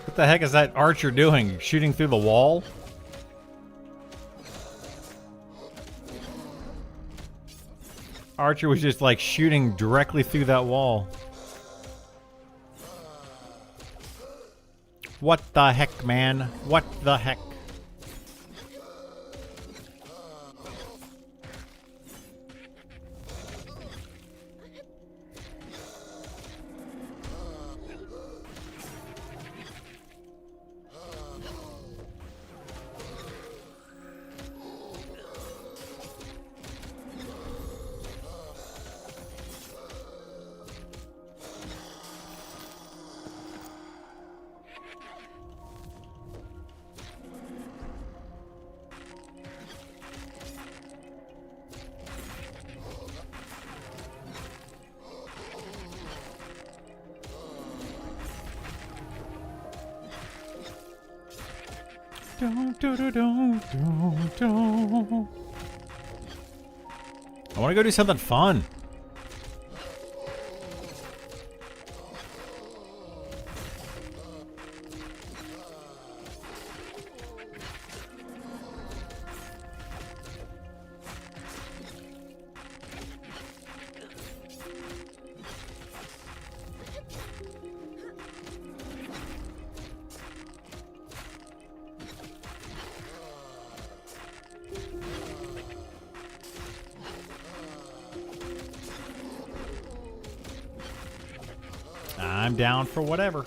What the heck is that archer doing? Shooting through the wall? Archer was just like shooting directly through that wall. What the heck, man? What the heck? I want to go do something fun. I'm down for whatever.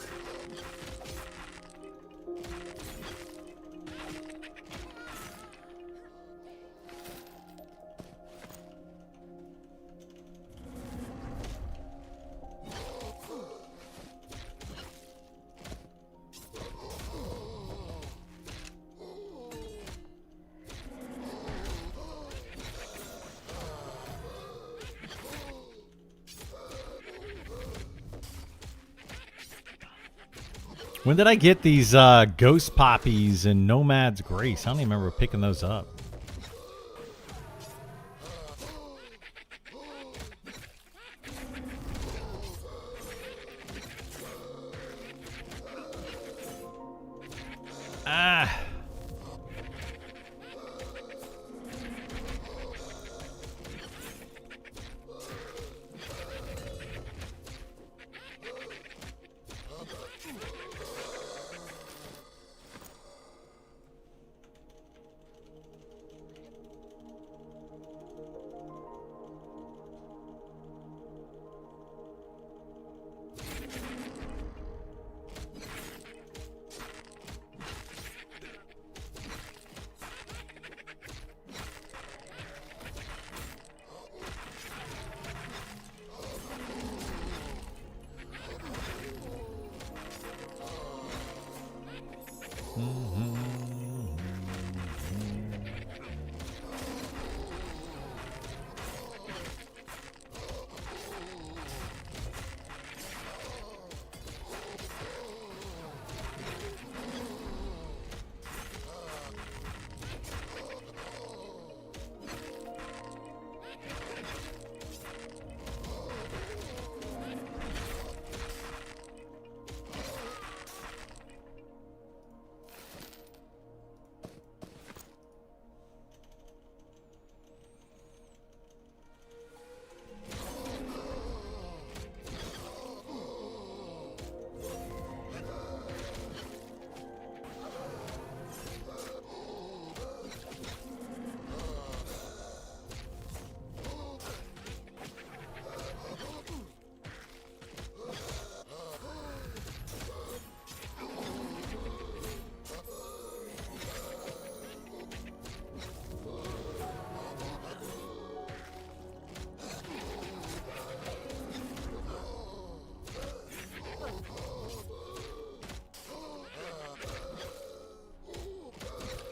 When did I get these Ghost Poppies and Nomad's Grace? I don't even remember picking those up. Ah.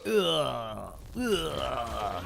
Ugh. Ugh.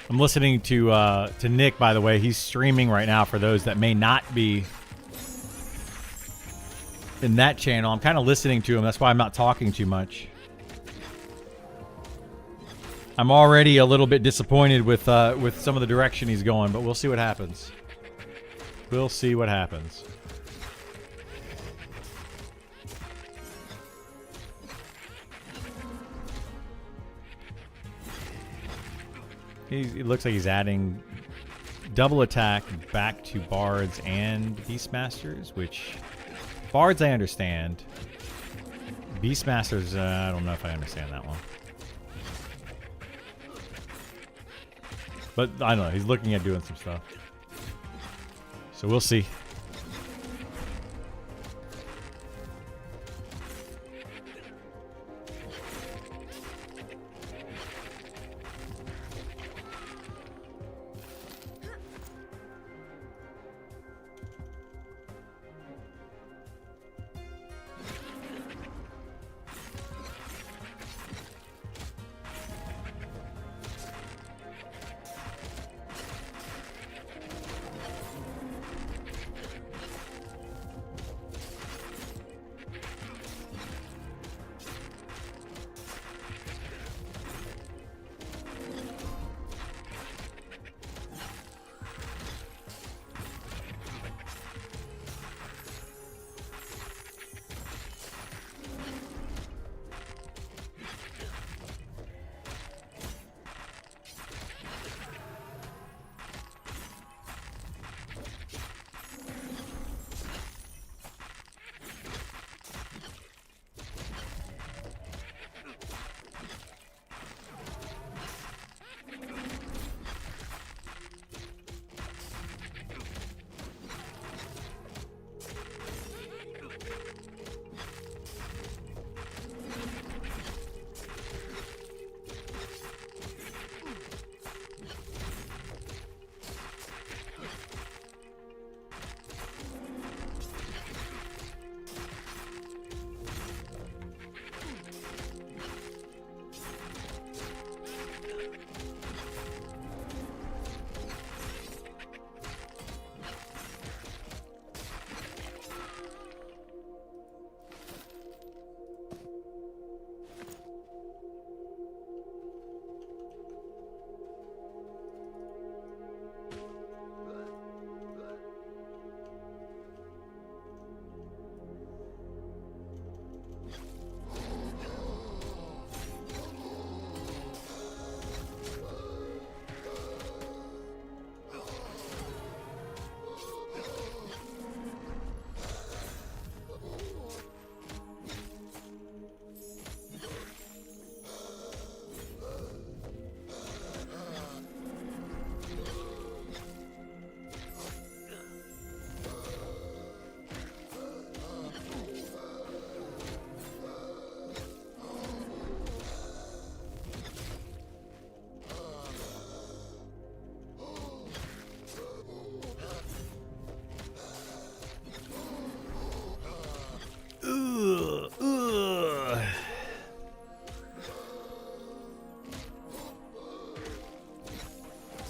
I'm listening to Nick, by the way. He's streaming right now for those that may not be in that channel. I'm kind of listening to him. That's why I'm not talking too much. I'm already a little bit disappointed with some of the direction he's going, but we'll see what happens. We'll see what happens. It looks like he's adding double attack back to Bards and Beastmasters, which Bards I understand. Beastmasters, I don't know if I understand that one. But I don't know, he's looking at doing some stuff. So we'll see.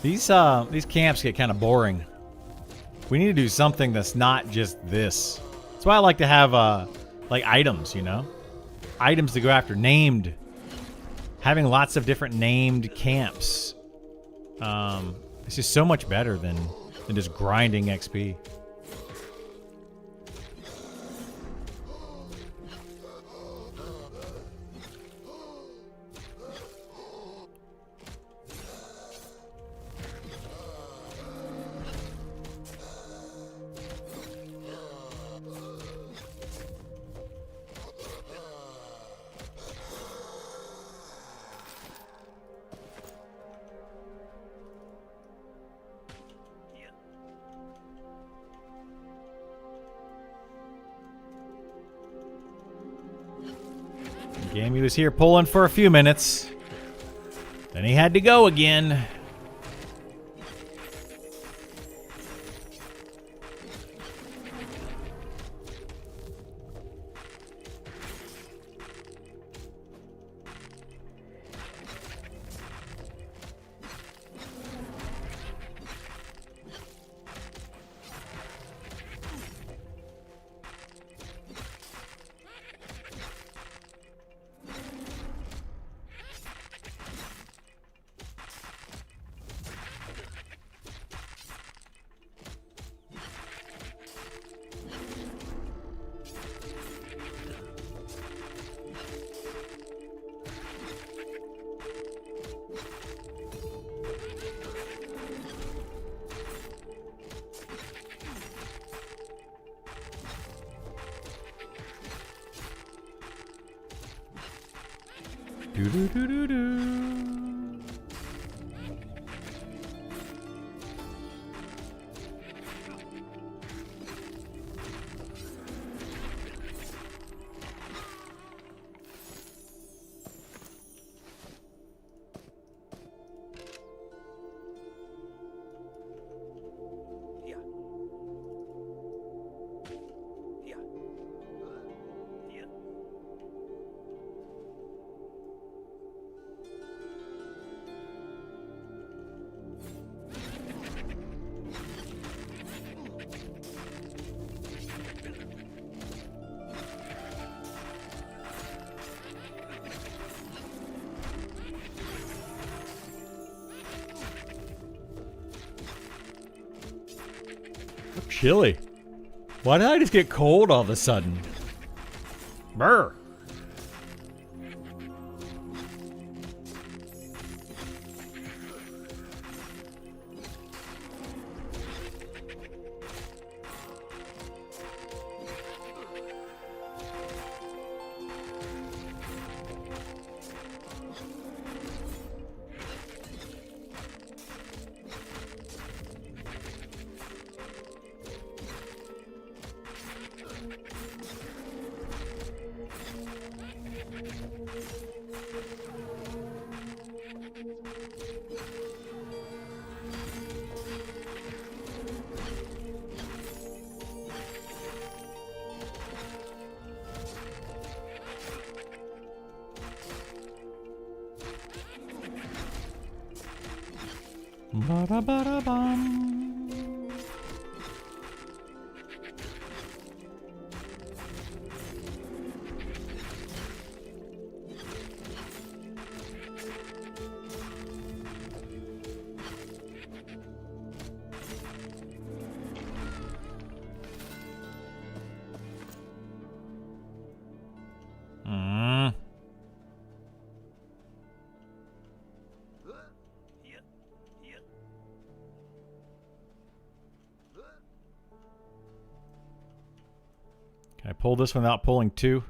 These camps get kind of boring. We need to do something that's not just this. That's why I like to have like items, you know? Items to go after, named. Having lots of different named camps. It's just so much better than just grinding XP. Gamey was here pulling for a few minutes. Then he had to go again. Do-do-do-do-do. Chilly. Why did I just get cold all of a sudden? Brr. Ba-da-ba-da-bum. Can I pull this without pulling two?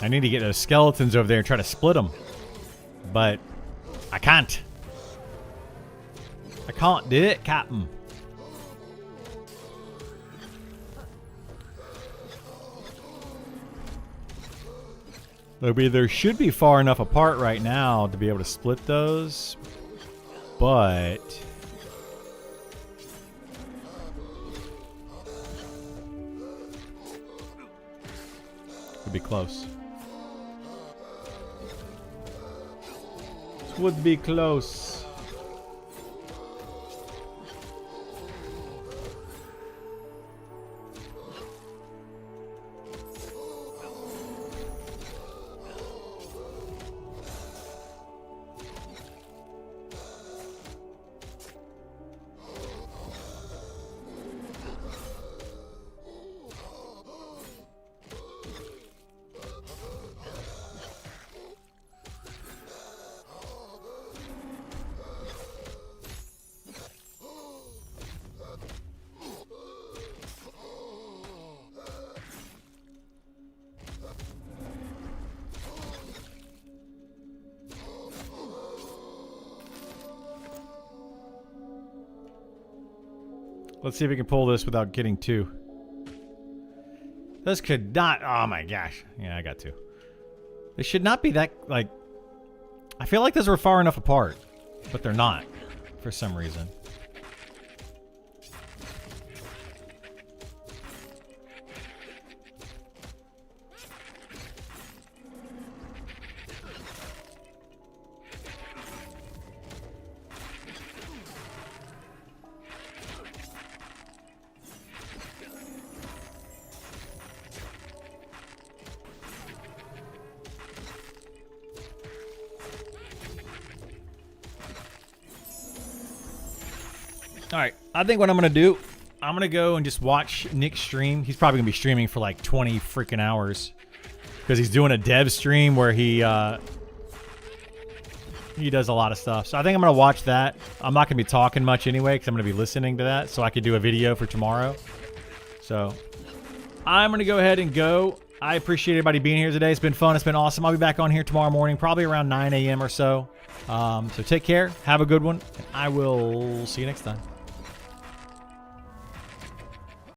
I need to get those skeletons over there and try to split them. But I can't. I can't do it, Captain. There should be far enough apart right now to be able to split those, but could be close. This would be close. Let's see if we can pull this without getting two. This could not... Oh my gosh. Yeah, I got two. They should not be that, like... I feel like those were far enough apart. But they're not. For some reason. Alright, I think what I'm going to do, I'm going to go and just watch Nick stream. He's probably going to be streaming for like 20 freaking hours. Because he's doing a dev stream where he does a lot of stuff. So I think I'm going to watch that. I'm not going to be talking much anyway because I'm going to be listening to that. So I could do a video for tomorrow. So I'm going to go ahead and go. I appreciate everybody being here today. It's been fun. It's been awesome. I'll be back on here tomorrow morning, probably around 9 a.m. or so. So take care. Have a good one. And I will see you next time.